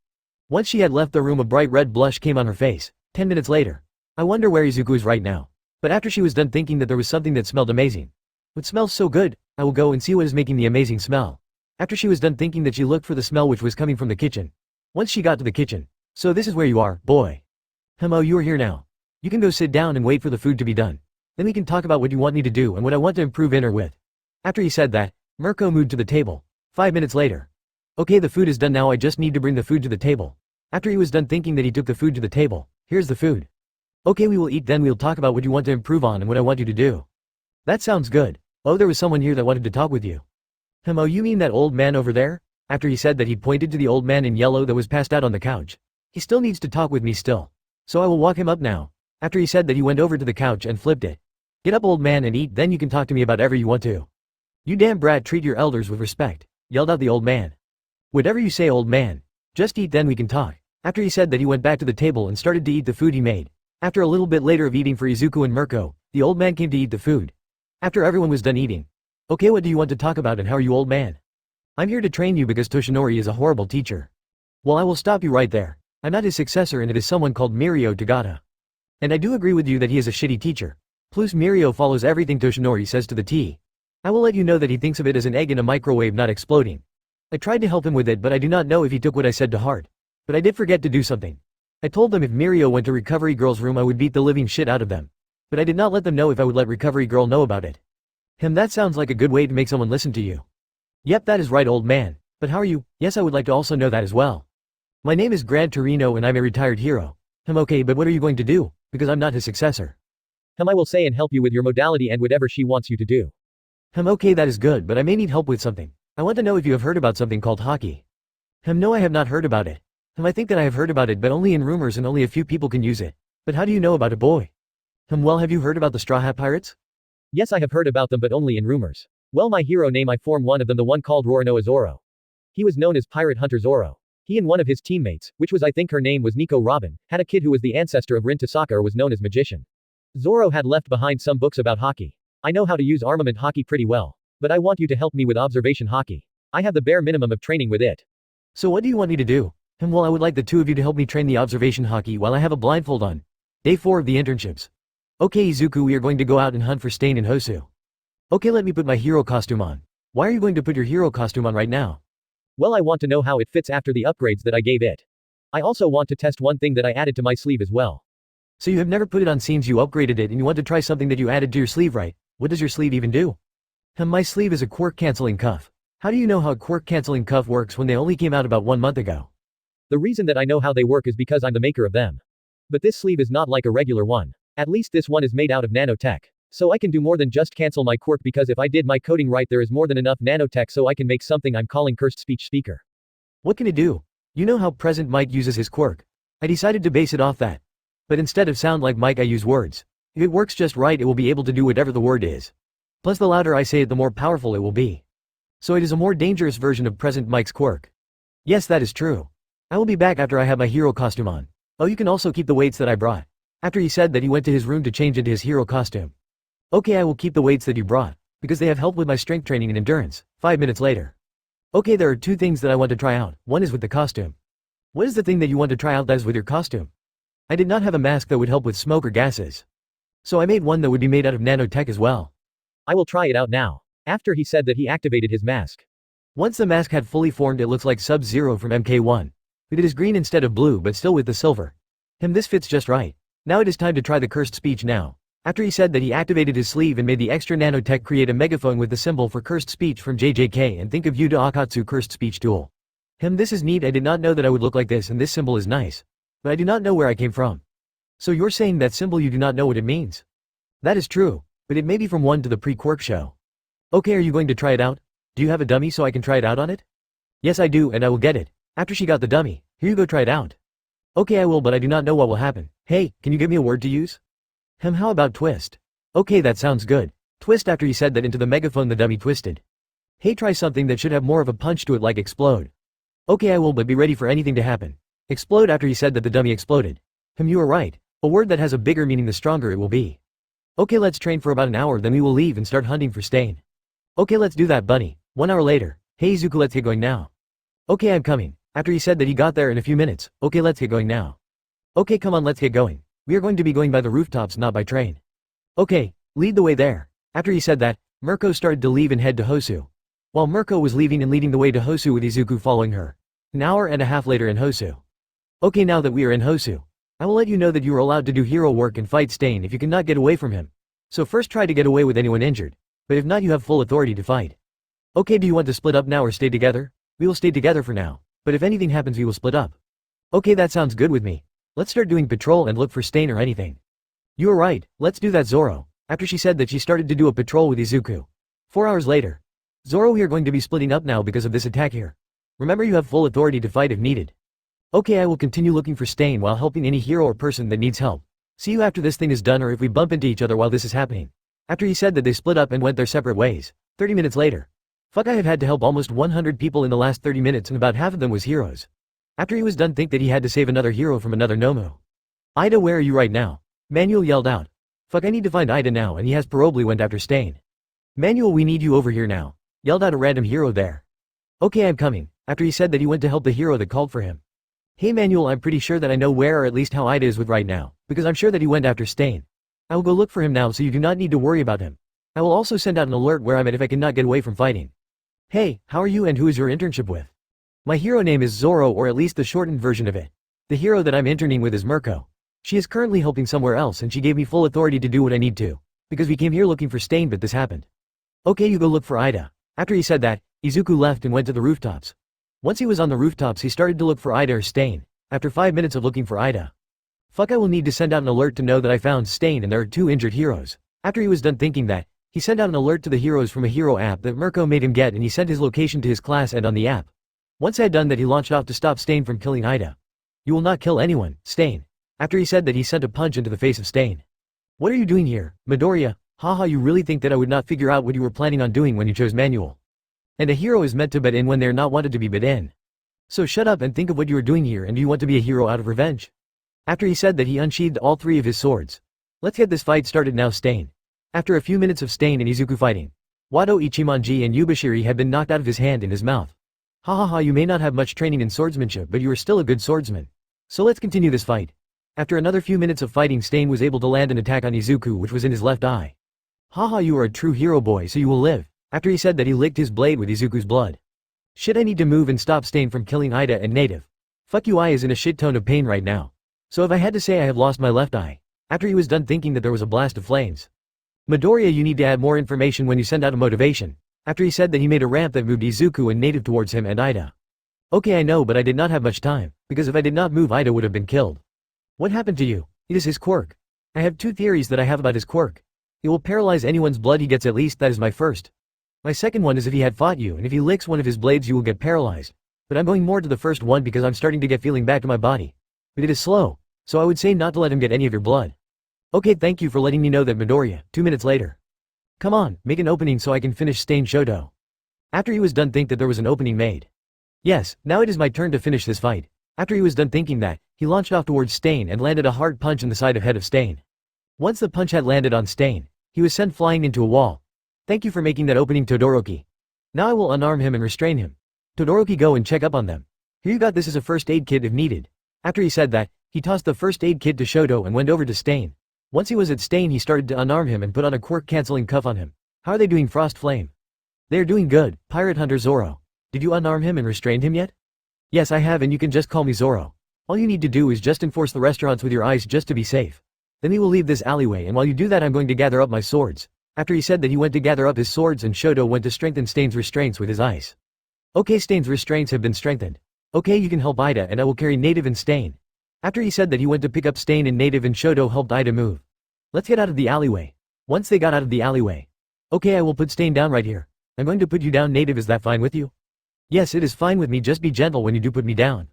Once she had left the room, a bright red blush came on her face. 10 minutes later. I wonder where Izuku is right now. But after she was done thinking that, there was something that smelled amazing. What smells so good? I will go and see what is making the amazing smell. After she was done thinking that, she looked for the smell which was coming from the kitchen. Once she got to the kitchen. So this is where you are, boy. Oh, you are here now. You can go sit down and wait for the food to be done. Then we can talk about what you want me to do and what I want to improve in her with. After he said that, Mirko moved to the table. 5 minutes later. Okay, the food is done now, I just need to bring the food to the table. After he was done thinking that, he took the food to the table. Here's the food. Okay, we will eat, then we'll talk about what you want to improve on and what I want you to do. That sounds good. Oh, there was someone here that wanted to talk with you. Oh, you mean that old man over there? After he said that, he pointed to the old man in yellow that was passed out on the couch. He still needs to talk with me still. So I will walk him up now. After he said that, he went over to the couch and flipped it. Get up, old man, and eat, then you can talk to me about ever you want to. You damn brat, treat your elders with respect, yelled out the old man. Whatever you say, old man. Just eat, then we can talk. After he said that, he went back to the table and started to eat the food he made. After a little bit later of eating for Izuku and Mirko, the old man came to eat the food. After everyone was done eating. Okay, what do you want to talk about and how are you, old man? I'm here to train you because Toshinori is a horrible teacher. Well, I will stop you right there. I'm not his successor and it is someone called Mirio Tagata. And I do agree with you that he is a shitty teacher. Plus Mirio follows everything Toshinori says to the T. I will let you know that he thinks of it as an egg in a microwave not exploding. I tried to help him with it, but I do not know if he took what I said to heart. But I did forget to do something. I told them if Mirio went to Recovery Girl's room I would beat the living shit out of them. But I did not let them know if I would let Recovery Girl know about it. That sounds like a good way to make someone listen to you. Yep, that is right, old man. But how are you? Yes, I would like to also know that as well. My name is Grand Torino and I'm a retired hero. Okay, but what are you going to do? Because I'm not his successor. I will say and help you with your modality and whatever she wants you to do. Okay, that is good, but I may need help with something. I want to know if you have heard about something called hockey. No, I have not heard about it. I think that I have heard about it, but only in rumors and only a few people can use it. But how do you know about it, boy? Well, have you heard about the Straw Hat Pirates? Yes, I have heard about them, but only in rumors. Well, my hero name I form one of them, the one called Roronoa Zoro. He was known as Pirate Hunter Zoro. He and one of his teammates, which was I think her name was Nico Robin, had a kid who was the ancestor of Rin Tasaka or was known as Magician. Zoro had left behind some books about hockey. I know how to use armament hockey pretty well. But I want you to help me with observation hockey. I have the bare minimum of training with it. So what do you want me to do? Well, I would like the two of you to help me train the observation hockey while I have a blindfold on. Day 4 of the internships. Okay Izuku, we are going to go out and hunt for Stain and Hosu. Okay, let me put my hero costume on. Why are you going to put your hero costume on right now? Well, I want to know how it fits after the upgrades that I gave it. I also want to test one thing that I added to my sleeve as well. So you have never put it on since you upgraded it and you want to try something that you added to your sleeve, right? What does your sleeve even do? My sleeve is a quirk cancelling cuff. How do you know how a quirk cancelling cuff works when they only came out about 1 month ago? The reason that I know how they work is because I'm the maker of them. But this sleeve is not like a regular one. At least this one is made out of nanotech. So I can do more than just cancel my quirk, because if I did my coding right there is more than enough nanotech so I can make something I'm calling cursed speech speaker. What can it do? You know how present Mike uses his quirk. I decided to base it off that. But instead of sound like Mike I use words. If it works just right it will be able to do whatever the word is. Plus the louder I say it the more powerful it will be. So it is a more dangerous version of present Mike's quirk. Yes, that is true. I will be back after I have my hero costume on. Oh, you can also keep the weights that I brought. After he said that he went to his room to change into his hero costume. Okay, I will keep the weights that you brought, because they have helped with my strength training and endurance. 5 minutes later. Okay, there are 2 things that I want to try out. One is with the costume. What is the thing that you want to try out that is with your costume? I did not have a mask that would help with smoke or gases. So I made one that would be made out of nanotech as well. I will try it out now. After he said that he activated his mask. Once the mask had fully formed it looks like Sub-Zero from MK1. But it is green instead of blue but still with the silver. This fits just right. Now it is time to try the cursed speech now. After he said that he activated his sleeve and made the extra nanotech create a megaphone with the symbol for cursed speech from JJK and think of Yuta Akatsu cursed speech duel. This is neat. I did not know that I would look like this and this symbol is nice. But I do not know where I came from. So you're saying that symbol you do not know what it means? That is true, but it may be from one to the pre-quirk show. Okay, are you going to try it out? Do you have a dummy so I can try it out on it? Yes I do and I will get it. After she got the dummy, here you go, try it out. Okay I will, but I do not know what will happen. Hey, can you give me a word to use? How about twist? Okay, that sounds good. Twist. After he said that into the megaphone the dummy twisted. Hey, try something that should have more of a punch to it like explode. Okay I will, but be ready for anything to happen. Explode. After he said that the dummy exploded. You are right. A word that has a bigger meaning the stronger it will be. Okay, let's train for about an hour then we will leave and start hunting for Stain. Okay, let's do that, bunny. 1 hour later. Hey Izuku, let's get going now. Okay, I'm coming. After he said that he got there in a few minutes. Okay, let's get going now. Okay, come on, let's get going. We are going to be going by the rooftops, not by train. Okay, lead the way there. After he said that, Mirko started to leave and head to Hosu. While Mirko was leaving and leading the way to Hosu with Izuku following her. An hour and a half later in Hosu. Okay, now that we are in Hosu, I will let you know that you are allowed to do hero work and fight Stain if you cannot get away from him. So first try to get away with anyone injured, but if not you have full authority to fight. Okay, do you want to split up now or stay together? We will stay together for now, but if anything happens we will split up. Okay, that sounds good with me. Let's start doing patrol and look for Stain or anything. You are right, let's do that, Zoro. After she said that she started to do a patrol with Izuku. 4 hours later. Zoro, we are going to be splitting up now because of this attack here. Remember, you have full authority to fight if needed. Okay, I will continue looking for Stain while helping any hero or person that needs help. See you after this thing is done or if we bump into each other while this is happening. After he said that they split up and went their separate ways. 30 minutes later. Fuck, I have had to help almost 100 people in the last 30 minutes and about half of them was heroes. After he was done think that he had to save another hero from another Nomu. Ida, where are you right now? Manuel yelled out. Fuck, I need to find Ida now and he has probably went after Stain. Manuel, we need you over here now. Yelled out a random hero there. Okay, I'm coming. After he said that he went to help the hero that called for him. Hey Manuel, I'm pretty sure that I know where or at least how Ida is with right now, because I'm sure that he went after Stain. I will go look for him now so you do not need to worry about him. I will also send out an alert where I'm at if I cannot get away from fighting. Hey, how are you and who is your internship with? My hero name is Zoro, or at least the shortened version of it. The hero that I'm interning with is Mirko. She is currently helping somewhere else and she gave me full authority to do what I need to. Because we came here looking for Stain but this happened. Okay, you go look for Ida. After he said that, Izuku left and went to the rooftops. Once he was on the rooftops he started to look for Ida or Stain. After 5 minutes of looking for Ida. Fuck, I will need to send out an alert to know that I found Stain and there are 2 injured heroes. After he was done thinking that, he sent out an alert to the heroes from a hero app that Mirko made him get and he sent his location to his class and on the app. Once I had done that he launched off to stop Stain from killing Ida. You will not kill anyone, Stain. After he said that he sent a punch into the face of Stain. What are you doing here, Midoriya? Haha, you really think that I would not figure out what you were planning on doing when you chose manual? And a hero is meant to bet in when they're not wanted to be bet in. So shut up and think of what you are doing here, and do you want to be a hero out of revenge? After he said that, he unsheathed all 3 of his swords. Let's get this fight started now. Stain. After a few minutes of Stain and Izuku fighting, Wado Ichimonji and Yubashiri had been knocked out of his hand and his mouth. Hahaha, you may not have much training in swordsmanship, but you are still a good swordsman. So let's continue this fight. After another few minutes of fighting, Stain was able to land an attack on Izuku, which was in his left eye. Haha, you are a true hero boy, so you will live. After he said that, he licked his blade with Izuku's blood. Shit, I need to move and stop Stain from killing Ida and Native. Fuck you, I is in a shit ton of pain right now. So if I had to say, I have lost my left eye. After he was done thinking that, there was a blast of flames. Midoriya, you need to add more information when you send out a motivation. After he said that, he made a ramp that moved Izuku and Native towards him and Ida. Okay, I know, but I did not have much time, because if I did not move, Ida would have been killed. What happened to you? It is his quirk. I have 2 theories that I have about his quirk. It will paralyze anyone's blood he gets, at least that is my first. My second one is if he had fought you, and if he licks one of his blades, you will get paralyzed. But I'm going more to the first one because I'm starting to get feeling back to my body. But it is slow, so I would say not to let him get any of your blood. Okay, thank you for letting me know that, Midoriya. 2 minutes later. Come on, make an opening so I can finish Stain Shoto. After he was done think that there was an opening made. Yes, now it is my turn to finish this fight. After he was done thinking that, he launched off towards Stain and landed a hard punch in the side of head of Stain. Once the punch had landed on Stain, he was sent flying into a wall. Thank you for making that opening, Todoroki. Now I will unarm him and restrain him. Todoroki, go and check up on them. Here, you got this as a first aid kit if needed. After he said that, he tossed the first aid kit to Shoto and went over to Stain. Once he was at Stain, he started to unarm him and put on a quirk cancelling cuff on him. How are they doing, Frost Flame? They are doing good, Pirate Hunter Zoro. Did you unarm him and restrain him yet? Yes, I have, and you can just call me Zoro. All you need to do is just enforce the restaurants with your eyes just to be safe. Then we will leave this alleyway, and while you do that, I'm going to gather up my swords. After he said that, he went to gather up his swords, and Shoto went to strengthen Stain's restraints with his ice. Okay, Stain's restraints have been strengthened. Okay, you can help Ida, and I will carry Native and Stain. After he said that, he went to pick up Stain and Native, and Shoto helped Ida move. Let's get out of the alleyway. Once they got out of the alleyway. Okay, I will put Stain down right here. I'm going to put you down, Native. Is that fine with you? Yes, it is fine with me, just be gentle when you do put me down.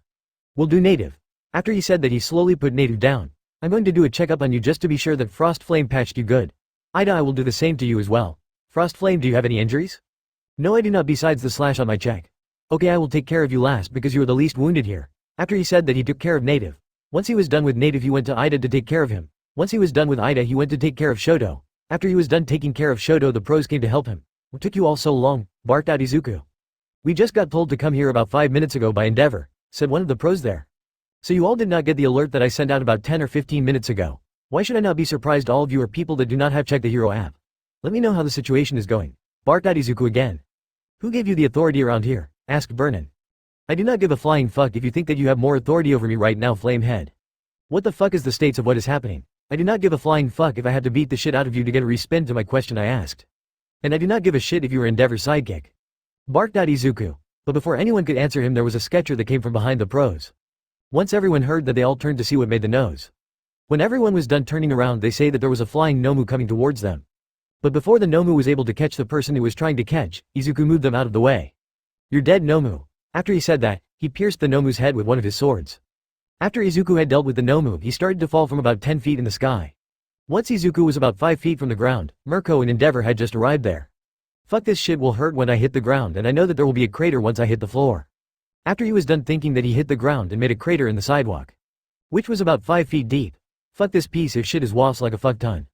We'll do, Native. After he said that, he slowly put Native down. I'm going to do a checkup on you just to be sure that Frost Flame patched you good. Ida, I will do the same to you as well. Frost Flame, do you have any injuries? No, I do not, besides the slash on my cheek. Okay, I will take care of you last because you are the least wounded here. After he said that, he took care of Native. Once he was done with Native, he went to Ida to take care of him. Once he was done with Ida, he went to take care of Shoto. After he was done taking care of Shoto, the pros came to help him. What took you all so long? Barked out Izuku. We just got told to come here about 5 minutes ago by Endeavor, said one of the pros there. So you all did not get the alert that I sent out about 10 or 15 minutes ago. Why should I not be surprised? All of you are people that do not have checked the Hero app. Let me know how the situation is going. Barked out Izuku again. Who gave you the authority around here? Asked Vernon. I do not give a flying fuck if you think that you have more authority over me right now, Flamehead. What the fuck is the states of what is happening? I do not give a flying fuck if I had to beat the shit out of you to get a respin to my question I asked. And I do not give a shit if you were Endeavor's sidekick. Barked out Izuku. But before anyone could answer him, there was a sketcher that came from behind the pros. Once everyone heard that, they all turned to see what made the nose. When everyone was done turning around, they say that there was a flying Nomu coming towards them. But before the Nomu was able to catch the person he was trying to catch, Izuku moved them out of the way. You're dead, Nomu. After he said that, he pierced the Nomu's head with one of his swords. After Izuku had dealt with the Nomu, he started to fall from about 10 feet in the sky. Once Izuku was about 5 feet from the ground, Mirko and Endeavor had just arrived there. Fuck, this shit will hurt when I hit the ground, and I know that there will be a crater once I hit the floor. After he was done thinking that, he hit the ground and made a crater in the sidewalk, which was about 5 feet deep. Fuck, this piece of shit is wasps like a fuck ton.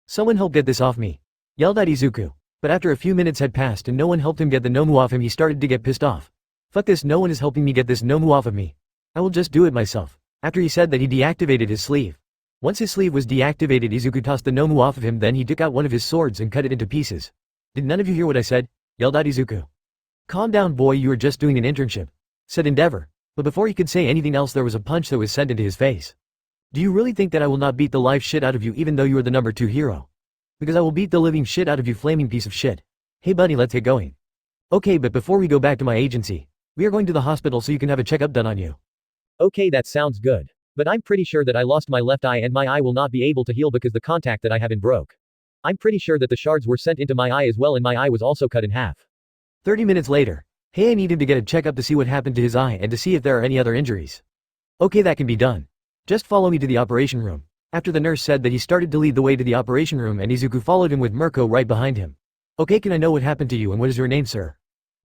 Someone help get this off me, yelled out Izuku. But after a few minutes had passed and no one helped him get the Nomu off him, he started to get pissed off. Fuck this, no one is helping me get this Nomu off of me. I will just do it myself. After he said that, he deactivated his sleeve. Once his sleeve was deactivated, Izuku tossed the Nomu off of him, then he took out one of his swords and cut it into pieces. Did none of you hear what I said? Yelled out Izuku. Calm down, boy, you are just doing an internship, said Endeavor. But before he could say anything else, there was a punch that was sent into his face. Do you really think that I will not beat the live shit out of you even though you are the number 2 hero? Because I will beat the living shit out of you, flaming piece of shit. Hey buddy, let's get going. Okay, but before we go back to my agency, we are going to the hospital so you can have a checkup done on you. Okay, that sounds good. But I'm pretty sure that I lost my left eye and my eye will not be able to heal because the contact that I have in broke. I'm pretty sure that the shards were sent into my eye as well, and my eye was also cut in half. 30 minutes later. Hey, I need him to get a checkup to see what happened to his eye and to see if there are any other injuries. Okay, that can be done. Just follow me to the operation room. After the nurse said that he started to lead the way to the operation room and Izuku followed him with Mirko right behind him. Okay, can I know what happened to you and what is your name, sir?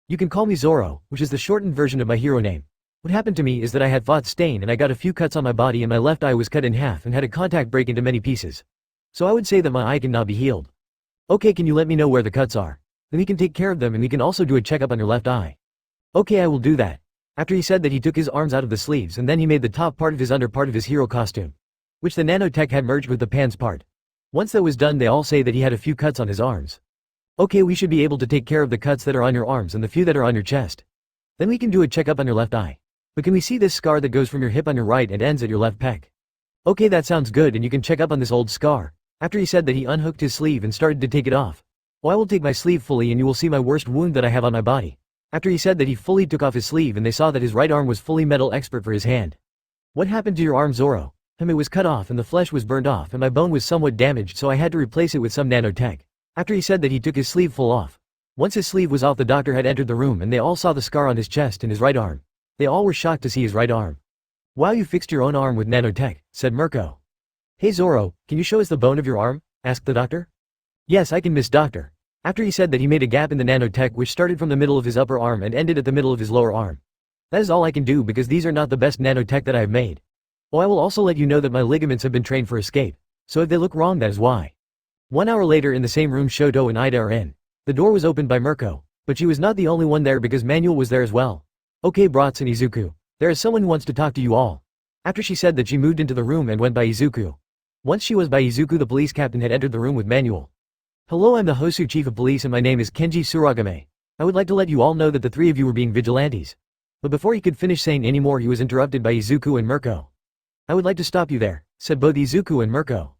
You can call me Zoro, which is the shortened version of my hero name. What happened to me is that I had fought Stain and I got a few cuts on my body and my left eye was cut in half and had a contact break into many pieces. So I would say that my eye cannot be healed. Okay, can you let me know where the cuts are? Then we can take care of them and we can also do a checkup on your left eye. Okay, I will do that. After he said that he took his arms out of the sleeves and then he made the top part of his under part of his hero costume, which the nanotech had merged with the pants part. Once that was done they all say that he had a few cuts on his arms. Okay, we should be able to take care of the cuts that are on your arms and the few that are on your chest. Then we can do a checkup on your left eye. But can we see this scar that goes from your hip on your right and ends at your left pec? Okay, that sounds good and you can check up on this old scar. After he said that he unhooked his sleeve and started to take it off. Oh, I will take my sleeve fully and you will see my worst wound that I have on my body. After he said that he fully took off his sleeve and they saw that his right arm was fully metal expert for his hand. What happened to your arm, Zoro? It was cut off and the flesh was burned off and my bone was somewhat damaged so I had to replace it with some nanotech. After he said that he took his sleeve full off. Once his sleeve was off the doctor had entered the room and they all saw the scar on his chest and his right arm. They all were shocked to see his right arm. Wow, you fixed your own arm with nanotech, said Mirko. Hey Zoro, can you show us the bone of your arm? Asked the doctor. Yes, I can, Miss Doctor. After he said that he made a gap in the nanotech which started from the middle of his upper arm and ended at the middle of his lower arm. That is all I can do because these are not the best nanotech that I have made. Oh, I will also let you know that my ligaments have been trained for escape. So if they look wrong that is why. 1 hour later in the same room Shoto and Ida are in. The door was opened by Mirko, but she was not the only one there because Manuel was there as well. Okay Bratz and Izuku, there is someone who wants to talk to you all. After she said that she moved into the room and went by Izuku. Once she was by Izuku the police captain had entered the room with Manuel. Hello, I'm the Hosu chief of police and my name is Kenji Suragame. I would like to let you all know that the three of you were being vigilantes. But before he could finish saying any more he was interrupted by Izuku and Mirko. I would like to stop you there, said both Izuku and Mirko.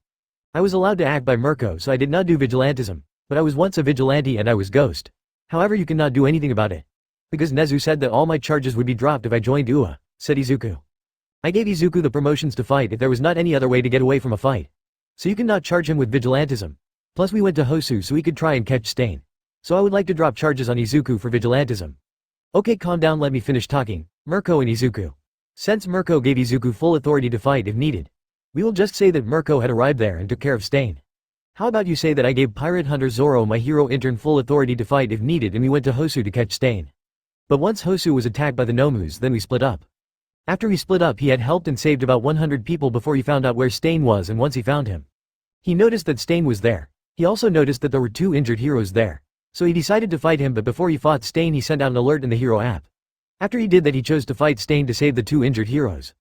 I was allowed to act by Mirko so I did not do vigilantism, but I was once a vigilante and I was ghost. However you cannot do anything about it. Because Nezu said that all my charges would be dropped if I joined UA, said Izuku. I gave Izuku the promotions to fight if there was not any other way to get away from a fight. So you cannot charge him with vigilantism. Plus we went to Hosu so we could try and catch Stain. So I would like to drop charges on Izuku for vigilantism. Okay, calm down, let me finish talking, Mirko and Izuku. Since Mirko gave Izuku full authority to fight if needed. We will just say that Mirko had arrived there and took care of Stain. How about you say that I gave Pirate Hunter Zoro my hero intern full authority to fight if needed and we went to Hosu to catch Stain. But once Hosu was attacked by the Nomus then we split up. After we split up he had helped and saved about 100 people before he found out where Stain was and once he found him. He noticed that Stain was there. He also noticed that there were 2 injured heroes there. So he decided to fight him but before he fought Stain he sent out an alert in the hero app. After he did that he chose to fight Stain to save the 2 injured heroes.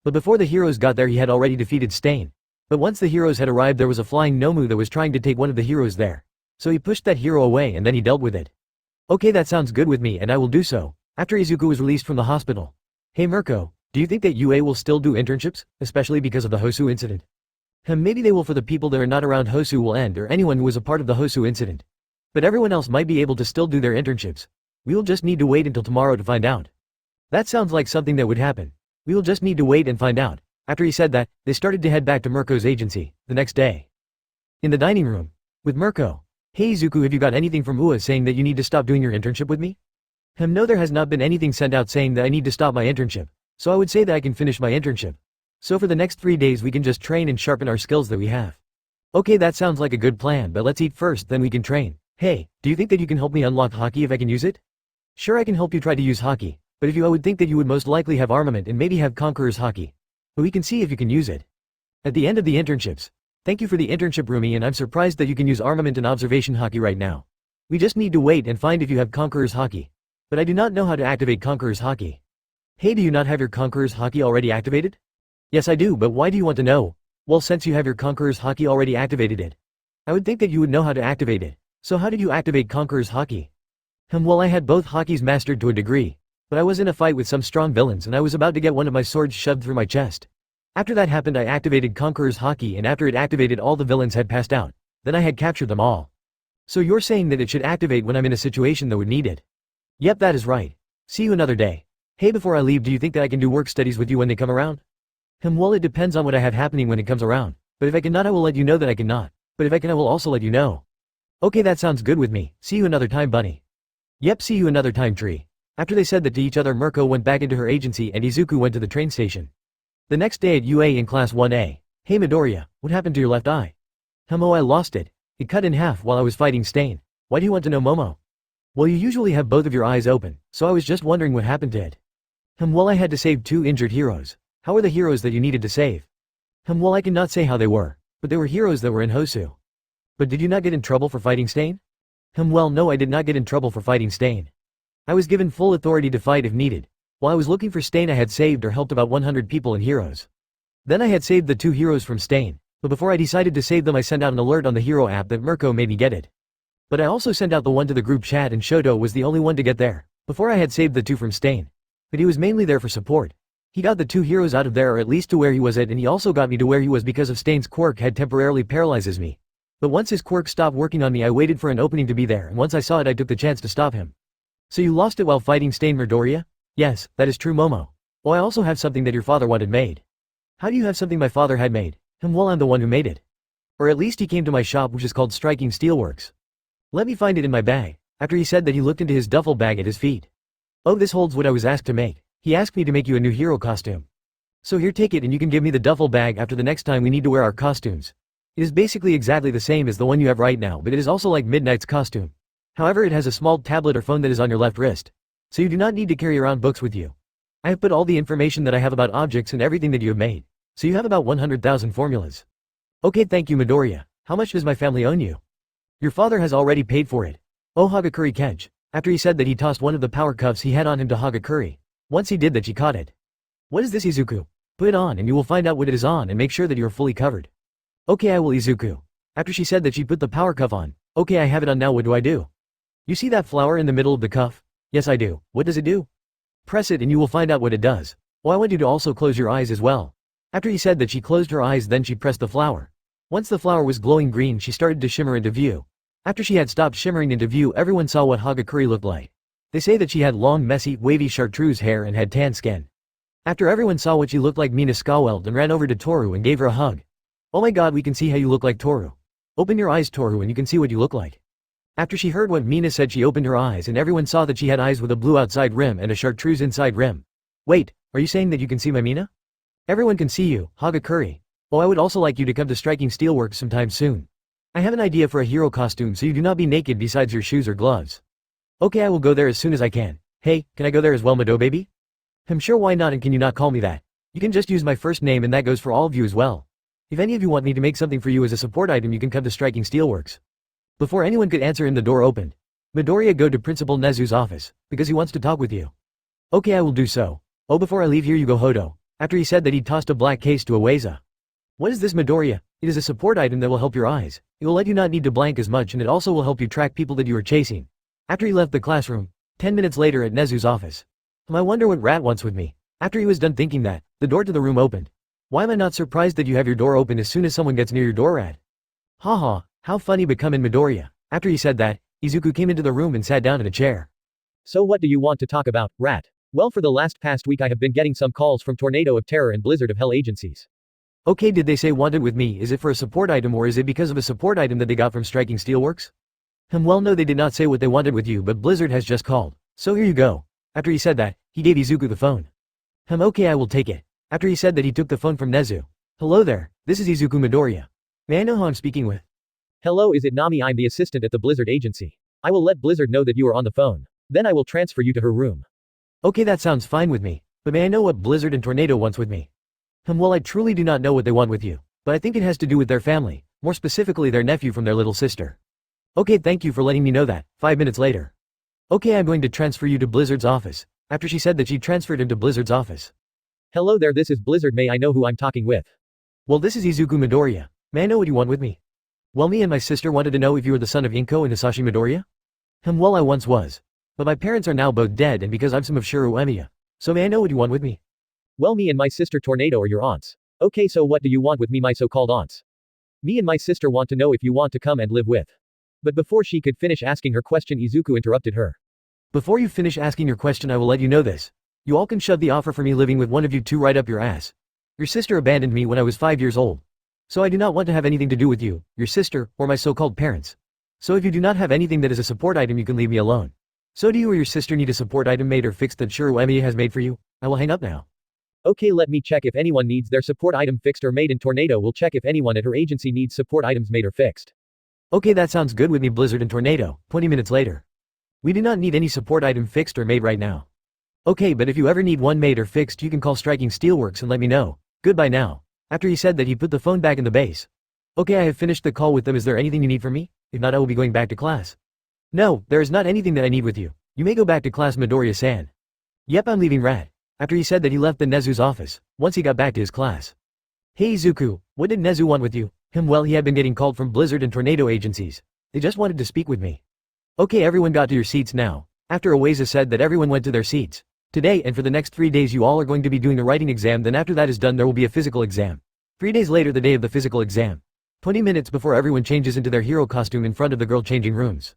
But before the heroes got there he had already defeated Stain. But once the heroes had arrived there was a flying Nomu that was trying to take one of the heroes there. So he pushed that hero away and then he dealt with it. Okay, that sounds good with me and I will do so. After Izuku was released from the hospital. Hey Mirko, do you think that UA will still do internships, especially because of the Hosu incident? Maybe they will for the people that are not around Hosu will end or anyone who was a part of the Hosu incident. But everyone else might be able to still do their internships. We will just need to wait until tomorrow to find out. That sounds like something that would happen. We will just need to wait and find out. After he said that, they started to head back to Mirko's agency, the next day. In the dining room. With Mirko. Hey Izuku, have you got anything from UA saying that you need to stop doing your internship with me? No, there has not been anything sent out saying that I need to stop my internship. So I would say that I can finish my internship. So for the next 3 days we can just train and sharpen our skills that we have. Okay, that sounds like a good plan, but let's eat first then we can train. Hey, do you think that you can help me unlock Haki if I can use it? Sure, I can help you try to use Haki, but if you I would think that you would most likely have armament and maybe have Conqueror's Haki. But we can see if you can use it. At the end of the internships. Thank you for the internship, Rumi, and I'm surprised that you can use armament and observation Haki right now. We just need to wait and find if you have Conqueror's Haki. But I do not know how to activate Conqueror's Haki. Hey, do you not have your Conqueror's Haki already activated? Yes I do, but why do you want to know? Well, since you have your Conqueror's Haki already activated it. I would think that you would know how to activate it. So how did you activate Conqueror's Haki? Well, I had both Hakis mastered to a degree. But I was in a fight with some strong villains and I was about to get one of my swords shoved through my chest. After that happened I activated Conqueror's Haki and after it activated all the villains had passed out. Then I had captured them all. So you're saying that it should activate when I'm in a situation that would need it? Yep, that is right. See you another day. Hey, before I leave, do you think that I can do work studies with you when they come around? Well, it depends on what I have happening when it comes around. But if I cannot I will let you know that I cannot. But if I can I will also let you know. Okay, that sounds good with me. See you another time, bunny. Yep, see you another time, tree. After they said that to each other Mirko went back into her agency and Izuku went to the train station. The next day at UA in class 1A. Hey Midoriya, what happened to your left eye? Oh, I lost it. It cut in half while I was fighting Stain. Why do you want to know, Momo? Well, you usually have both of your eyes open, so I was just wondering what happened to it. Well, I had to save 2 injured heroes. How are the heroes that you needed to save? Well, I cannot say how they were, but they were heroes that were in Hosu. But did you not get in trouble for fighting Stain? Well, no, I did not get in trouble for fighting Stain. I was given full authority to fight if needed. While I was looking for Stain, I had saved or helped about 100 people and heroes. Then I had saved the 2 heroes from Stain, but before I decided to save them I sent out an alert on the hero app that Mirko made me get it. But I also sent out the one to the group chat and Shoto was the only one to get there, before I had saved the 2 from Stain. But he was mainly there for support. He got the 2 heroes out of there, or at least to where he was at, and he also got me to where he was because of Stain's quirk had temporarily paralyzes me. But once his quirk stopped working on me I waited for an opening to be there, and once I saw it I took the chance to stop him. So you lost it while fighting Stain, Midoriya? Yes, that is true, Momo. Oh, I also have something that your father wanted made. How do you have something my father had made? Well, I'm the one who made it. Or at least he came to my shop, which is called Striking Steelworks. Let me find it in my bag. After he said that, he looked into his duffel bag at his feet. Oh, this holds what I was asked to make. He asked me to make you a new hero costume. So here, take it and you can give me the duffel bag after the next time we need to wear our costumes. It is basically exactly the same as the one you have right now, but it is also like Midnight's costume. However, it has a small tablet or phone that is on your left wrist. So you do not need to carry around books with you. I have put all the information that I have about objects and everything that you have made. So you have about 100,000 formulas. Okay, thank you, Midoriya. How much does my family own you? Your father has already paid for it. Oh, Hagakure Kench. After he said that, he tossed one of the power cuffs he had on him to Hagakure. Once he did that, she caught it. What is this, Izuku? Put it on and you will find out what it is on and make sure that you are fully covered. Okay, I will, Izuku. After she said that, she put the power cuff on. Okay, I have it on now, what do I do? You see that flower in the middle of the cuff? Yes, I do. What does it do? Press it and you will find out what it does. Oh, I want you to also close your eyes as well. After he said that, she closed her eyes, then she pressed the flower. Once the flower was glowing green, she started to shimmer into view. After she had stopped shimmering into view, everyone saw what Hagakure looked like. They say that she had long, messy, wavy chartreuse hair and had tan skin. After everyone saw what she looked like, Mina scowled and ran over to Toru and gave her a hug. Oh my god, we can see how you look like, Toru. Open your eyes, Toru, and you can see what you look like. After she heard what Mina said, she opened her eyes and everyone saw that she had eyes with a blue outside rim and a chartreuse inside rim. Wait, are you saying that you can see my Mina? Everyone can see you, Hagakure. Oh, I would also like you to come to Striking Steelworks sometime soon. I have an idea for a hero costume so you do not be naked besides your shoes or gloves. Okay, I will go there as soon as I can. Hey, can I go there as well, Mado baby? I'm sure, why not, and can you not call me that? You can just use my first name and that goes for all of you as well. If any of you want me to make something for you as a support item, you can come to Striking Steelworks. Before anyone could answer him, the door opened. Midoriya, go to Principal Nezu's office, because he wants to talk with you. Okay, I will do so. Oh, before I leave, here you go, Hodo. After he said that, he tossed a black case to Aweza. What is this, Midoriya? It is a support item that will help your eyes. It will let you not need to blank as much and it also will help you track people that you are chasing. After he left the classroom, 10 minutes later at Nezu's office. I wonder what Rat wants with me. After he was done thinking that, the door to the room opened. Why am I not surprised that you have your door open as soon as someone gets near your door, Rat? Haha, how funny become in Midoriya. After he said that, Izuku came into the room and sat down in a chair. So what do you want to talk about, Rat? Well, for the past week I have been getting some calls from Tornado of Terror and Blizzard of Hell agencies. Okay, did they say wanted with me? Is it for a support item or is it because of a support item that they got from Striking Steelworks? Well, no, they did not say what they wanted with you, but Blizzard has just called. So here you go. After he said that, he gave Izuku the phone. Okay, I will take it. After he said that, he took the phone from Nezu. Hello there, this is Izuku, Midoriya. May I know who I'm speaking with? Hello, is it Nami? I'm the assistant at the Blizzard agency. I will let Blizzard know that you are on the phone. Then I will transfer you to her room. Okay, that sounds fine with me, but may I know what Blizzard and Tornado wants with me? Well, I truly do not know what they want with you, but I think it has to do with their family, more specifically their nephew from their little sister. Okay, thank you for letting me know that. 5 minutes later. Okay, I'm going to transfer you to Blizzard's office. After she said that, she transferred him to Blizzard's office. Hello there, this is Blizzard. May I know who I'm talking with? Well, this is Izuku, Midoriya. May I know what you want with me? Well, me and my sister wanted to know if you were the son of Inko and Hisashi Midoriya? Well, I once was. But my parents are now both dead, and because I'm some of Shiro Emiya. So may I know what you want with me? Well, me and my sister Tornado are your aunts. Okay, so what do you want with me, my so-called aunts? Me and my sister want to know if you want to come and live with. But before she could finish asking her question, Izuku interrupted her. Before you finish asking your question, I will let you know this. You all can shove the offer for me living with one of you two right up your ass. Your sister abandoned me when I was 5 years old. So I do not want to have anything to do with you, your sister, or my so-called parents. So if you do not have anything that is a support item, you can leave me alone. So do you or your sister need a support item made or fixed that Shiro Emiya has made for you? I will hang up now. Okay, let me check if anyone needs their support item fixed or made, and Tornado will check if anyone at her agency needs support items made or fixed. Okay, that sounds good with me, Blizzard and Tornado. 20 minutes later. We do not need any support item fixed or made right now. Okay, but if you ever need one made or fixed, you can call Striking Steelworks and let me know. Goodbye now. After he said that, he put the phone back in the base. Okay, I have finished the call with them. Is there anything you need from me? If not, I will be going back to class. No, there is not anything that I need with you. You may go back to class, Midoriya-san. Yep, I'm leaving, Rat. After he said that, he left the Nezu's office, once he got back to his class. Hey Izuku, what did Nezu want with you? Well, he had been getting called from Blizzard and Tornado agencies. They just wanted to speak with me. Okay, everyone got to your seats now. After Aweza said that, everyone went to their seats. Today and for the next 3 days you all are going to be doing the writing exam, then after that is done there will be a physical exam. 3 days later, the day of the physical exam. 20 minutes before, everyone changes into their hero costume in front of the girl changing rooms.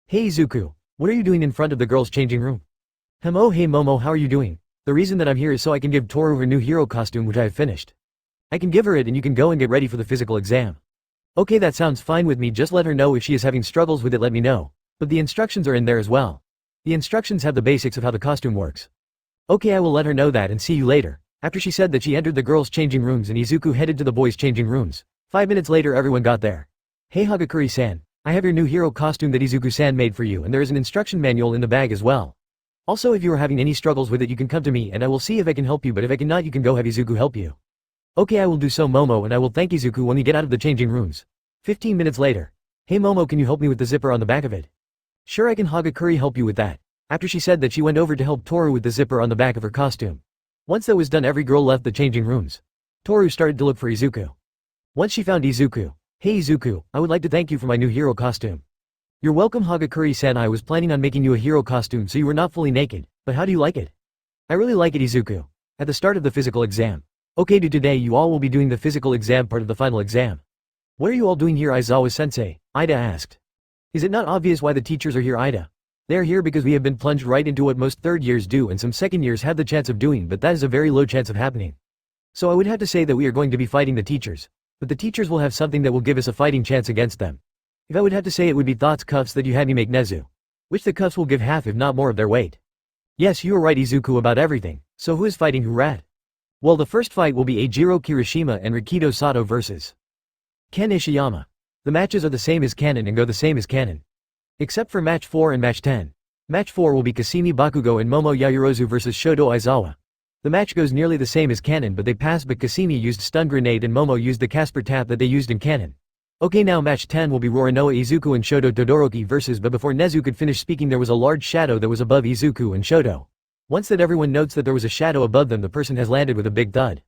Hey Izuku, what are you doing in front of the girls changing room? Oh hey Momo, how are you doing? The reason that I'm here is so I can give Toru her new hero costume, which I have finished. I can give her it and you can go and get ready for the physical exam. Okay, that sounds fine with me, just let her know if she is having struggles with it, let me know. But the instructions are in there as well. The instructions have the basics of how the costume works. Okay, I will let her know that, and see you later. After she said that, she entered the girls' changing rooms and Izuku headed to the boys' changing rooms. 5 minutes later, everyone got there. Hey Hagakuri-san, I have your new hero costume that Izuku-san made for you, and there is an instruction manual in the bag as well. Also, if you are having any struggles with it, you can come to me and I will see if I can help you, but if I cannot, you can go have Izuku help you. Okay, I will do so, Momo, and I will thank Izuku when we get out of the changing rooms. 15 minutes later. Hey Momo, can you help me with the zipper on the back of it? Sure, I can Hagakuri help you with that. After she said that, she went over to help Toru with the zipper on the back of her costume. Once that was done, every girl left the changing rooms. Toru started to look for Izuku. Once she found Izuku. Hey Izuku, I would like to thank you for my new hero costume. You're welcome Hagakuri-san, I was planning on making you a hero costume so you were not fully naked, but how do you like it? I really like it, Izuku. At the start of the physical exam. Okay, today you all will be doing the physical exam part of the final exam. What are you all doing here, Aizawa-sensei? Ida asked. Is it not obvious why the teachers are here, Ida? They are here because we have been plunged right into what most third years do and some second years have the chance of doing, but that is a very low chance of happening. So I would have to say that we are going to be fighting the teachers. But the teachers will have something that will give us a fighting chance against them. If I would have to say, it would be Thought's cuffs that you had me make, Nezu. Which the cuffs will give half if not more of their weight. Yes, you are right, Izuku, about everything. So who is fighting who, Rat? Well, the first fight will be Eijiro Kirishima and Rikido Sato versus Ken Ishiyama. The matches are the same as canon and go the same as canon. Except for match 4 and match 10. Match 4 will be Kasimi Bakugo and Momo Yaoyorozu versus Shoto Aizawa. The match goes nearly the same as canon, but they passed, but Kasimi used stun grenade and Momo used the Casper tap that they used in canon. Okay, now match 10 will be Rorinoa Izuku and Shoto Todoroki versus, but before Nezu could finish speaking, there was a large shadow that was above Izuku and Shoto. Once that everyone notes that there was a shadow above them, the person has landed with a big thud.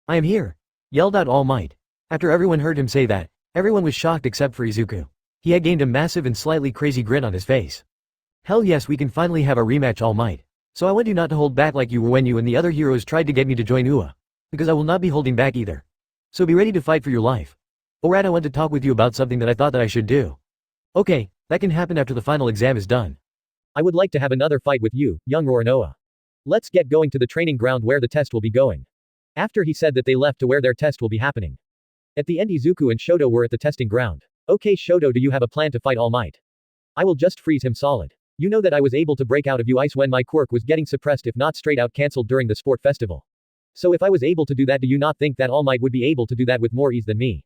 I am here! Yelled out All Might. After everyone heard him say that, everyone was shocked except for Izuku. He had gained a massive and slightly crazy grin on his face. Hell yes, we can finally have a rematch, All Might. So I want you not to hold back like you were when you and the other heroes tried to get me to join UA. Because I will not be holding back either. So be ready to fight for your life. Rat, I want to talk with you about something that I thought that I should do. Okay, that can happen after the final exam is done. I would like to have another fight with you, young Rorinoa. Let's get going to the training ground where the test will be going. After he said that, they left to where their test will be happening. At the end, Izuku and Shoto were at the testing ground. Okay Shoto, do you have a plan to fight All Might? I will just freeze him solid. You know that I was able to break out of you ice when my quirk was getting suppressed, if not straight out cancelled during the sport festival. So if I was able to do that, do you not think that All Might would be able to do that with more ease than me?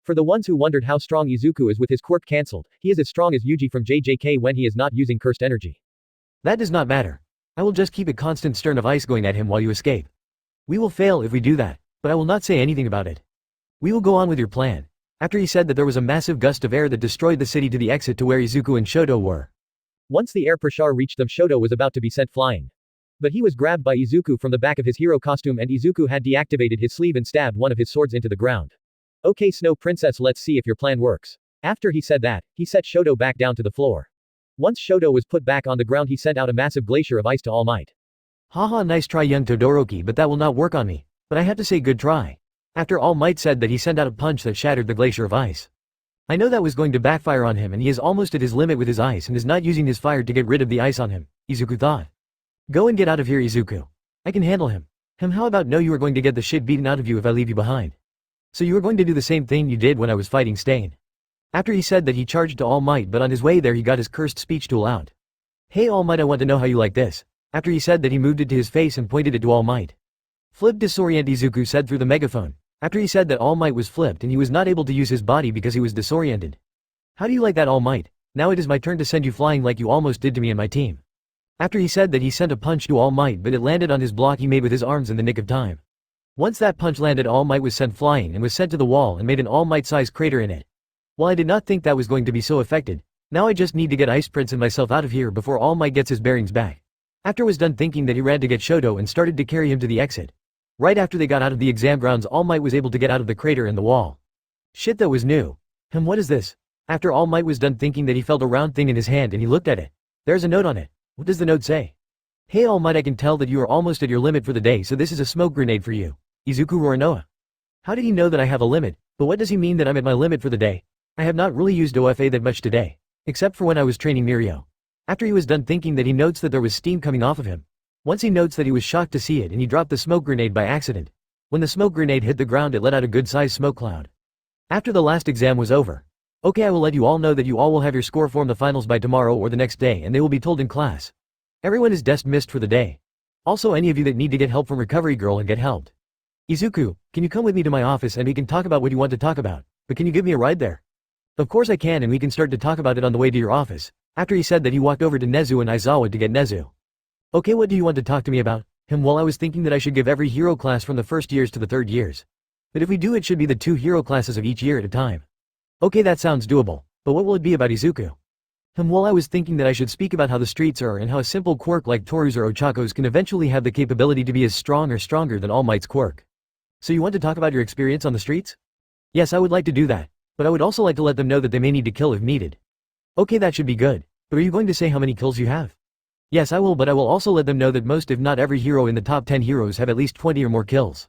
For the ones who wondered how strong Izuku is with his quirk cancelled, he is as strong as Yuji from JJK when he is not using cursed energy. That does not matter. I will just keep a constant stern of ice going at him while you escape. We will fail if we do that, but I will not say anything about it. We will go on with your plan. After he said that, there was a massive gust of air that destroyed the city to the exit to where Izuku and Shoto were. Once the air pressure reached them, Shoto was about to be sent flying. But he was grabbed by Izuku from the back of his hero costume, and Izuku had deactivated his sleeve and stabbed one of his swords into the ground. Okay Snow Princess, let's see if your plan works. After he said that, he set Shoto back down to the floor. Once Shoto was put back on the ground, he sent out a massive glacier of ice to All Might. Haha, nice try young Todoroki, but that will not work on me. But I have to say good try. After All Might said that, he sent out a punch that shattered the glacier of ice. I know that was going to backfire on him, and he is almost at his limit with his ice and is not using his fire to get rid of the ice on him, Izuku thought. Go and get out of here, Izuku. I can handle him. How about no, you are going to get the shit beaten out of you if I leave you behind. So you are going to do the same thing you did when I was fighting Stain. After he said that, he charged to All Might, but on his way there he got his cursed speech tool out. Hey All Might, I want to know how you like this. After he said that, he moved it to his face and pointed it to All Might. Flip disorient, Izuku said through the megaphone. After he said that All Might was flipped and he was not able to use his body because he was disoriented. How do you like that, All Might? Now it is my turn to send you flying like you almost did to me and my team. After he said that he sent a punch to All Might, but it landed on his block he made with his arms in the nick of time. Once that punch landed, All Might was sent flying and was sent to the wall and made an All Might-sized crater in it. While I did not think that was going to be so affected, now I just need to get Ice Prince and myself out of here before All Might gets his bearings back. After was done thinking that, he ran to get Shoto and started to carry him to the exit. Right after they got out of the exam grounds, All Might was able to get out of the crater in the wall. Shit, that was new. What is this? After All Might was done thinking that, he felt a round thing in his hand and he looked at it. There's a note on it. What does the note say? Hey All Might, I can tell that you are almost at your limit for the day, so this is a smoke grenade for you. Izuku Roranoa. How did he know that I have a limit? But what does he mean that I'm at my limit for the day? I have not really used OFA that much today. Except for when I was training Mirio. After he was done thinking that, he notes that there was steam coming off of him. Once he notes that, he was shocked to see it and he dropped the smoke grenade by accident. When the smoke grenade hit the ground, it let out a good-sized smoke cloud. After the last exam was over. Okay, I will let you all know that you all will have your score form the finals by tomorrow or the next day, and they will be told in class. Everyone is dismissed for the day. Also, any of you that need to get help from Recovery Girl and get helped. Izuku, can you come with me to my office and we can talk about what you want to talk about? But can you give me a ride there? Of course I can, and we can start to talk about it on the way to your office. After he said that, he walked over to Nezu and Aizawa to get Nezu. Okay, what do you want to talk to me about? Well, I was thinking that I should give every hero class from the first years to the third years. But if we do, it should be the 2 hero classes of each year at a time. Okay, that sounds doable. But what will it be about, Izuku? Well, I was thinking that I should speak about how the streets are and how a simple quirk like Toru's or Ochako's can eventually have the capability to be as strong or stronger than All Might's quirk. So you want to talk about your experience on the streets? Yes, I would like to do that. But I would also like to let them know that they may need to kill if needed. Okay, that should be good. But are you going to say how many kills you have? Yes, I will, but I will also let them know that most if not every hero in the top 10 heroes have at least 20 or more kills.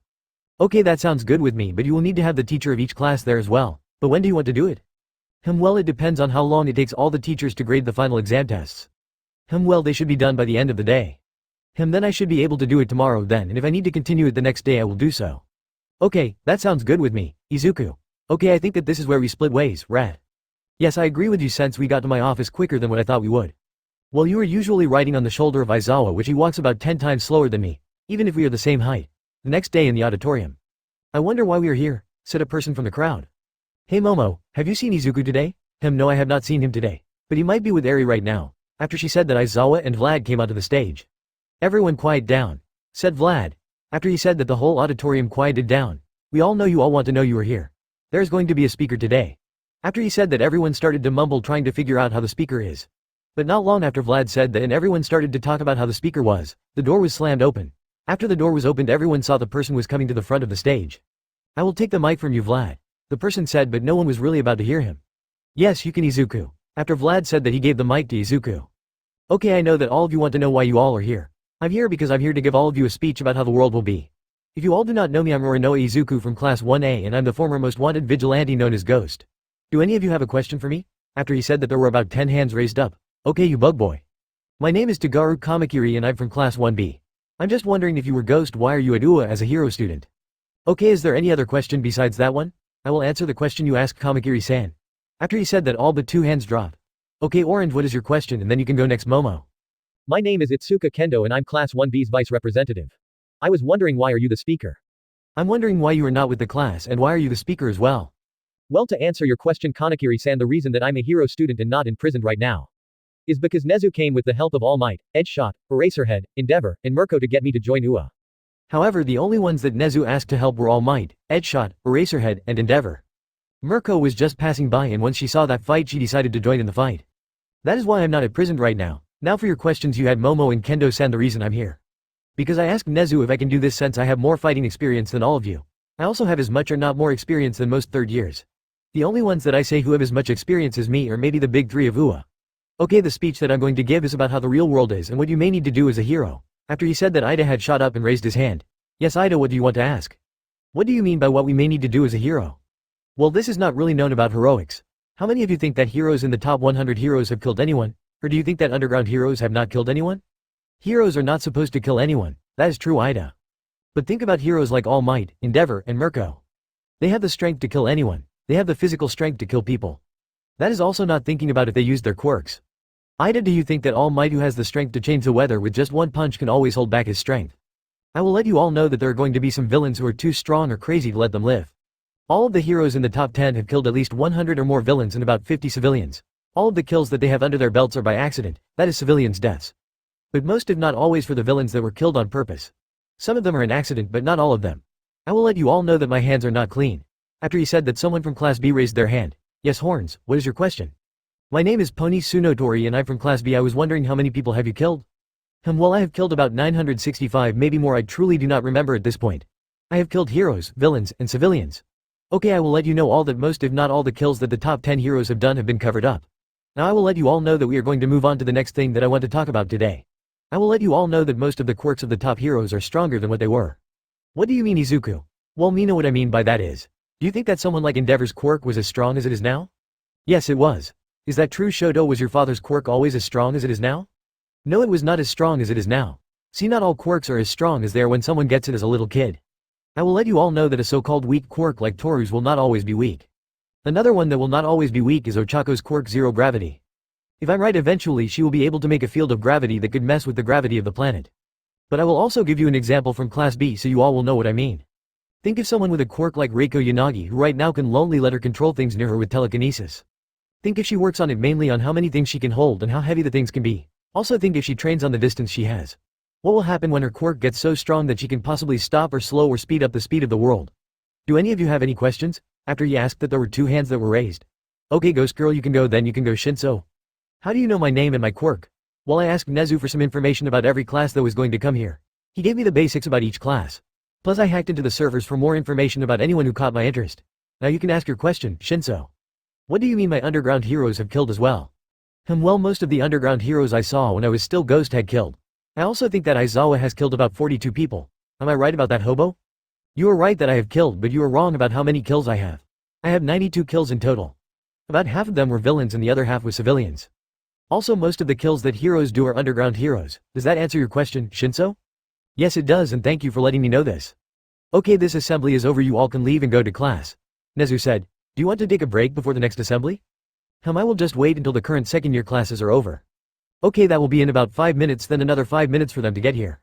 Okay, that sounds good with me, but you will need to have the teacher of each class there as well. But when do you want to do it? Well, it depends on how long it takes all the teachers to grade the final exam tests. Well, they should be done by the end of the day. Then I should be able to do it tomorrow then, and if I need to continue it the next day I will do so. Okay, that sounds good with me, Izuku. Okay, I think that this is where we split ways, rat. Yes, I agree with you since we got to my office quicker than what I thought we would. Well, you are usually riding on the shoulder of Aizawa, which he walks about 10 times slower than me, even if we are the same height. The next day in the auditorium. I wonder why we are here, said a person from the crowd. Hey Momo, have you seen Izuku today? No, I have not seen him today. But he might be with Eri right now. After she said that, Aizawa and Vlad came onto the stage. Everyone quiet down, said Vlad. After he said that, the whole auditorium quieted down. We all know you all want to know you are here. There's going to be a speaker today. After he said that, everyone started to mumble trying to figure out how the speaker is. But not long after Vlad said that and everyone started to talk about how the speaker was, the door was slammed open. After the door was opened, everyone saw the person was coming to the front of the stage. I will take the mic from you, Vlad. The person said, but no one was really about to hear him. Yes, you can, Izuku. After Vlad said that, he gave the mic to Izuku. Okay, I know that all of you want to know why you all are here. I'm here because I'm here to give all of you a speech about how the world will be. If you all do not know me, I'm Roranoa Izuku from Class 1A and I'm the former most wanted vigilante known as Ghost. Do any of you have a question for me? After he said that, there were about 10 hands raised up. Okay, you bug boy. My name is Tagaru Kamakiri and I'm from Class 1B. I'm just wondering, if you were Ghost, why are you at UA as a hero student? Okay, is there any other question besides that one? I will answer the question you asked, Kamakiri-san. After he said that, all but 2 hands dropped. Okay, Orange, what is your question, and then you can go next, Momo. My name is Itsuka Kendo and I'm Class 1B's vice representative. I was wondering, why are you the speaker? I'm wondering why you are not with the class and why are you the speaker as well? Well, to answer your question, Kanakiri-san, the reason that I'm a hero student and not imprisoned right now is because Nezu came with the help of All Might, Edgeshot, Eraserhead, Endeavor, and Mirko to get me to join UA. However, the only ones that Nezu asked to help were All Might, Edgeshot, Eraserhead, and Endeavor. Mirko was just passing by, and once she saw that fight, she decided to join in the fight. That is why I'm not imprisoned right now. Now for your questions, you had Momo and Kendo-san. The reason I'm here. Because I asked Nezu if I can do this since I have more fighting experience than all of you. I also have as much or not more experience than most third years. The only ones that I say who have as much experience as me are maybe the big 3 of UA. Okay, the speech that I'm going to give is about how the real world is and what you may need to do as a hero. After he said that, Ida had shot up and raised his hand. Yes, Ida, what do you want to ask? What do you mean by what we may need to do as a hero? Well, this is not really known about heroics. How many of you think that heroes in the top 100 heroes have killed anyone? Or do you think that underground heroes have not killed anyone? Heroes are not supposed to kill anyone. That is true, Ida. But think about heroes like All Might, Endeavor, and Mirko. They have the strength to kill anyone. They have the physical strength to kill people. That is also not thinking about if they use their quirks. Ida, do you think that All Might, who has the strength to change the weather with just one punch, can always hold back his strength? I will let you all know that there are going to be some villains who are too strong or crazy to let them live. All of the heroes in the top 10 have killed at least 100 or more villains and about 50 civilians. All of the kills that they have under their belts are by accident, that is civilians' deaths. But most if not always for the villains that were killed on purpose. Some of them are an accident but not all of them. I will let you all know that my hands are not clean. After he said that, someone from Class B raised their hand. Yes, Horns, what is your question? My name is Pony Sunotori and I'm from Class B. I was wondering how many people have you killed? Well, I have killed about 965, maybe more. I truly do not remember at this point. I have killed heroes, villains, and civilians. Okay, I will let you know all that most if not all the kills that the top 10 heroes have done have been covered up. Now I will let you all know that we are going to move on to the next thing that I want to talk about today. I will let you all know that most of the quirks of the top heroes are stronger than what they were. What do you mean, Izuku? Well, me know what I mean by that is. Do you think that someone like Endeavor's quirk was as strong as it is now? Yes, it was. Is that true, Shoto? Was your father's quirk always as strong as it is now? No, it was not as strong as it is now. See, not all quirks are as strong as they are when someone gets it as a little kid. I will let you all know that a so-called weak quirk like Toru's will not always be weak. Another one that will not always be weak is Ochako's quirk Zero Gravity. If I'm right, eventually she will be able to make a field of gravity that could mess with the gravity of the planet. But I will also give you an example from Class B so you all will know what I mean. Think of someone with a quirk like Reiko Yanagi who right now can lonely let her control things near her with telekinesis. Think if she works on it mainly on how many things she can hold and how heavy the things can be. Also think if she trains on the distance she has. What will happen when her quirk gets so strong that she can possibly stop or slow or speed up the speed of the world? Do any of you have any questions? After he asked that, there were 2 hands that were raised. Okay, Ghost Girl, you can go, then you can go, Shinso. How do you know my name and my quirk? Well, I asked Nezu for some information about every class that was going to come here. He gave me the basics about each class. Plus I hacked into the servers for more information about anyone who caught my interest. Now you can ask your question, Shinso. What do you mean my underground heroes have killed as well? Well, most of the underground heroes I saw when I was still Ghost had killed. I also think that Aizawa has killed about 42 people. Am I right about that, Hobo? You are right that I have killed, but you are wrong about how many kills I have. I have 92 kills in total. About half of them were villains and the other half was civilians. Also, most of the kills that heroes do are underground heroes. Does that answer your question, Shinso? Yes, it does, and thank you for letting me know this. Okay, this assembly is over, you all can leave and go to class. Nezu said. Do you want to take a break before the next assembly? I will just wait until the current second-year classes are over. Okay, that will be in about 5 minutes, then another 5 minutes for them to get here.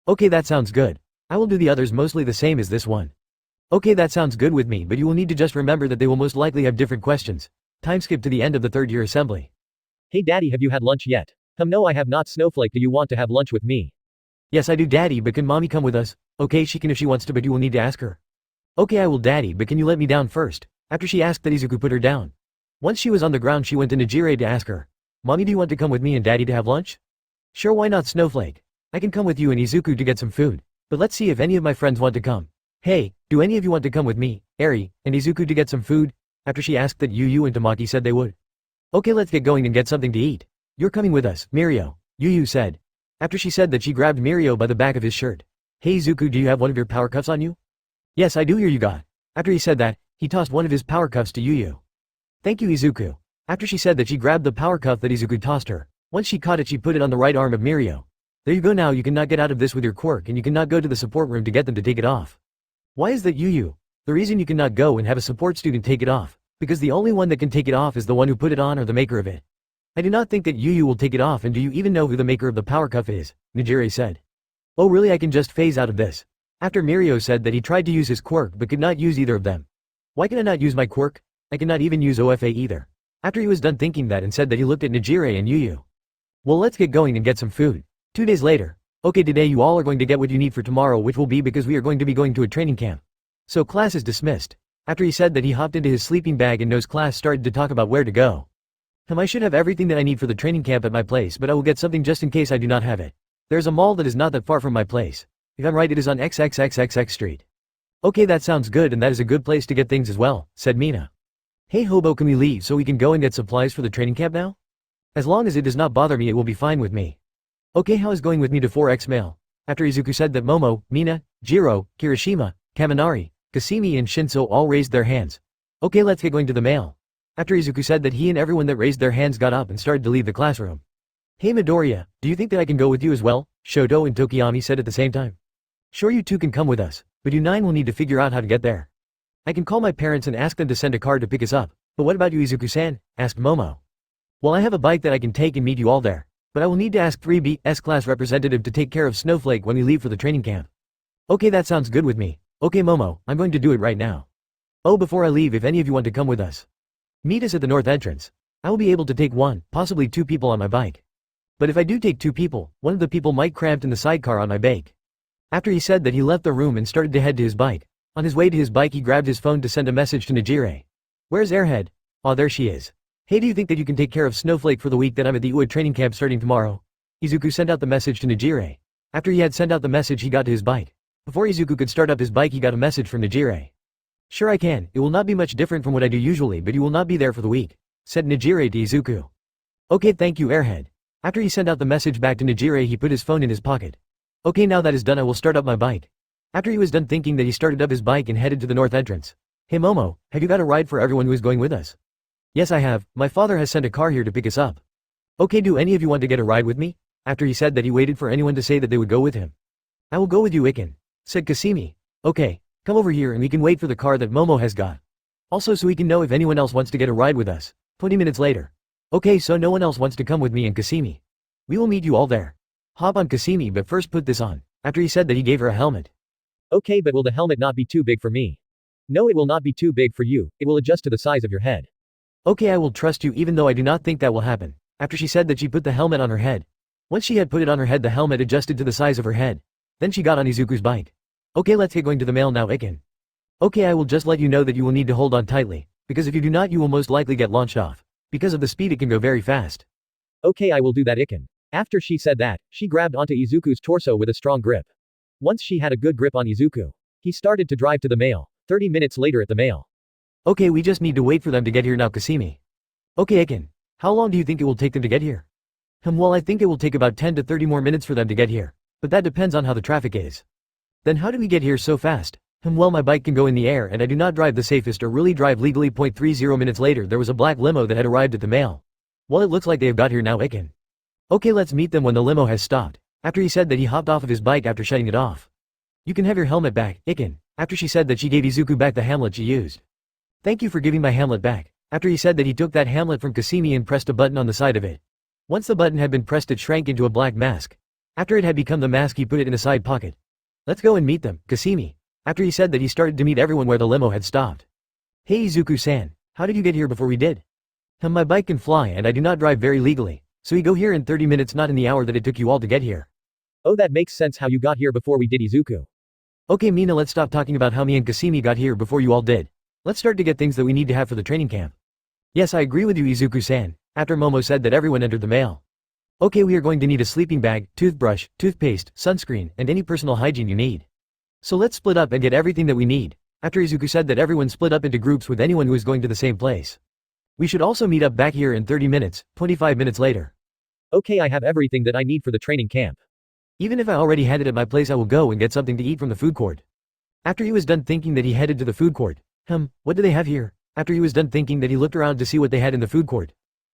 Okay, that sounds good. I will do the others mostly the same as this one. Okay, that sounds good with me, but you will need to just remember that they will most likely have different questions. Time skip to the end of the third-year assembly. Hey Daddy, have you had lunch yet? No, I have not. Snowflake, do you want to have lunch with me? Yes, I do, Daddy, but can Mommy come with us? Okay, she can if she wants to, but you will need to ask her. Okay, I will, Daddy, but can you let me down first? After she asked that, Izuku put her down. Once she was on the ground, she went to Nejire to ask her. Mommy, do you want to come with me and Daddy to have lunch? Sure, why not, Snowflake? I can come with you and Izuku to get some food. But let's see if any of my friends want to come. Hey, do any of you want to come with me, Eri, and Izuku to get some food? After she asked that, Yu and Tamaki said they would. Okay, let's get going and get something to eat. You're coming with us, Mirio, Yu said. After she said that, she grabbed Mirio by the back of his shirt. Hey Izuku, do you have one of your power cuffs on you? Yes, I do. Here you got. After he said that, he tossed one of his power cuffs to Yu. Thank you, Izuku. After she said that, she grabbed the power cuff that Izuku tossed her. Once she caught it, she put it on the right arm of Mirio. There you go. Now you cannot get out of this with your quirk, and you cannot go to the support room to get them to take it off. Why is that, Yu? The reason you cannot go and have a support student take it off, because the only one that can take it off is the one who put it on or the maker of it. I do not think that Yu will take it off, and do you even know who the maker of the power cuff is? Nejire said. Oh really, I can just phase out of this. After Mirio said that he tried to use his quirk but could not use either of them. Why can I not use my quirk? I cannot even use OFA either. After he was done thinking that and said that, he looked at Nejire and Yu. Well, let's get going and get some food. 2 days later. Okay, today you all are going to get what you need for tomorrow, which will be because we are going to be going to a training camp. So class is dismissed. After he said that, he hopped into his sleeping bag and knows class started to talk about where to go. I should have everything that I need for the training camp at my place, but I will get something just in case I do not have it. There's a mall that is not that far from my place. If I'm right, it is on XXXXX Street. Okay, that sounds good, and that is a good place to get things as well, said Mina. Hey Hobo, can we leave so we can go and get supplies for the training camp now? As long as it does not bother me, it will be fine with me. Okay, how is going with me to 4X mail? After Izuku said that, Momo, Mina, Jiro, Kirishima, Kaminari, Kasimi and Shinso all raised their hands. Okay, let's get going to the mail. After Izuku said that, he and everyone that raised their hands got up and started to leave the classroom. Hey Midoriya, do you think that I can go with you as well? Shoto and Tokiyami said at the same time. Sure, you two can come with us, but you 9 will need to figure out how to get there. I can call my parents and ask them to send a car to pick us up, but what about you, Izuku-san? Asked Momo. Well, I have a bike that I can take and meet you all there, but I will need to ask 3B's class representative to take care of Snowflake when we leave for the training camp. Okay, that sounds good with me. Okay Momo, I'm going to do it right now. Oh, before I leave, if any of you want to come with us, meet us at the north entrance. I will be able to take 1, possibly 2 people on my bike. But if I do take 2 people, one of the people might cramped in the sidecar on my bike. After he said that, he left the room and started to head to his bike. On his way to his bike, he grabbed his phone to send a message to Nejire. Where's Airhead? Aw, there she is. Hey, do you think that you can take care of Snowflake for the week that I'm at the UA training camp starting tomorrow? Izuku sent out the message to Nejire. After he had sent out the message, he got to his bike. Before Izuku could start up his bike, he got a message from Nejire. Sure I can, it will not be much different from what I do usually, but you will not be there for the week, said Nejire to Izuku. Okay, thank you Airhead. After he sent out the message back to Nejire, he put his phone in his pocket. Okay, now that is done, I will start up my bike. After he was done thinking that, he started up his bike and headed to the north entrance. Hey Momo, have you got a ride for everyone who is going with us? Yes I have, my father has sent a car here to pick us up. Okay, do any of you want to get a ride with me? After he said that, he waited for anyone to say that they would go with him. I will go with you Iken, said Kasimi. Okay, come over here and we can wait for the car that Momo has got. Also so we can know if anyone else wants to get a ride with us. 20 minutes later. Okay, so no one else wants to come with me and Kasimi. We will meet you all there. Hop on Kasimi, but first put this on. After he said that, he gave her a helmet. Okay, but will the helmet not be too big for me? No, it will not be too big for you, it will adjust to the size of your head. Okay, I will trust you even though I do not think that will happen. After she said that, she put the helmet on her head. Once she had put it on her head, the helmet adjusted to the size of her head. Then she got on Izuku's bike. Okay, let's get going to the mail now Iken. Okay, I will just let you know that you will need to hold on tightly, because if you do not, you will most likely get launched off. Because of the speed, it can go very fast. Okay, I will do that Iken. After she said that, she grabbed onto Izuku's torso with a strong grip. Once she had a good grip on Izuku, he started to drive to the mail. 30 minutes later at the mail. Okay, we just need to wait for them to get here now Kasimi. Okay Iken, how long do you think it will take them to get here? Well, I think it will take about 10 to 30 more minutes for them to get here, but that depends on how the traffic is. Then how do we get here so fast? Well, my bike can go in the air and I do not drive the safest or really drive legally. 30 minutes later, there was a black limo that had arrived at the mail. Well, it looks like they have got here now Iken. Okay, let's meet them when the limo has stopped. After he said that, he hopped off of his bike after shutting it off. You can have your helmet back, Iken. After she said that, she gave Izuku back the hamlet she used. Thank you for giving my hamlet back. After he said that, he took that hamlet from Kasimi and pressed a button on the side of it. Once the button had been pressed, it shrank into a black mask. After it had become the mask, he put it in a side pocket. Let's go and meet them, Kasimi. After he said that, he started to meet everyone where the limo had stopped. Hey Izuku-san, how did you get here before we did? My bike can fly and I do not drive very legally, so we go here in 30 minutes, not in the hour that it took you all to get here. Oh, that makes sense how you got here before we did Izuku. Okay Mina, let's stop talking about how me and Kasimi got here before you all did. Let's start to get things that we need to have for the training camp. Yes, I agree with you Izuku-san. After Momo said that, everyone entered the mail. Okay, we are going to need a sleeping bag, toothbrush, toothpaste, sunscreen, and any personal hygiene you need. So let's split up and get everything that we need. After Izuku said that, everyone split up into groups with anyone who is going to the same place. We should also meet up back here in 30 minutes, 25 minutes later. Okay, I have everything that I need for the training camp. Even if I already had it at my place, I will go and get something to eat from the food court. After he was done thinking that, he headed to the food court. What do they have here? After he was done thinking that, he looked around to see what they had in the food court.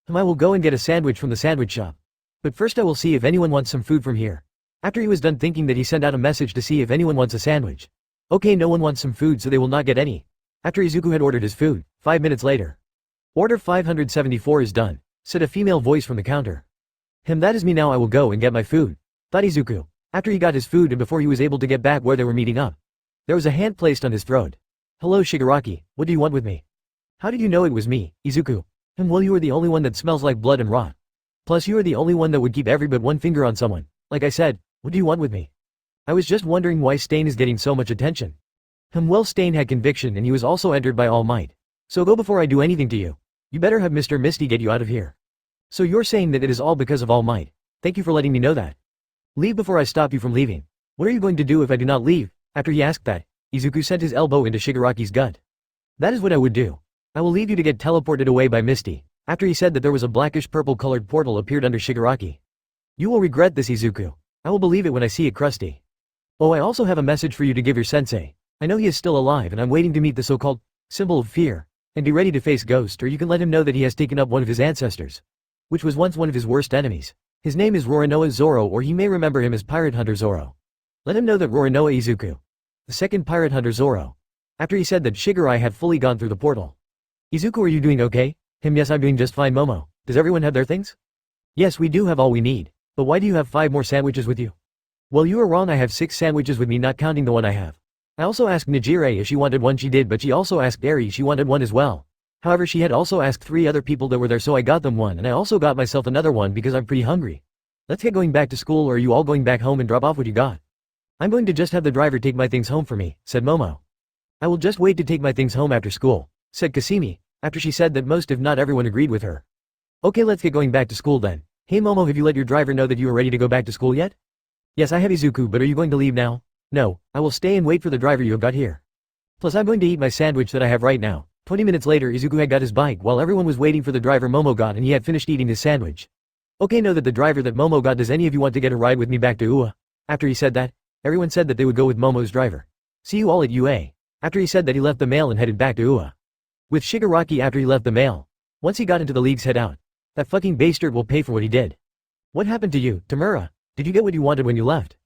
I will go and get a sandwich from the sandwich shop. But first I will see if anyone wants some food from here. After he was done thinking that, he sent out a message to see if anyone wants a sandwich. Okay, no one wants some food, so they will not get any. After Izuku had ordered his food, 5 minutes later. Order 574 is done, said a female voice from the counter. That is me now, I will go and get my food, thought Izuku. After he got his food and before he was able to get back where they were meeting up, there was a hand placed on his throat. Hello Shigaraki, what do you want with me? How did you know it was me, Izuku? Well, you are the only one that smells like blood and rot. Plus you are the only one that would keep every but one finger on someone. Like I said, what do you want with me? I was just wondering why Stain is getting so much attention. Well, Stain had conviction and he was also entered by All Might. So go before I do anything to you. You better have Mr. Misty get you out of here. So you're saying that it is all because of All Might. Thank you for letting me know that. Leave before I stop you from leaving. What are you going to do if I do not leave? After he asked that, Izuku sent his elbow into Shigaraki's gut. That is what I would do. I will leave you to get teleported away by Misty. After he said that, there was a blackish purple colored portal appeared under Shigaraki. You will regret this Izuku. I will believe it when I see it, Krusty. Oh, I also have a message for you to give your sensei. I know he is still alive and I'm waiting to meet the so-called symbol of fear, and be ready to face Ghost, or you can let him know that he has taken up one of his ancestors, which was once one of his worst enemies. His name is Roronoa Zoro, or he may remember him as Pirate Hunter Zoro. Let him know that Roronoa Izuku, the second Pirate Hunter Zoro. After he said that, Shigaraki had fully gone through the portal. Izuku, are you doing okay? Yes, I'm doing just fine. Momo, does everyone have their things? Yes, we do have all we need. But why do you have 5 more sandwiches with you? Well, you are wrong, I have 6 sandwiches with me not counting the one I have. I also asked Nejire if she wanted one, she did, but she also asked Eri she wanted one as well. However, she had also asked 3 other people that were there, so I got them one, and I also got myself another one because I'm pretty hungry. Let's get going back to school, or are you all going back home and drop off what you got? I'm going to just have the driver take my things home for me, said Momo. I will just wait to take my things home after school, said Kasimi, after she said that most if not everyone agreed with her. Okay, let's get going back to school then. Hey Momo, have you let your driver know that you are ready to go back to school yet? Yes, I have, Izuku, but are you going to leave now? No, I will stay and wait for the driver you have got here. Plus I'm going to eat my sandwich that I have right now. 20 minutes later, Izuku had got his bike while everyone was waiting for the driver Momo got, and he had finished eating his sandwich. Okay, know that the driver that Momo got, does any of you want to get a ride with me back to UA? After he said that, everyone said that they would go with Momo's driver. See you all at UA. After he said that, he left the mail and headed back to UA. With Shigaraki after he left the mail. Once he got into the league's head out. That fucking bastard will pay for what he did. What happened to you, Tamura? Did you get what you wanted when you left?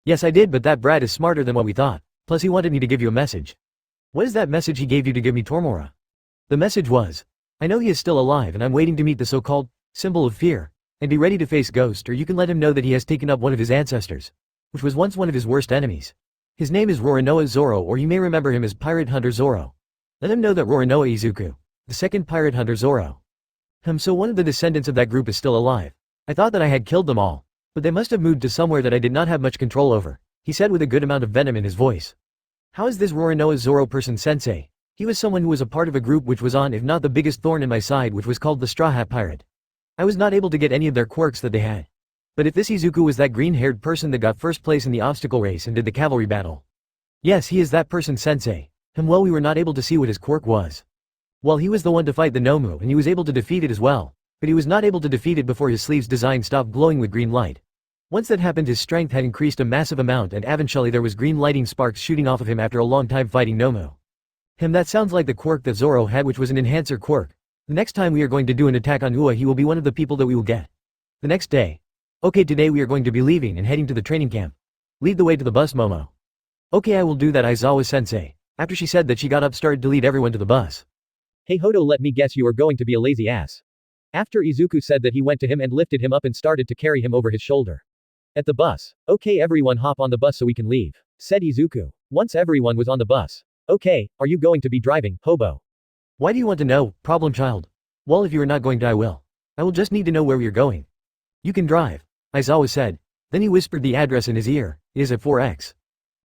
Yes, I did, but that brat is smarter than what we thought. Plus he wanted me to give you a message. What is that message he gave you to give me, Tormora? The message was, I know he is still alive and I'm waiting to meet the so-called symbol of fear, and be ready to face Ghost, or you can let him know that he has taken up one of his ancestors, which was once one of his worst enemies. His name is Roronoa Zoro, or you may remember him as Pirate Hunter Zoro. Let him know that Roronoa Izuku, the second Pirate Hunter Zoro. So one of the descendants of that group is still alive. I thought that I had killed them all, but they must have moved to somewhere that I did not have much control over, he said with a good amount of venom in his voice. How is this Roronoa Zoro person, sensei? He was someone who was a part of a group which was on, if not the biggest thorn in my side, which was called the Straw Hat Pirate. I was not able to get any of their quirks that they had. But if this Izuku was that green-haired person that got first place in the obstacle race and did the cavalry battle. Yes, he is that person, sensei. Well, we were not able to see what his quirk was. Well, he was the one to fight the Nomu and he was able to defeat it as well, but he was not able to defeat it before his sleeve's design stopped glowing with green light. Once that happened, his strength had increased a massive amount and eventually there was green lighting sparks shooting off of him after a long time fighting Nomu. That sounds like the quirk that Zoro had, which was an enhancer quirk. The next time we are going to do an attack on Ua, he will be one of the people that we will get. The next day. Okay, today we are going to be leaving and heading to the training camp. Lead the way to the bus, Momo. Okay, I will do that, Aizawa-sensei. After she said that, she got up, started to lead everyone to the bus. Hey Hodo, let me guess, you are going to be a lazy ass. After Izuku said that, he went to him and lifted him up and started to carry him over his shoulder. At the bus. Okay, everyone hop on the bus so we can leave, said Izuku. Once everyone was on the bus. Okay, are you going to be driving, Hobo? Why do you want to know, problem child? Well, if you are not going to, I will. I will just need to know where we are going. You can drive, Aizawa said. Then he whispered the address in his ear. It is at 4X.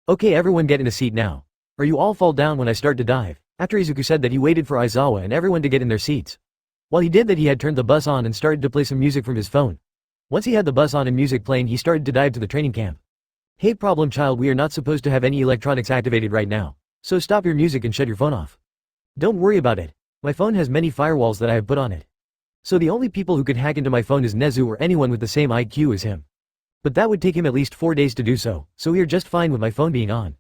Okay, everyone get in a seat now. Or you all fall down when I start to dive. After Izuku said that, he waited for Aizawa and everyone to get in their seats. While he did that, he had turned the bus on and started to play some music from his phone. Once he had the bus on and music playing, he started to dive to the training camp. Hey problem child, we are not supposed to have any electronics activated right now. So stop your music and shut your phone off. Don't worry about it. My phone has many firewalls that I have put on it. So the only people who could hack into my phone is Nezu or anyone with the same IQ as him. But that would take him at least 4 days to do so we are just fine with my phone being on.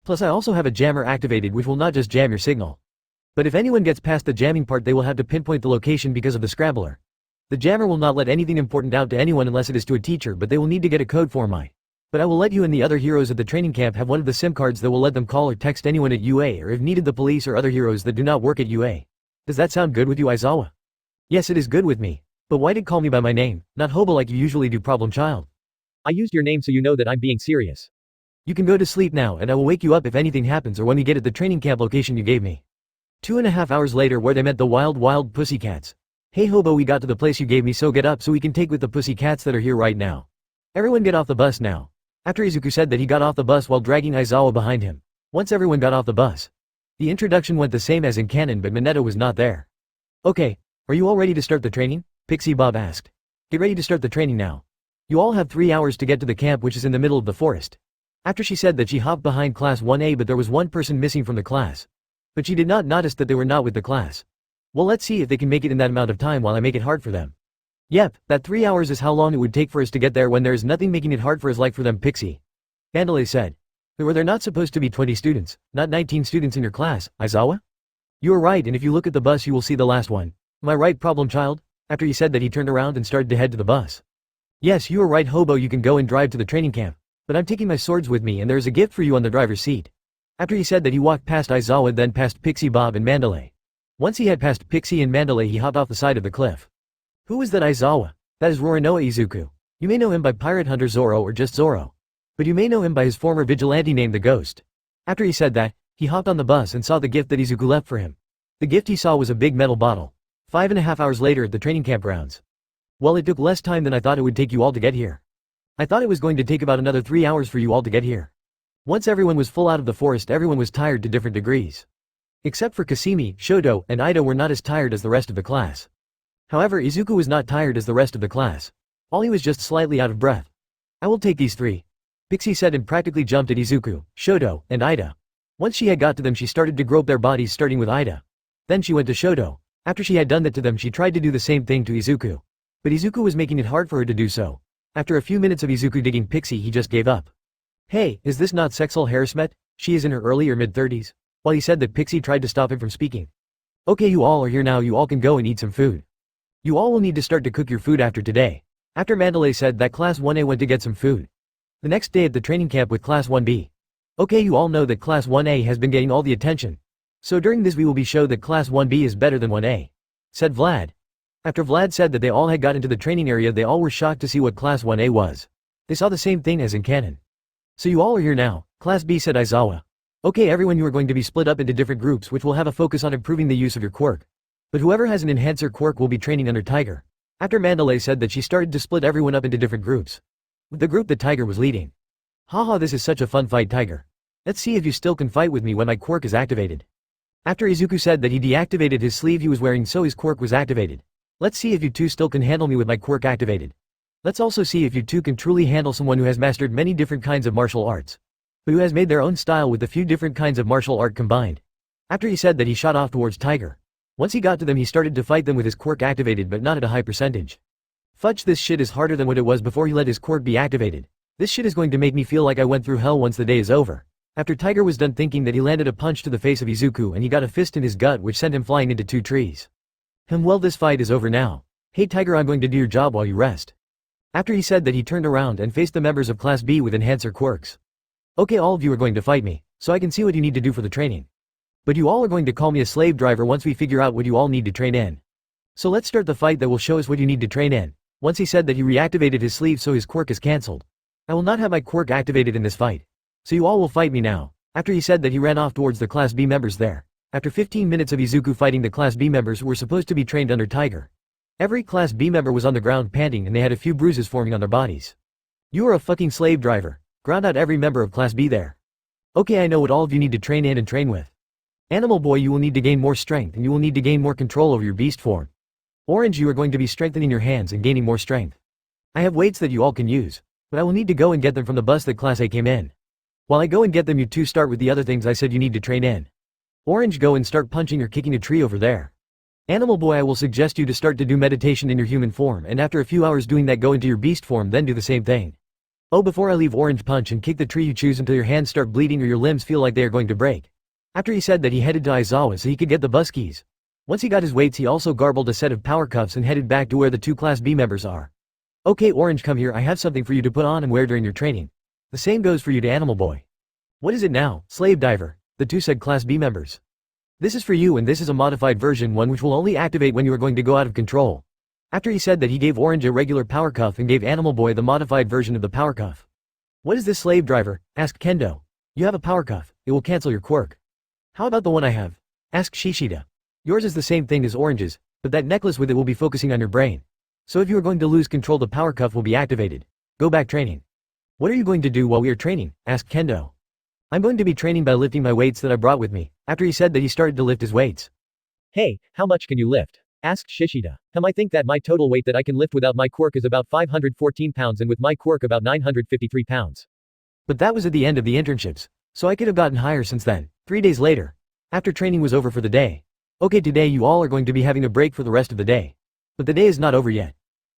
Plus I also have a jammer activated which will not just jam your signal. But if anyone gets past the jamming part, they will have to pinpoint the location because of the scrabbler. The jammer will not let anything important out to anyone unless it is to a teacher, but they will need to get a code for my. But I will let you and the other heroes at the training camp have one of the SIM cards that will let them call or text anyone at UA, or if needed the police or other heroes that do not work at UA. Does that sound good with you, Aizawa? Yes, it is good with me. But why did call me by my name, not Hobo like you usually do, problem child? I used your name so you know that I'm being serious. You can go to sleep now and I will wake you up if anything happens or when we get at the training camp location you gave me. 2.5 hours later, where they met the wild pussycats. Hey Hobo, we got to the place you gave me, so get up so we can take with the pussycats that are here right now. Everyone get off the bus now. After Izuku said that, he got off the bus while dragging Aizawa behind him. Once everyone got off the bus. The introduction went the same as in canon, but Mineta was not there. Okay, are you all ready to start the training? Pixie Bob asked. Get ready to start the training now. You all have 3 hours to get to the camp, which is in the middle of the forest. After she said that, she hopped behind class 1A, but there was one person missing from the class. But she did not notice that they were not with the class. Well, let's see if they can make it in that amount of time while I make it hard for them. Yep, that 3 hours is how long it would take for us to get there when there is nothing making it hard for us like for them, Pixie. Mandalay said. But were there not supposed to be 20 students, not 19 students in your class, Aizawa? You are right, and if you look at the bus you will see the last one. Am I right, problem child? After he said that, he turned around and started to head to the bus. Yes, you are right, Hobo, you can go and drive to the training camp. But I'm taking my swords with me and there is a gift for you on the driver's seat. After he said that, he walked past Aizawa, then past Pixie Bob and Mandalay. Once he had passed Pixie and Mandalay, he hopped off the side of the cliff. Who is that, Aizawa? That is Roronoa Izuku. You may know him by Pirate Hunter Zoro or just Zoro. But you may know him by his former vigilante named the Ghost. After he said that, he hopped on the bus and saw the gift that Izuku left for him. The gift he saw was a big metal bottle. 5.5 hours later at the training camp grounds. Well, it took less time than I thought it would take you all to get here. I thought it was going to take about another 3 hours for you all to get here. Once everyone was full out of the forest, everyone was tired to different degrees. Except for Kasumi, Shoto, and Ida were not as tired as the rest of the class. However, Izuku was not tired as the rest of the class. All he was just slightly out of breath. I will take these 3. Pixie said and practically jumped at Izuku, Shoto, and Ida. Once she had got to them, she started to grope their bodies, starting with Ida. Then she went to Shoto. After she had done that to them, she tried to do the same thing to Izuku. But Izuku was making it hard for her to do so. After a few minutes of Izuku digging Pixie, he just gave up. Hey, is this not sexual harassment? She is in her early or mid-30s. While he said that, Pixie tried to stop him from speaking. Okay, you all are here now, you all can go and eat some food. You all will need to start to cook your food after today. After Mandalay said that Class 1A went to get some food. The next day at the training camp with Class 1B. Okay, you all know that Class 1A has been getting all the attention. So during this we will be show that Class 1B is better than 1A. Said Vlad. After Vlad said that they all had got into the training area, they all were shocked to see what Class 1A was. They saw the same thing as in canon. So you all are here now, Class B, said Aizawa. Okay everyone, you are going to be split up into different groups which will have a focus on improving the use of your quirk. But whoever has an enhancer quirk will be training under Tiger. After Mandalay said that, she started to split everyone up into different groups. With the group that Tiger was leading. Haha, this is such a fun fight, Tiger. Let's see if you still can fight with me when my quirk is activated. After Izuku said that he deactivated his sleeve he was wearing, so his quirk was activated. Let's see if you two still can handle me with my quirk activated. Let's also see if you two can truly handle someone who has mastered many different kinds of martial arts. But who has made their own style with a few different kinds of martial art combined. After he said that, he shot off towards Tiger. Once he got to them, he started to fight them with his quirk activated, but not at a high percentage. Fudge, this shit is harder than what it was before he let his quirk be activated. This shit is going to make me feel like I went through hell once the day is over. After Tiger was done thinking that, he landed a punch to the face of Izuku and he got a fist in his gut which sent him flying into 2 trees. Well, this fight is over now. Hey Tiger, I'm going to do your job while you rest. After he said that, he turned around and faced the members of Class B with enhancer quirks. Okay, all of you are going to fight me, so I can see what you need to do for the training. But you all are going to call me a slave driver once we figure out what you all need to train in. So let's start the fight that will show us what you need to train in. Once he said that, he reactivated his sleeve so his quirk is cancelled. I will not have my quirk activated in this fight. So you all will fight me now. After he said that, he ran off towards the Class B members there. After 15 minutes of Izuku fighting the Class B members who were supposed to be trained under Tiger. Every Class B member was on the ground panting and they had a few bruises forming on their bodies. You are a fucking slave driver. Ground out every member of Class B there. Okay, I know what all of you need to train in and train with. Animal Boy, you will need to gain more strength and you will need to gain more control over your beast form. Orange, you are going to be strengthening your hands and gaining more strength. I have weights that you all can use, but I will need to go and get them from the bus that Class A came in. While I go and get them, you two start with the other things I said you need to train in. Orange, go and start punching or kicking a tree over there. Animal Boy, I will suggest you to start to do meditation in your human form, and after a few hours doing that, go into your beast form, then do the same thing. Oh, before I leave, Orange, punch and kick the tree you choose until your hands start bleeding or your limbs feel like they are going to break. After he said that, he headed to Aizawa so he could get the bus keys. Once he got his weights, he also garbled a set of power cuffs and headed back to where the 2 Class B members are. Okay Orange, come here, I have something for you to put on and wear during your training. The same goes for you to Animal Boy. What is it now, Slave Diver? The 2 said Class B members. This is for you, and this is a modified version, one which will only activate when you are going to go out of control. After he said that, he gave Orange a regular power cuff and gave Animal Boy the modified version of the power cuff. What is this, Slave Driver? Asked Kendo. You have a power cuff, it will cancel your quirk. How about the one I have? Asked Shishida. Yours is the same thing as Orange's, but that necklace with it will be focusing on your brain. So if you are going to lose control, the power cuff will be activated. Go back training. What are you going to do while we are training? Asked Kendo. I'm going to be training by lifting my weights that I brought with me. After he said that, he started to lift his weights. Hey, how much can you lift? Asked Shishida. I think that my total weight that I can lift without my quirk is about 514 pounds and with my quirk about 953 pounds. But that was at the end of the internships, so I could have gotten higher since then. 3 days later. After training was over for the day. Okay, today you all are going to be having a break for the rest of the day. But the day is not over yet.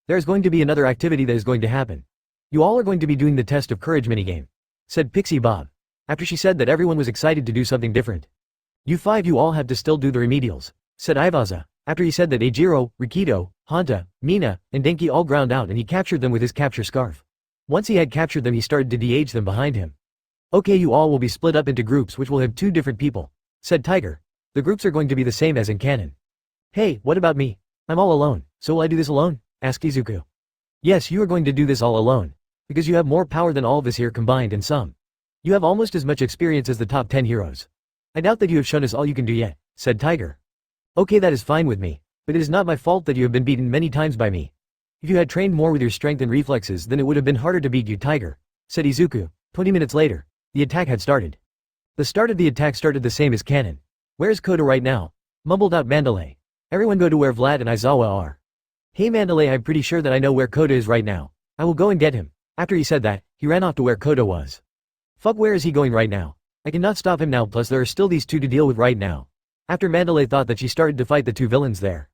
There is going to be another activity that is going to happen. You all are going to be doing the test of courage minigame. Said Pixie Bob. After she said that, everyone was excited to do something different. You 5, you all have to still do the remedials. Said Ivaza. After he said that, Eijiro, Rikido, Hanta, Mina, and Denki all ground out and he captured them with his capture scarf. Once he had captured them, he started to de-age them behind him. Okay, you all will be split up into groups which will have 2 different people. Said Tiger. The groups are going to be the same as in canon. Hey, what about me? I'm all alone, so will I do this alone? Asked Izuku. Yes, you are going to do this all alone. Because you have more power than all of us here combined and some. You have almost as much experience as the top 10 heroes. I doubt that you have shown us all you can do yet, said Tiger. Okay, that is fine with me, but it is not my fault that you have been beaten many times by me. If you had trained more with your strength and reflexes, then it would have been harder to beat you, Tiger, said Izuku. 20 minutes later, the attack had started. The start of the attack started the same as canon. Where's Koda right now? Mumbled out Mandalay. Everyone go to where Vlad and Aizawa are. Hey Mandalay, I'm pretty sure that I know where Koda is right now. I will go and get him. After he said that, he ran off to where Koda was. Fuck, where is he going right now? I cannot stop him now, plus there are still these two to deal with right now. After Mandalay thought that she started to fight the two villains there.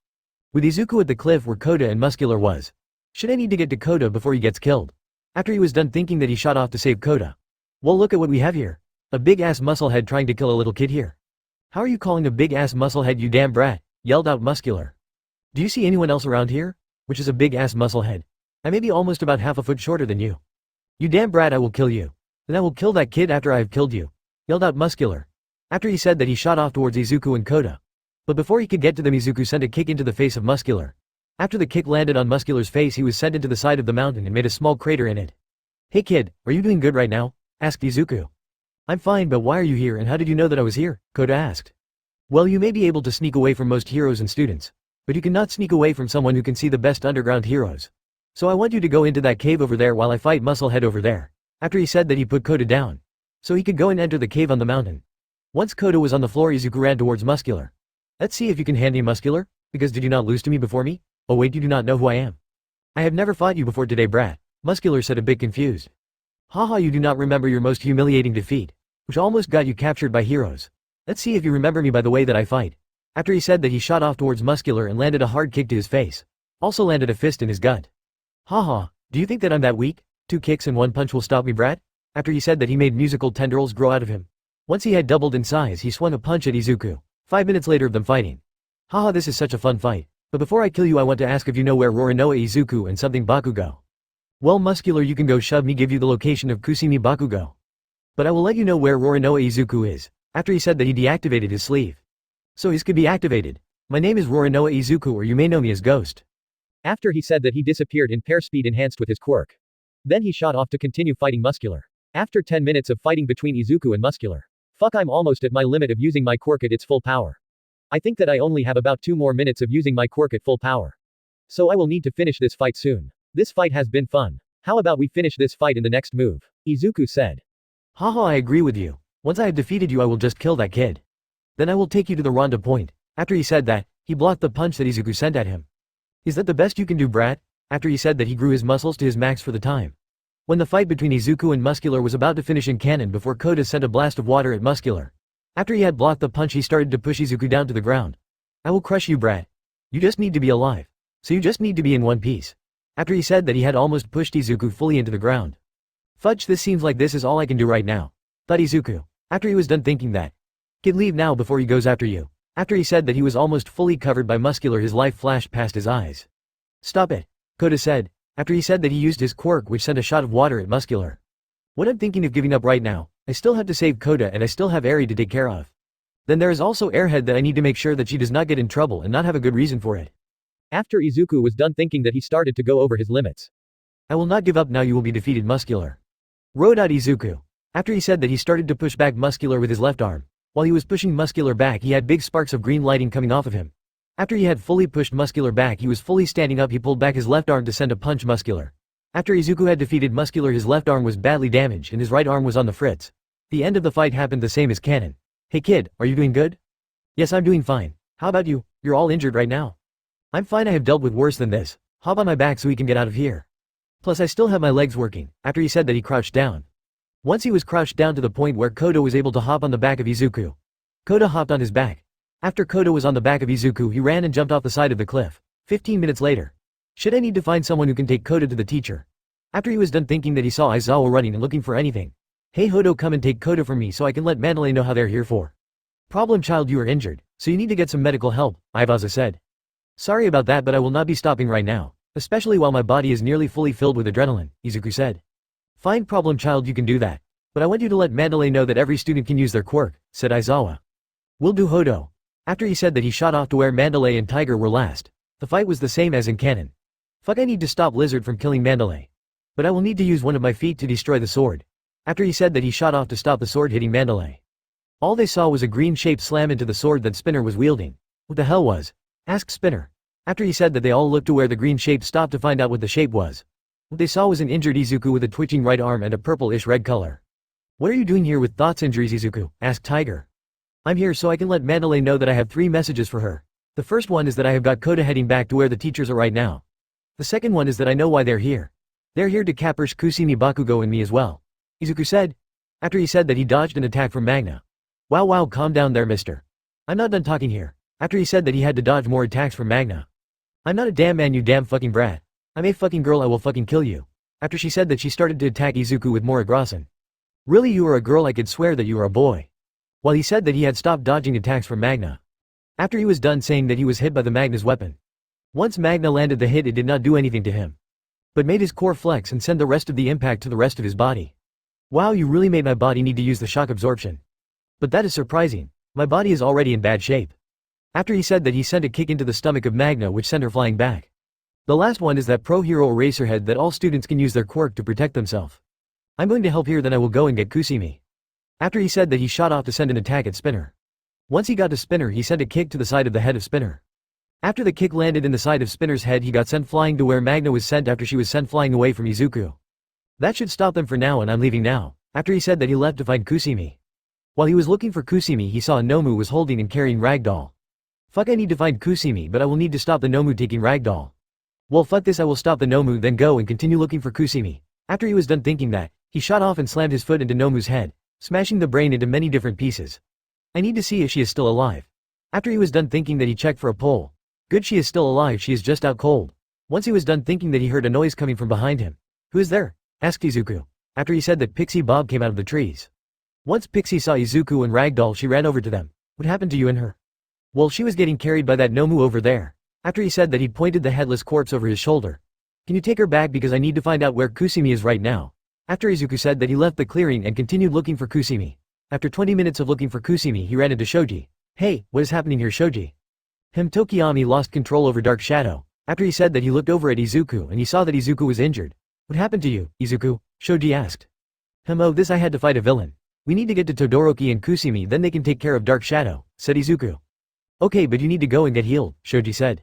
With Izuku at the cliff where Koda and Muscular was. Should I need to get to Koda before he gets killed? After he was done thinking that, he shot off to save Koda. Well, look at what we have here. A big-ass musclehead trying to kill a little kid here. How are you calling a big-ass musclehead, you damn brat? Yelled out Muscular. Do you see anyone else around here? Which is a big-ass musclehead. I may be almost about half a foot shorter than you. You damn brat, I will kill you. Then I will kill that kid after I have killed you. Yelled out Muscular. After he said that, he shot off towards Izuku and Koda. But before he could get to them, Izuku sent a kick into the face of Muscular. After the kick landed on Muscular's face, he was sent into the side of the mountain and made a small crater in it. Hey kid, are you doing good right now? Asked Izuku. I'm fine, but why are you here and how did you know that I was here? Koda asked. Well, you may be able to sneak away from most heroes and students, but you cannot sneak away from someone who can see the best underground heroes. So I want you to go into that cave over there while I fight Musclehead over there. After he said that, he put Koda down, so he could go and enter the cave on the mountain. Once Koda was on the floor, Izuku ran towards Muscular. Let's see if you can hand me Muscular, because did you not lose to me before me? Oh wait, you do not know who I am. I have never fought you before today, brat. Muscular said, a bit confused. Haha, you do not remember your most humiliating defeat, which almost got you captured by heroes. Let's see if you remember me by the way that I fight. After he said that, he shot off towards Muscular and landed a hard kick to his face. Also landed a fist in his gut. Haha, do you think that I'm that weak? 2 kicks and 1 punch will stop me, brat? After he said that, he made musical tendrils grow out of him. Once he had doubled in size, he swung a punch at Izuku. 5 minutes later of them fighting. Haha, this is such a fun fight. But before I kill you, I want to ask if you know where Rorinoa Izuku and something Bakugo. Well, Muscular, you can go shove me, give you the location of Kusimi Bakugo. But I will let you know where Rorinoa Izuku is. After he said that, he deactivated his sleeve. So his could be activated. My name is Rorinoa Izuku, or you may know me as Ghost. After he said that, he disappeared in pair speed enhanced with his quirk. Then he shot off to continue fighting Muscular. After 10 minutes of fighting between Izuku and Muscular. Fuck, I'm almost at my limit of using my quirk at its full power. I think that I only have about 2 more minutes of using my quirk at full power. So I will need to finish this fight soon. This fight has been fun. How about we finish this fight in the next move? Izuku said. Haha, I agree with you. Once I have defeated you, I will just kill that kid. Then I will take you to the Ronda point. After he said that, he blocked the punch that Izuku sent at him. Is that the best you can do, brat? After he said that, he grew his muscles to his max for the time. When the fight between Izuku and Muscular was about to finish in canon, before Koda sent a blast of water at Muscular. After he had blocked the punch, he started to push Izuku down to the ground. I will crush you, brat. You just need to be alive. So you just need to be in one piece. After he said that, he had almost pushed Izuku fully into the ground. Fudge, this seems like this is all I can do right now, thought Izuku. After he was done thinking that. Kid, leave now before he goes after you. After he said that, he was almost fully covered by Muscular, his life flashed past his eyes. Stop it, Koda said. After he said that, he used his quirk, which sent a shot of water at Muscular. What I'm thinking of giving up right now. I still have to save Koda and I still have Eri to take care of. Then there is also Airhead that I need to make sure that she does not get in trouble and not have a good reason for it. After Izuku was done thinking that, he started to go over his limits. I will not give up now, you will be defeated, Muscular. Wrote out Izuku. After he said that, he started to push back Muscular with his left arm. While he was pushing Muscular back, he had big sparks of green lighting coming off of him. After he had fully pushed Muscular back, he was fully standing up, he pulled back his left arm to send a punch Muscular. After Izuku had defeated Muscular, his left arm was badly damaged and his right arm was on the fritz. The end of the fight happened the same as canon. Hey kid, are you doing good? Yes, I'm doing fine. How about you? You're all injured right now. I'm fine, I have dealt with worse than this. Hop on my back so we can get out of here. Plus I still have my legs working. After he said that, he crouched down. Once he was crouched down to the point where Koda was able to hop on the back of Izuku. Koda hopped on his back. After Koda was on the back of Izuku, he ran and jumped off the side of the cliff. 15 minutes later. Should I need to find someone who can take Koda to the teacher? After he was done thinking that, he saw Aizawa running and looking for anything. Hey Hodo, come and take Koda from me so I can let Mandalay know how they're here for. Problem child, you are injured, so you need to get some medical help, Ivaza said. Sorry about that, but I will not be stopping right now, especially while my body is nearly fully filled with adrenaline, Izuku said. Fine problem child, you can do that. But I want you to let Mandalay know that every student can use their quirk, said Aizawa. Will do, Hodo. After he said that, he shot off to where Mandalay and Tiger were last. The fight was the same as in canon. Fuck, I need to stop Lizard from killing Mandalay. But I will need to use one of my feet to destroy the sword. After he said that he shot off to stop the sword hitting Mandalay. All they saw was a green-shaped slam into the sword that Spinner was wielding. What the hell was? Asked Spinner. After he said that they all looked to where the green shape stopped to find out what the shape was. What they saw was an injured Izuku with a twitching right arm and a purplish red color. What are you doing here with thoughts injuries, Izuku? Asked Tiger. I'm here so I can let Mandalay know that I have 3 messages for her. The first one is that I have got Koda heading back to where the teachers are right now. The second one is that I know why they're here. They're here to capture Kusumi Bakugo and me as well. Izuku said. After he said that he dodged an attack from Magna. Wow, calm down there, mister. I'm not done talking here. After he said that he had to dodge more attacks from Magna. I'm not a damn man, you damn fucking brat. I'm a fucking girl, I will fucking kill you. After she said that she started to attack Izuku with more aggression. Really, you are a girl? I could swear that you are a boy. While he said that he had stopped dodging attacks from Magna. After he was done saying that he was hit by the Magna's weapon. Once Magna landed the hit, it did not do anything to him. But made his core flex and send the rest of the impact to the rest of his body. Wow, you really made my body need to use the shock absorption. But that is surprising. My body is already in bad shape. After he said that he sent a kick into the stomach of Magna which sent her flying back. The last one is that pro hero Eraserhead that all students can use their quirk to protect themselves. I'm going to help here, then I will go and get Kusumi. After he said that he shot off to send an attack at Spinner. Once he got to Spinner, he sent a kick to the side of the head of Spinner. After the kick landed in the side of Spinner's head, he got sent flying to where Magna was sent after she was sent flying away from Izuku. That should stop them for now, and I'm leaving now. After he said that he left to find Kusumi. While he was looking for Kusumi, he saw a Nomu was holding and carrying Ragdoll. Fuck, I need to find Kusumi, but I will need to stop the Nomu taking Ragdoll. Well, fuck this, I will stop the Nomu, then go and continue looking for Kusumi. After he was done thinking that, he shot off and slammed his foot into Nomu's head, smashing the brain into many different pieces. I need to see if she is still alive. After he was done thinking that, he checked for a pole. Good, she is still alive, she is just out cold. Once he was done thinking that, he heard a noise coming from behind him. Who is there? Asked Izuku. After he said that Pixie Bob came out of the trees. Once Pixie saw Izuku and Ragdoll, she ran over to them. What happened to you and her? Well, she was getting carried by that Nomu over there. After he said that, he pointed the headless corpse over his shoulder. Can you take her back because I need to find out where Kusumi is right now. After Izuku said that, he left the clearing and continued looking for Kusumi. After 20 minutes of looking for Kusumi, he ran into Shoji. Hey, what is happening here, Shoji? Tokiyami lost control over Dark Shadow. After he said that, he looked over at Izuku and he saw that Izuku was injured. What happened to you, Izuku? Shoji asked. Oh, this I had to fight a villain. We need to get to Todoroki and Kusumi, then they can take care of Dark Shadow, said Izuku. Okay, but you need to go and get healed, Shoji said.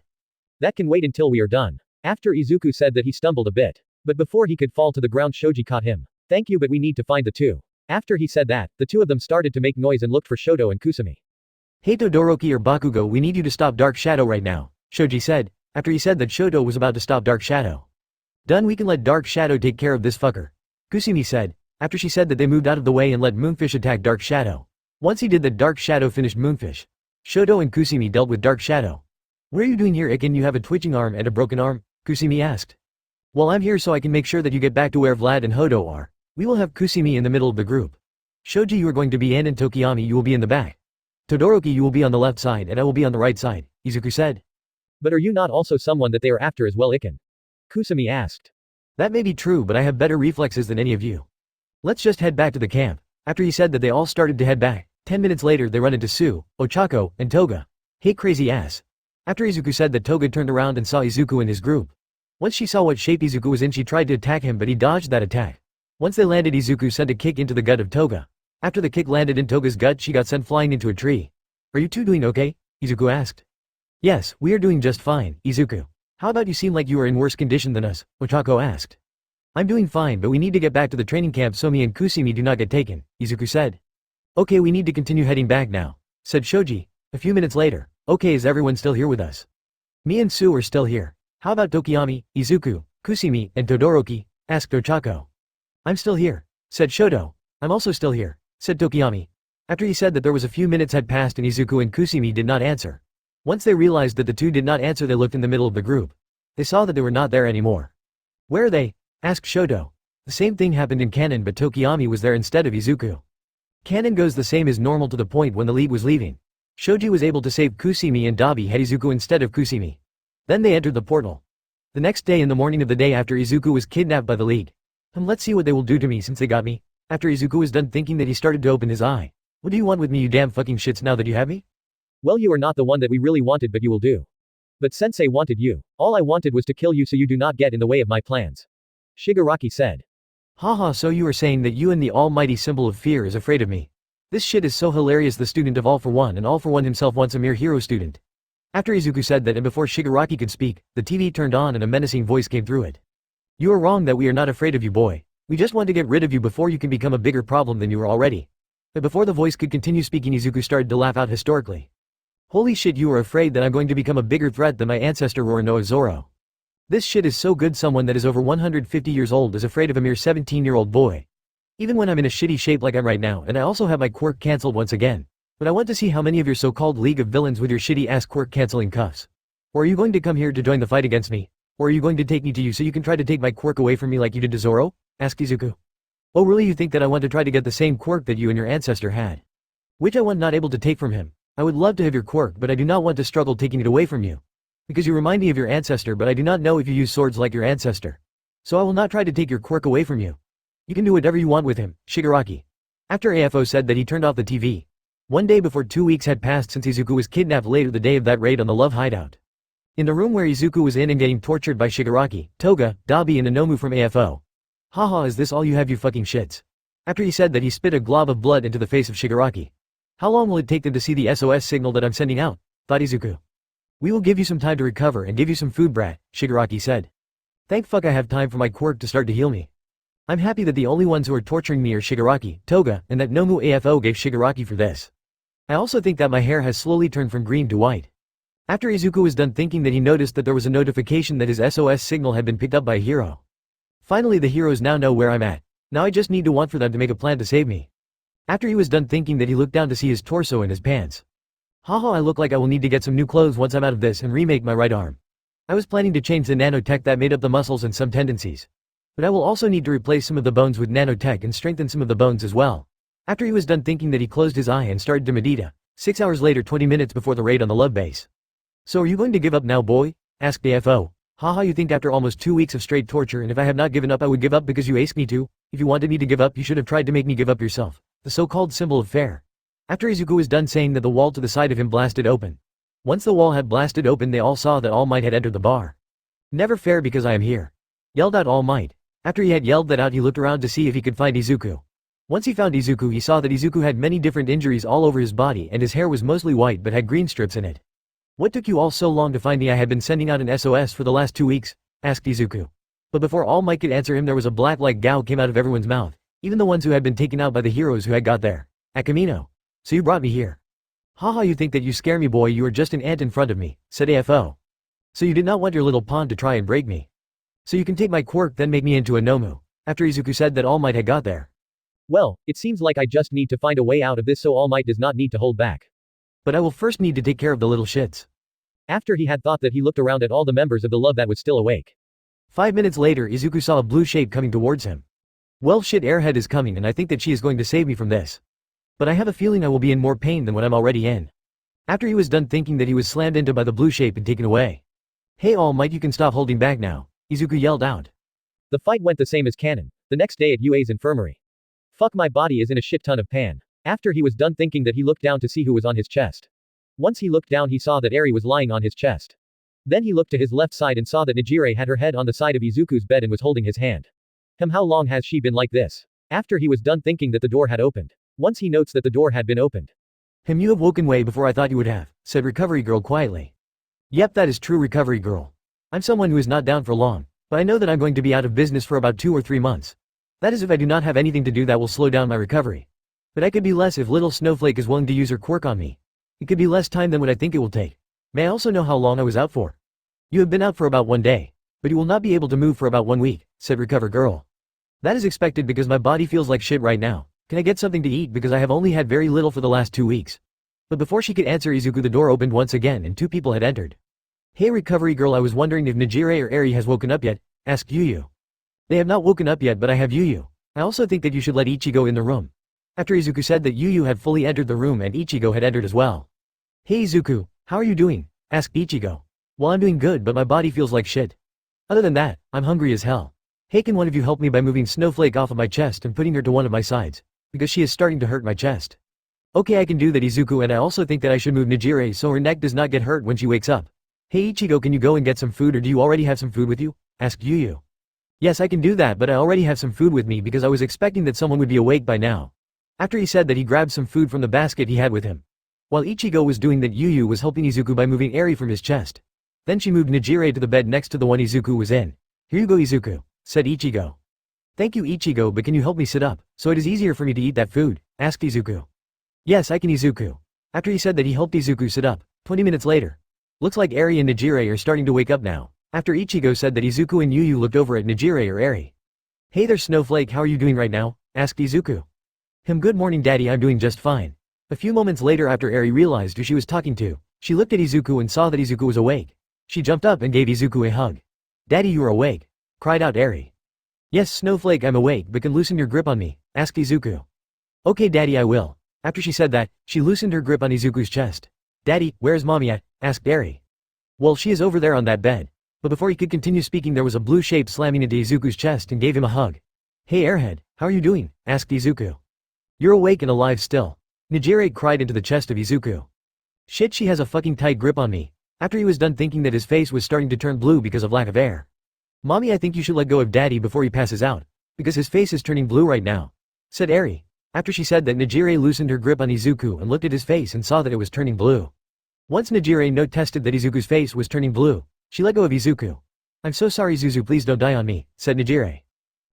That can wait until we are done. After Izuku said that, he stumbled a bit. But before he could fall to the ground, Shoji caught him. Thank you, but we need to find the two. After he said that, the two of them started to make noise and looked for Shoto and Kusumi. Hey Todoroki or Bakugo, we need you to stop Dark Shadow right now, Shoji said, after he said that Shoto was about to stop Dark Shadow. Done, we can let Dark Shadow take care of this fucker, Kusumi said, after she said that they moved out of the way and let Moonfish attack Dark Shadow. Once he did that, Dark Shadow finished Moonfish. Shoto and Kusumi dealt with Dark Shadow. What are you doing here, Iken? You have a twitching arm and a broken arm, Kusumi asked. Well, I'm here so I can make sure that you get back to where Vlad and Hodo are. We will have Kusumi in the middle of the group. Shoji, you are going to be in, and Tokiyami, you will be in the back. Todoroki, you will be on the left side and I will be on the right side, Izuku said. But are you not also someone that they are after as well, Iken? Kusumi asked. That may be true, but I have better reflexes than any of you. Let's just head back to the camp. After he said that, they all started to head back. 10 minutes later, they run into Sue, Ochako, and Toga. Hey crazy ass. After Izuku said that, Toga turned around and saw Izuku in his group. Once she saw what shape Izuku was in, she tried to attack him, but he dodged that attack. Once they landed, Izuku sent a kick into the gut of Toga. After the kick landed in Toga's gut, she got sent flying into a tree. Are you two doing okay? Izuku asked. Yes, we are doing just fine, Izuku. How about you? Seem like you are in worse condition than us, Ochako asked. I'm doing fine, but we need to get back to the training camp so me and Kusumi do not get taken, Izuku said. Okay, we need to continue heading back now, said Shoji. A few minutes later. Okay, is everyone still here with us? Me and Sue are still here. How about Tokiyami, Izuku, Kusumi, and Todoroki? Asked Ochako. I'm still here, said Shoto. I'm also still here, said Tokiyami. After he said that, there was a few minutes had passed and Izuku and Kusumi did not answer. Once they realized that the two did not answer, they looked in the middle of the group. They saw that they were not there anymore. Where are they? Asked Shoto. The same thing happened in canon, but Tokiyami was there instead of Izuku. Canon goes the same as normal to the point when the league was leaving. Shoji was able to save Kusumi and Dabi had Izuku instead of Kusumi. Then they entered the portal. The next day, in the morning of the day after Izuku was kidnapped by the league. Let's see what they will do to me since they got me. After Izuku was done thinking that, he started to open his eye. What do you want with me, you damn fucking shits, now that you have me? Well, you are not the one that we really wanted, but you will do. But Sensei wanted you. All I wanted was to kill you so you do not get in the way of my plans. Shigaraki said. Haha, so you are saying that you and the almighty symbol of fear is afraid of me. This shit is so hilarious. The student of All for One and All for One himself wants a mere hero student. After Izuku said that and before Shigaraki could speak, the TV turned on and a menacing voice came through it. You are wrong that we are not afraid of you, boy. We just want to get rid of you before you can become a bigger problem than you are already. But before the voice could continue speaking, Izuku started to laugh out historically. Holy shit, you are afraid that I'm going to become a bigger threat than my ancestor Roronoa Zoro. This shit is so good. Someone that is over 150 years old is afraid of a mere 17-year-old boy. Even when I'm in a shitty shape like I'm right now, and I also have my quirk cancelled once again. But I want to see how many of your so-called League of Villains with your shitty ass quirk cancelling cuffs. Or are you going to come here to join the fight against me? Or are you going to take me to you so you can try to take my quirk away from me like you did to Zoro? Asked Izuku. Oh really, you think that I want to try to get the same quirk that you and your ancestor had? Which I want not able to take from him. I would love to have your quirk, but I do not want to struggle taking it away from you. Because you remind me of your ancestor, but I do not know if you use swords like your ancestor. So I will not try to take your quirk away from you. You can do whatever you want with him, Shigaraki. After AFO said that he turned off the TV. One day before 2 weeks had passed since Izuku was kidnapped later the day of that raid on the Love Hideout. In the room where Izuku was in and getting tortured by Shigaraki, Toga, Dabi and Nomu from AFO. Haha, is this all you have, you fucking shits? After he said that, he spit a glob of blood into the face of Shigaraki. How long will it take them to see the SOS signal that I'm sending out? Thought Izuku. We will give you some time to recover and give you some food, brat, Shigaraki said. Thank fuck I have time for my quirk to start to heal me. I'm happy that the only ones who are torturing me are Shigaraki, Toga, and that Nomu AFO gave Shigaraki for this. I also think that my hair has slowly turned from green to white. After Izuku was done thinking that, he noticed that there was a notification that his SOS signal had been picked up by a hero. Finally, the heroes now know where I'm at. Now I just need to want for them to make a plan to save me. After he was done thinking that, he looked down to see his torso and his pants. Haha, I look like I will need to get some new clothes once I'm out of this and remake my right arm. I was planning to change the nanotech that made up the muscles and some tendencies. But I will also need to replace some of the bones with nanotech and strengthen some of the bones as well. After he was done thinking that, he closed his eye and started to medita. 6 hours later, 20 minutes before the raid on the love base. So are you going to give up now, boy? Asked AFO. Haha, you think after almost 2 weeks of straight torture, and if I have not given up I would give up because you asked me to? If you wanted me to give up, you should have tried to make me give up yourself. The so-called symbol of fair. After Izuku was done saying that, the wall to the side of him blasted open. Once the wall had blasted open, they all saw that All Might had entered the bar. Never fair because I am here. Yelled out All Might. After he had yelled that out, he looked around to see if he could find Izuku. Once he found Izuku, he saw that Izuku had many different injuries all over his body and his hair was mostly white but had green strips in it. What took you all so long to find me? I had been sending out an SOS for the last 2 weeks, asked Izuku. But before All Might could answer him, there was a black like gao came out of everyone's mouth, even the ones who had been taken out by the heroes who had got there. Akamino. So you brought me here. Haha, you think that you scare me, boy, you are just an ant in front of me, said AFO. So you did not want your little pawn to try and break me. So you can take my quirk then make me into a Nomu. After Izuku said that All Might had got there. Well, it seems like I just need to find a way out of this so All Might does not need to hold back. But I will first need to take care of the little shits. After he had thought that, he looked around at all the members of the love that was still awake. 5 minutes later, Izuku saw a blue shape coming towards him. Well shit, Airhead is coming and I think that she is going to save me from this. But I have a feeling I will be in more pain than what I'm already in. After he was done thinking that, he was slammed into by the blue shape and taken away. Hey All Might, you can stop holding back now, Izuku yelled out. The fight went the same as canon, the next day at UA's infirmary. Fuck, my body is in a shit ton of pan. After he was done thinking that, he looked down to see who was on his chest. Once he looked down, he saw that Eri was lying on his chest. Then he looked to his left side and saw that Nejire had her head on the side of Izuku's bed and was holding his hand. How long has she been like this? After he was done thinking that, the door had opened. Once he notes that the door had been opened. You have woken way before I thought you would have, said Recovery Girl quietly. Yep, that is true, Recovery Girl. I'm someone who is not down for long, but I know that I'm going to be out of business for about 2 or 3 months. That is if I do not have anything to do that will slow down my recovery. But I could be less if little Snowflake is willing to use her quirk on me. It could be less time than what I think it will take. May I also know how long I was out for? You have been out for about 1 day, but you will not be able to move for about 1 week, said Recover Girl. That is expected because my body feels like shit right now. Can I get something to eat because I have only had very little for the last 2 weeks? But before she could answer Izuku, the door opened once again and 2 people had entered. Hey Recovery Girl, I was wondering if Nejire or Eri has woken up yet, asked Yuyu. They have not woken up yet, but I have Yuyu. I also think that you should let Ichigo in the room. After Izuku said that, Yuyu had fully entered the room and Ichigo had entered as well. Hey Izuku, how are you doing? Asked Ichigo. Well, I'm doing good, but my body feels like shit. Other than that, I'm hungry as hell. Hey, can one of you help me by moving Snowflake off of my chest and putting her to one of my sides? Because she is starting to hurt my chest. Okay, I can do that, Izuku, and I also think that I should move Nejire so her neck does not get hurt when she wakes up. Hey Ichigo, can you go and get some food, or do you already have some food with you? Asked Yuyu. Yes, I can do that, but I already have some food with me because I was expecting that someone would be awake by now. After he said that, he grabbed some food from the basket he had with him. While Ichigo was doing that, Yu was helping Izuku by moving Eri from his chest. Then she moved Nejire to the bed next to the one Izuku was in. Here you go, Izuku, said Ichigo. Thank you, Ichigo, but can you help me sit up, so it is easier for me to eat that food, asked Izuku. Yes, I can, Izuku. After he said that, he helped Izuku sit up. 20 minutes later. Looks like Eri and Nejire are starting to wake up now. After Ichigo said that, Izuku and Yu looked over at Nejire or Eri. Hey there, Snowflake, how are you doing right now, asked Izuku. Good morning, Daddy, I'm doing just fine. A few moments later, after Eri realized who she was talking to, she looked at Izuku and saw that Izuku was awake. She jumped up and gave Izuku a hug. Daddy, you're awake, cried out Eri. Yes, Snowflake, I'm awake, but can loosen your grip on me, asked Izuku. Okay, Daddy, I will. After she said that, she loosened her grip on Izuku's chest. Daddy, where's Mommy at, asked Eri. Well, she is over there on that bed. But before he could continue speaking, there was a blue shape slamming into Izuku's chest and gave him a hug. Hey Airhead, how are you doing, asked Izuku. You're awake and alive still. Nejire cried into the chest of Izuku. Shit, she has a fucking tight grip on me. After he was done thinking that, his face was starting to turn blue because of lack of air. Mommy, I think you should let go of Daddy before he passes out, because his face is turning blue right now, said Eri. After she said that, Nejire loosened her grip on Izuku and looked at his face and saw that it was turning blue. Once Nejire tested that Izuku's face was turning blue, she let go of Izuku. I'm so sorry, Zuzu, please don't die on me, said Nejire.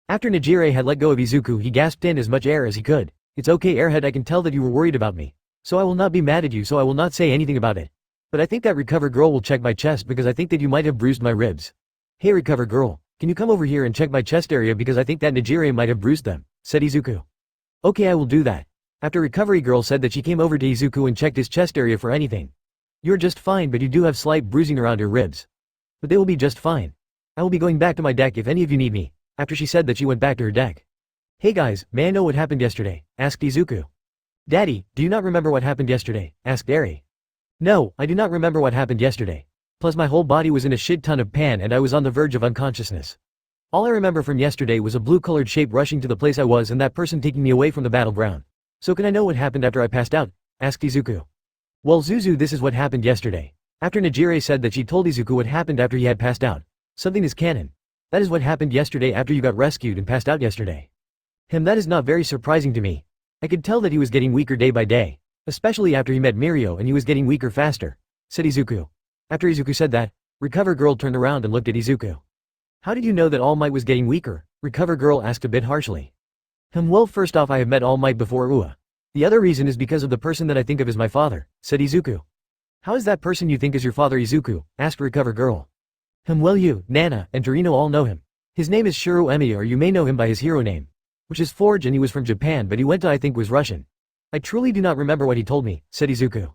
After Nejire had let go of Izuku, he gasped in as much air as he could. It's okay, Airhead, I can tell that you were worried about me. So I will not be mad at you, so I will not say anything about it. But I think that Recover Girl will check my chest because I think that you might have bruised my ribs. Hey Recover Girl, can you come over here and check my chest area because I think that Nejire might have bruised them, said Izuku. Okay, I will do that. After Recovery Girl said that, she came over to Izuku and checked his chest area for anything. You're just fine, but you do have slight bruising around your ribs. But they will be just fine. I will be going back to my deck if any of you need me. After she said that, she went back to her deck. Hey guys, may I know what happened yesterday, asked Izuku. Daddy, do you not remember what happened yesterday, asked Eri. No, I do not remember what happened yesterday. Plus my whole body was in a shit ton of pan and I was on the verge of unconsciousness. All I remember from yesterday was a blue-colored shape rushing to the place I was and that person taking me away from the battleground. So can I know what happened after I passed out, asked Izuku. Well Zuzu, this is what happened yesterday. After Nejire said that, she told Izuku what happened after he had passed out. Something is canon. That is what happened yesterday after you got rescued and passed out yesterday. That is not very surprising to me. I could tell that he was getting weaker day by day, especially after he met Mirio and he was getting weaker faster, said Izuku. After Izuku said that, Recover Girl turned around and looked at Izuku. How did you know that All Might was getting weaker? Recover Girl asked a bit harshly. Well, first off, I have met All Might before Ua. The other reason is because of the person that I think of as my father, said Izuku. How is that person you think is your father, Izuku? Asked Recover Girl. Well, you, Nana, and Torino all know him. His name is Shiro Emi, or you may know him by his hero name, which is Forge, and he was from Japan but he went to, I think was Russian. I truly do not remember what he told me, said Izuku.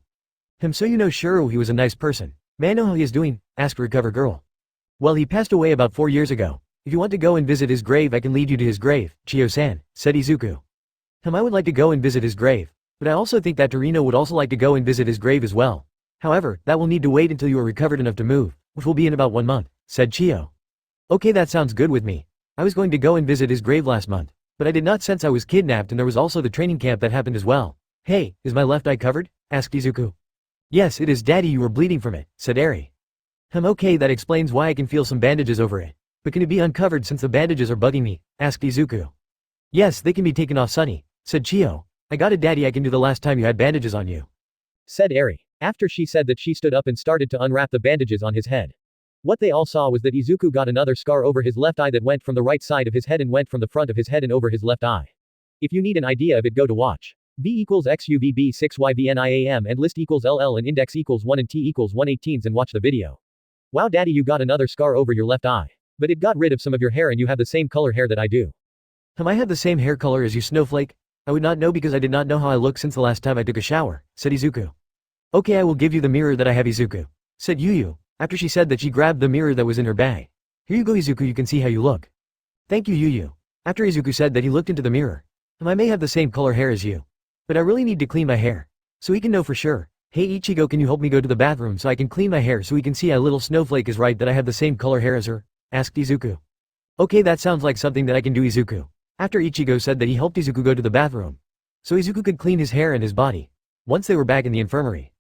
So you know Shiro, he was a nice person. May I know how he is doing? Asked Recover Girl. Well, he passed away about 4 years ago. If you want to go and visit his grave, I can lead you to his grave, Chiyo-san, said Izuku. I would like to go and visit his grave, but I also think that Torino would also like to go and visit his grave as well. However, that will need to wait until you are recovered enough to move, which will be in about 1 month, said Chiyo. Okay, that sounds good with me. I was going to go and visit his grave last month, but I did not, since I was kidnapped and there was also the training camp that happened as well. Hey, is my left eye covered? Asked Izuku. Yes, it is, Daddy, you were bleeding from it, said Eri. Okay, that explains why I can feel some bandages over it. But can it be uncovered since the bandages are bugging me? Asked Izuku. Yes, they can be taken off, Sonny, said Chiyo. I got it, Daddy, I can do the last time you had bandages on you, said Eri. After she said that, she stood up and started to unwrap the bandages on his head. What they all saw was that Izuku got another scar over his left eye that went from the right side of his head and went from the front of his head and over his left eye. If you need an idea of it, go to watch V equals XUVB 6YVNIAM and list equals LL and index equals 1 and T equals 118s and watch the video. Wow, Daddy, you got another scar over your left eye. But it got rid of some of your hair and you have the same color hair that I do. I have the same hair color as you, Snowflake? I would not know because I did not know how I look since the last time I took a shower, said Izuku. Okay, I will give you the mirror that I have, Izuku, said Yu. After she said that, she grabbed the mirror that was in her bag. Here you go, Izuku, you can see how you look. Thank you, Yu. After Izuku said that, he looked into the mirror. I may have the same color hair as you, but I really need to clean my hair, so he can know for sure. Hey Ichigo, can you help me go to the bathroom so I can clean my hair so we can see how little Snowflake is right that I have the same color hair as her? Asked Izuku. Okay, that sounds like something that I can do, Izuku. After Ichigo said that, he helped Izuku go to the bathroom, so Izuku could clean his hair and his body. Once they were back in the infirmary.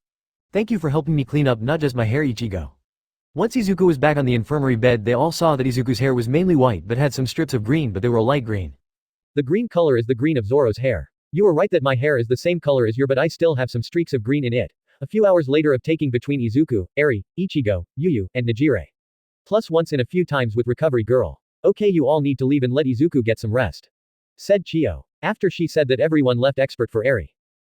Thank you for helping me clean up not just my hair, Ichigo. Once Izuku was back on the infirmary bed, they all saw that Izuku's hair was mainly white but had some strips of green, but they were a light green. The green color is the green of Zoro's hair. You are right that my hair is the same color as your, but I still have some streaks of green in it. A few hours later of taking between Izuku, Eri, Ichigo, Yuyu, and Nejire. Plus once in a few times with recovery girl. Okay, you all need to leave and let Izuku get some rest. Said Chiyo. After she said that everyone left expert for Eri.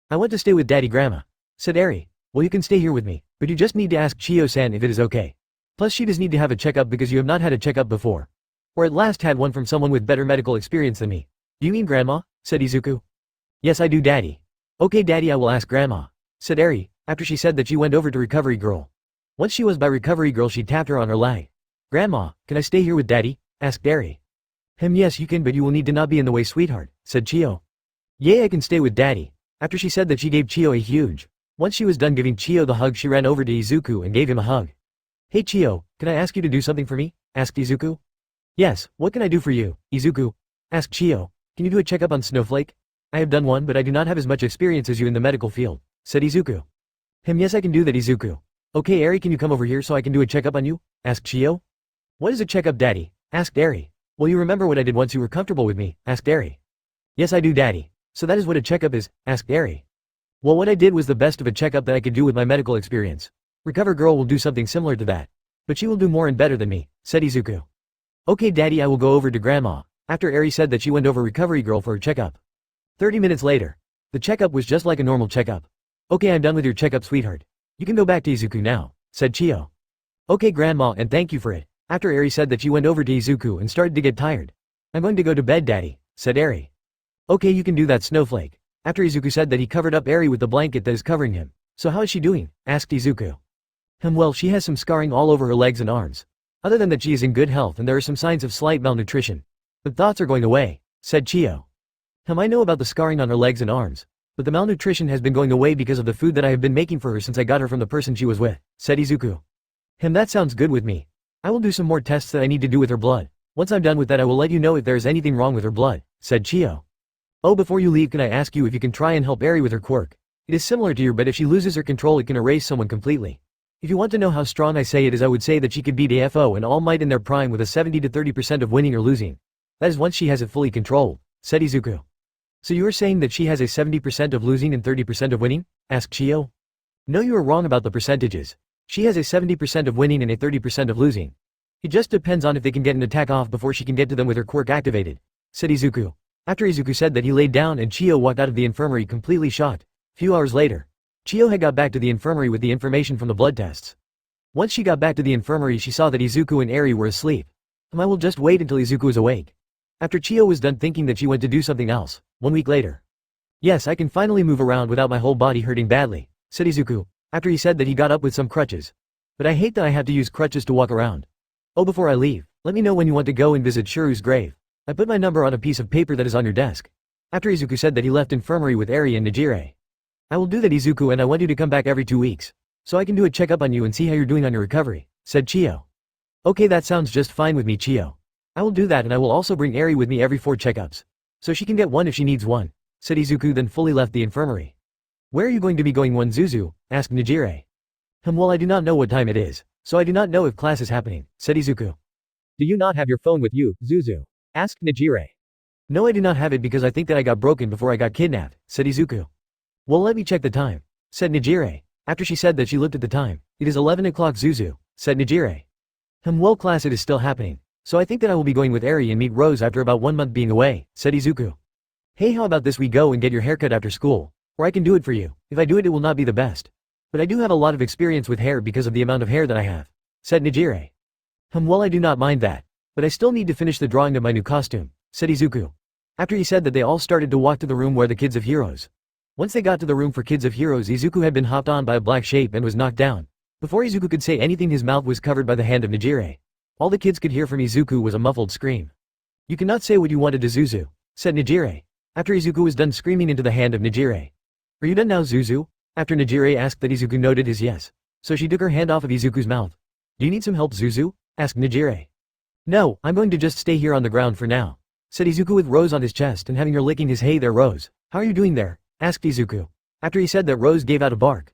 I want to stay with Daddy Grandma. Said Eri. Well, you can stay here with me, but you just need to ask Chiyo-san if it is okay. Plus she does need to have a checkup because you have not had a checkup before. Or at last had one from someone with better medical experience than me. Do you mean Grandma? Said Izuku. Yes I do, Daddy. Okay Daddy, I will ask Grandma. Said Eri, after she said that she went over to recovery girl. Once she was by recovery girl, she tapped her on her leg. Grandma, can I stay here with Daddy? Asked Eri. Yes you can, but you will need to not be in the way, sweetheart, said Chiyo. Yeah, I can stay with Daddy. After she said that, she gave Chiyo a huge. Once she was done giving Chiyo the hug, she ran over to Izuku and gave him a hug. Hey Chiyo, can I ask you to do something for me? Asked Izuku. Yes, what can I do for you, Izuku? Asked Chiyo. Can you do a checkup on Snowflake? I have done one, but I do not have as much experience as you in the medical field, said Izuku. Yes I can do that, Izuku. Okay Eri, can you come over here so I can do a checkup on you? Asked Chiyo. What is a checkup, Daddy? Asked Eri. Well, you remember what I did once you were comfortable with me? Asked Eri. Yes I do, Daddy. So that is what a checkup is? Asked Eri. Well, what I did was the best of a checkup that I could do with my medical experience. Recover girl will do something similar to that. But she will do more and better than me, said Izuku. Okay Daddy, I will go over to Grandma. After Eri said that she went over recovery girl for her checkup. 30 minutes later. The checkup was just like a normal checkup. Okay, I'm done with your checkup, sweetheart. You can go back to Izuku now, said Chiyo. Okay Grandma, and thank you for it. After Eri said that she went over to Izuku and started to get tired. I'm going to go to bed, Daddy, said Eri. Okay, you can do that, Snowflake. After Izuku said that he covered up Eri with the blanket that is covering him. So how is she doing? Asked Izuku. Well, she has some scarring all over her legs and arms. Other than that, she is in good health and there are some signs of slight malnutrition. But thoughts are going away, said Chiyo. I know about the scarring on her legs and arms. But the malnutrition has been going away because of the food that I have been making for her since I got her from the person she was with, said Izuku. That sounds good with me. I will do some more tests that I need to do with her blood. Once I'm done with that, I will let you know if there is anything wrong with her blood, said Chiyo. Oh, before you leave, can I ask you if you can try and help Eri with her quirk? It is similar to your, but if she loses her control it can erase someone completely. If you want to know how strong I say it is, I would say that she could beat AFO and All Might in their prime with a 70 to 30% of winning or losing. That is once she has it fully controlled, said Izuku. So you are saying that she has a 70% of losing and 30% of winning? Asked Chiyo. No, you are wrong about the percentages. She has a 70% of winning and a 30% of losing. It just depends on if they can get an attack off before she can get to them with her quirk activated, said Izuku. After Izuku said that, he laid down and Chiyo walked out of the infirmary completely shocked. Few hours later. Chiyo had got back to the infirmary with the information from the blood tests. Once she got back to the infirmary, she saw that Izuku and Eri were asleep. I will just wait until Izuku is awake. After Chiyo was done thinking that, she went to do something else. 1 week later. Yes, I can finally move around without my whole body hurting badly, said Izuku. After he said that he got up with some crutches. But I hate that I have to use crutches to walk around. Oh, before I leave, let me know when you want to go and visit Shuru's grave. I put my number on a piece of paper that is on your desk. After Izuku said that, he left infirmary with Eri and Nejire. I will do that, Izuku, and I want you to come back every 2 weeks. So I can do a checkup on you and see how you're doing on your recovery, said Chiyo. Okay, that sounds just fine with me, Chiyo. I will do that, and I will also bring Eri with me every 4 checkups. So she can get one if she needs one, said Izuku, then fully left the infirmary. Where are you going to be going, one Zuzu? Asked Nejire. Well, I do not know what time it is, so I do not know if class is happening, said Izuku. Do you not have your phone with you, Zuzu? Asked Nejire. No, I do not have it because I think that I got broken before I got kidnapped, said Izuku. Well, let me check the time, said Nejire. After she said that, she looked at the time. It is 11 o'clock, Zuzu, said Nejire. Well, class, it is still happening. So I think that I will be going with Eri and meet Rose after about 1 month being away, said Izuku. Hey, how about this, we go and get your haircut after school? Or I can do it for you. If I do it, it will not be the best. But I do have a lot of experience with hair because of the amount of hair that I have, said Nejire. Well, I do not mind that. But I still need to finish the drawing of my new costume, said Izuku. After he said that, they all started to walk to the room where the Kids of Heroes. Once they got to the room for Kids of Heroes, Izuku had been hopped on by a black shape and was knocked down. Before Izuku could say anything, his mouth was covered by the hand of Nejire. All the kids could hear from Izuku was a muffled scream. You cannot say what you wanted to, Zuzu, said Nejire. After Izuku was done screaming into the hand of Nejire. Are you done now, Zuzu? After Nejire asked that, Izuku noted his yes. So she took her hand off of Izuku's mouth. Do you need some help, Zuzu? Asked Nejire. No, I'm going to just stay here on the ground for now, said Izuku with Rose on his chest and having her licking his. Hey there, Rose. How are you doing there? Asked Izuku. After he said that, Rose gave out a bark.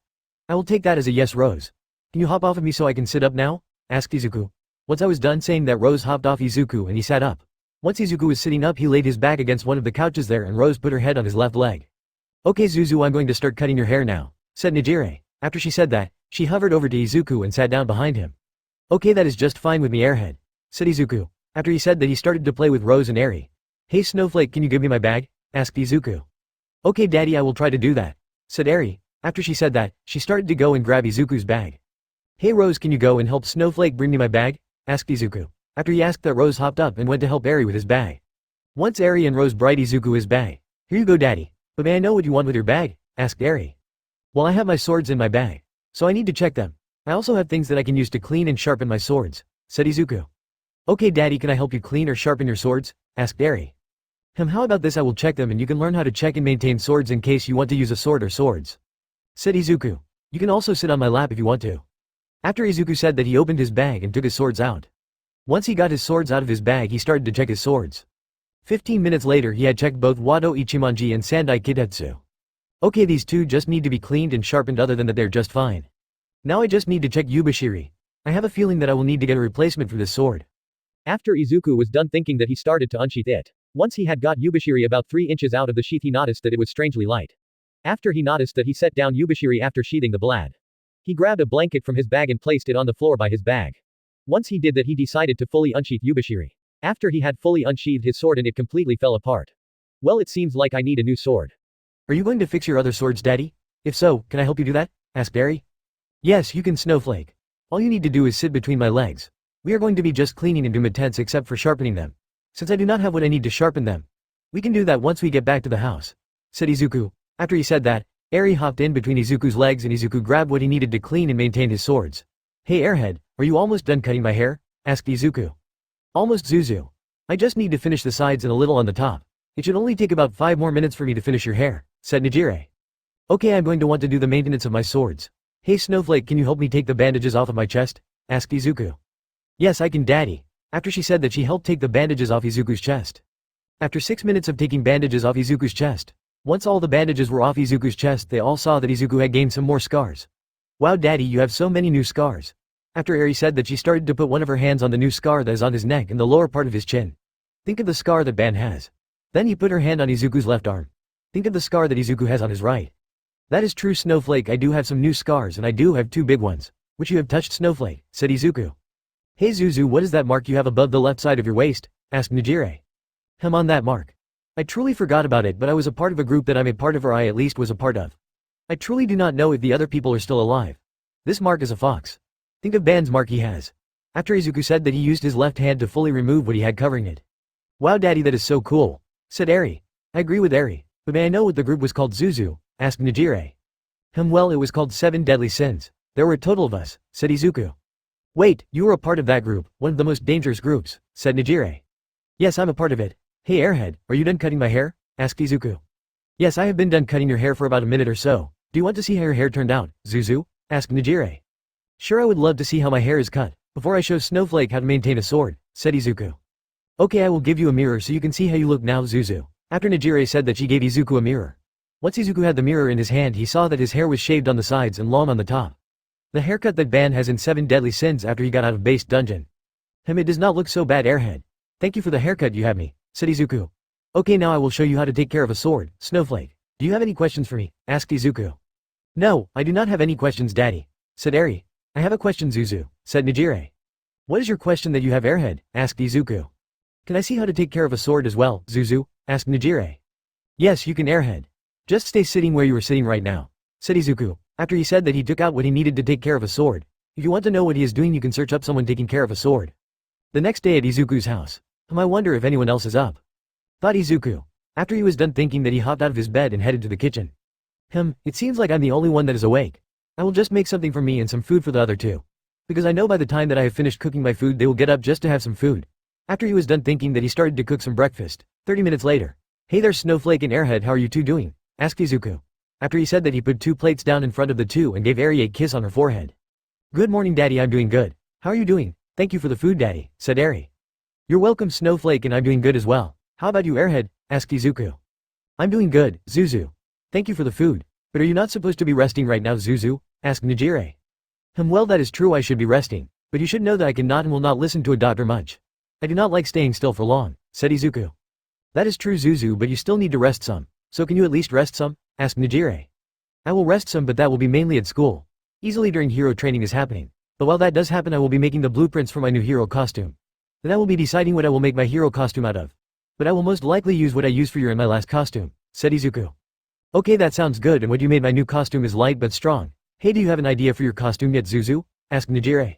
I will take that as a yes, Rose. Can you hop off of me so I can sit up now? asked Izuku. Once I was done saying that, Rose hopped off Izuku and he sat up. Once Izuku was sitting up, he laid his back against one of the couches there and Rose put her head on his left leg. Okay Zuzu, I'm going to start cutting your hair now, said Nejire. After she said that, she hovered over to Izuku and sat down behind him. Okay, that is just fine with me, airhead, said Izuku. After he said that, he started to play with Rose and Eri. Hey Snowflake, can you give me my bag? Asked Izuku. Okay daddy, I will try to do that, said Eri. After she said that, she started to go and grab Izuku's bag. Hey Rose, can you go and help Snowflake bring me my bag? Asked Izuku. After he asked that, Rose hopped up and went to help Eri with his bag. Once Eri and Rose brought Izuku his bag. Here you go daddy. But may I know what you want with your bag? Asked Eri. Well, I have my swords in my bag, so I need to check them. I also have things that I can use to clean and sharpen my swords, said Izuku. Okay daddy, can I help you clean or sharpen your swords? Asked Eri. How about this, I will check them and you can learn how to check and maintain swords in case you want to use a sword or swords, said Izuku. You can also sit on my lap if you want to. After Izuku said that, he opened his bag and took his swords out. Once he got his swords out of his bag, he started to check his swords. 15 minutes later, he had checked both Wado Ichimonji and Sandai Kidetsu. Okay, these two just need to be cleaned and sharpened, other than that they're just fine. Now I just need to check Yubashiri. I have a feeling that I will need to get a replacement for this sword. After Izuku was done thinking that, he started to unsheath it. Once he had got Yubashiri about 3 inches out of the sheath, he noticed that it was strangely light. After he noticed that, he set down Yubashiri after sheathing the blade. He grabbed a blanket from his bag and placed it on the floor by his bag. Once he did that, he decided to fully unsheath Yubashiri. After he had fully unsheathed his sword and it completely fell apart. Well, it seems like I need a new sword. Are you going to fix your other swords, daddy? If so, can I help you do that? Asked Eri. Yes, you can, Snowflake. All you need to do is sit between my legs. We are going to be just cleaning and doing tents except for sharpening them. Since I do not have what I need to sharpen them, we can do that once we get back to the house, said Izuku. After he said that, Eri hopped in between Izuku's legs and Izuku grabbed what he needed to clean and maintain his swords. Hey airhead, are you almost done cutting my hair? Asked Izuku. Almost, Zuzu. I just need to finish the sides and a little on the top. It should only take about 5 more minutes for me to finish your hair, said Nejire. Okay, I'm going to want to do the maintenance of my swords. Hey Snowflake, can you help me take the bandages off of my chest? Asked Izuku. Yes, I can, daddy. After she said that, she helped take the bandages off Izuku's chest. After 6 minutes of taking bandages off Izuku's chest, once all the bandages were off Izuku's chest, they all saw that Izuku had gained some more scars. Wow daddy, you have so many new scars. After Eri said that, she started to put one of her hands on the new scar that is on his neck and the lower part of his chin. Think of the scar that Ban has. Then he put her hand on Izuku's left arm. Think of the scar that Izuku has on his right. That is true, Snowflake, I do have some new scars and I do have 2 big ones, which you have touched, Snowflake, said Izuku. Hey Zuzu, what is that mark you have above the left side of your waist? Asked Nejire. On that mark. I truly forgot about it, but I was a part of a group that I'm a part of, or I at least was a part of. I truly do not know if the other people are still alive. This mark is a fox. Think of Ban's mark he has. After Izuku said that, he used his left hand to fully remove what he had covering it. Wow daddy, that is so cool, said Eri. I agree with Eri, but may I know what the group was called, Zuzu? Asked Nejire. Well, it was called 7 Deadly Sins. There were a total of us, said Izuku. Wait, you were a part of that group, one of the most dangerous groups, said Nejire. Yes, I'm a part of it. Hey airhead, are you done cutting my hair? Asked Izuku. Yes, I have been done cutting your hair for about a minute or so. Do you want to see how your hair turned out, Zuzu? Asked Nejire. Sure, I would love to see how my hair is cut, before I show Snowflake how to maintain a sword, said Izuku. Okay, I will give you a mirror so you can see how you look now, Zuzu. After Nejire said that, she gave Izuku a mirror. Once Izuku had the mirror in his hand, he saw that his hair was shaved on the sides and long on the top. The haircut that Ban has in 7 Deadly Sins after he got out of base dungeon. It does not look so bad, airhead. Thank you for the haircut you have me, said Izuku. Okay, now I will show you how to take care of a sword, Snowflake. Do you have any questions for me? Asked Izuku. No, I do not have any questions, daddy, said Eri. I have a question, Zuzu, said Nejire. What is your question that you have, airhead? Asked Izuku. Can I see how to take care of a sword as well, Zuzu? Asked Nejire. Yes, you can, airhead. Just stay sitting where you are sitting right now, said Izuku. After he said that, he took out what he needed to take care of a sword. If you want to know what he is doing, you can search up someone taking care of a sword. The next day at Izuku's house. I wonder if anyone else is up, thought Izuku. After he was done thinking that, he hopped out of his bed and headed to the kitchen. It seems like I'm the only one that is awake. I will just make something for me and some food for the other 2. Because I know by the time that I have finished cooking my food, they will get up just to have some food. After he was done thinking that, he started to cook some breakfast. 30 minutes later. Hey there Snowflake and Airhead, how are you 2 doing? Asked Izuku. After he said that, he put 2 plates down in front of the 2 and gave Eri a kiss on her forehead. Good morning daddy, I'm doing good. How are you doing? Thank you for the food daddy, said Eri. You're welcome Snowflake, and I'm doing good as well. How about you airhead? Asked Izuku. I'm doing good, Zuzu. Thank you for the food. But are you not supposed to be resting right now, Zuzu? Asked Nejire. Well, that is true, I should be resting. But you should know that I cannot and will not listen to a doctor much. I do not like staying still for long, said Izuku. That is true Zuzu, but you still need to rest some. So can you at least rest some? Asked Nejire. I will rest some, but that will be mainly at school. Easily during hero training is happening. But while that does happen, I will be making the blueprints for my new hero costume. Then I will be deciding what I will make my hero costume out of. But I will most likely use what I used for you in my last costume, said Izuku. Okay, that sounds good, and what you made my new costume is light but strong. Hey, do you have an idea for your costume yet, Zuzu? Asked Nejire.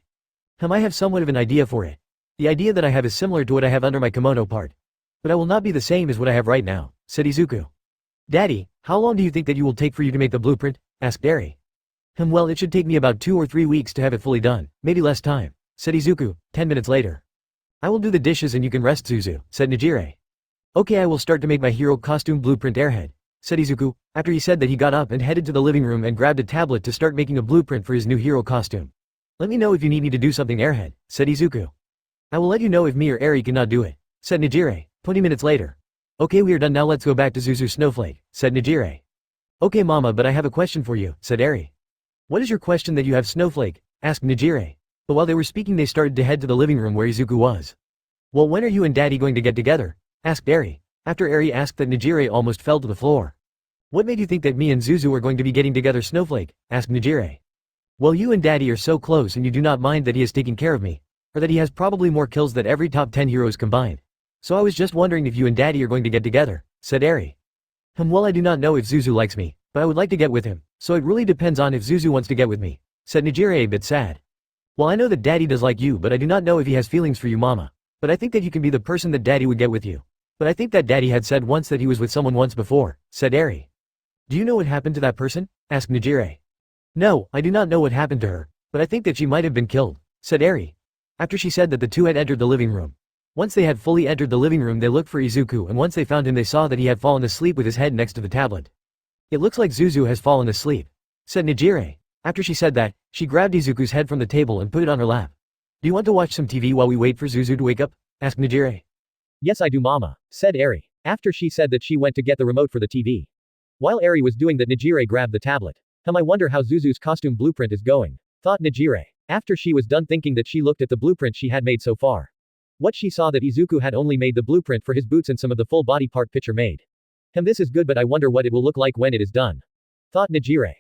I have somewhat of an idea for it. The idea that I have is similar to what I have under my kimono part. But I will not be the same as what I have right now, said Izuku. Daddy, how long do you think that you will take for you to make the blueprint? Asked Eri. Well, it should take me about 2 or 3 weeks to have it fully done, maybe less time, said Izuku, 10 minutes later. I will do the dishes and you can rest, Zuzu, said Nejire. Okay, I will start to make my hero costume blueprint, Airhead, said Izuku, after he said that he got up and headed to the living room and grabbed a tablet to start making a blueprint for his new hero costume. Let me know if you need me to do something, Airhead, said Izuku. I will let you know if me or Eri cannot do it, said Nejire, 20 minutes later. Okay, we are done now, let's go back to Zuzu Snowflake, said Nejire. Okay mama, but I have a question for you, said Eri. What is your question that you have, Snowflake? Asked Nejire. But while they were speaking they started to head to the living room where Izuku was. Well, when are you and Daddy going to get together? Asked Eri, after Eri asked that Nejire almost fell to the floor. What made you think that me and Zuzu are going to be getting together, Snowflake? Asked Nejire. Well, you and Daddy are so close and you do not mind that he is taking care of me. Or that he has probably more kills than every top 10 heroes combined. So I was just wondering if you and Daddy are going to get together, said Eri. Well, I do not know if Zuzu likes me, but I would like to get with him, so it really depends on if Zuzu wants to get with me, said Nejire, a bit sad. Well, I know that Daddy does like you, but I do not know if he has feelings for you, mama. But I think that you can be the person that Daddy would get with you. But I think that Daddy had said once that he was with someone once before, said Eri. Do you know what happened to that person? Asked Nejire. No, I do not know what happened to her, but I think that she might have been killed, said Eri. After she said that the two had entered the living room. Once they had fully entered the living room they looked for Izuku, and once they found him they saw that he had fallen asleep with his head next to the tablet. It looks like Zuzu has fallen asleep, said Nejire. After she said that, she grabbed Izuku's head from the table and put it on her lap. Do you want to watch some TV while we wait for Zuzu to wake up? Asked Nejire. Yes I do mama, said Eri, after she said that she went to get the remote for the TV. While Eri was doing that Nejire grabbed the tablet. I wonder how Zuzu's costume blueprint is going, thought Nejire, after she was done thinking that she looked at the blueprint she had made so far. What she saw that Izuku had only made the blueprint for his boots and some of the full body part picture made. This is good, but I wonder what it will look like when it is done, thought Nejire.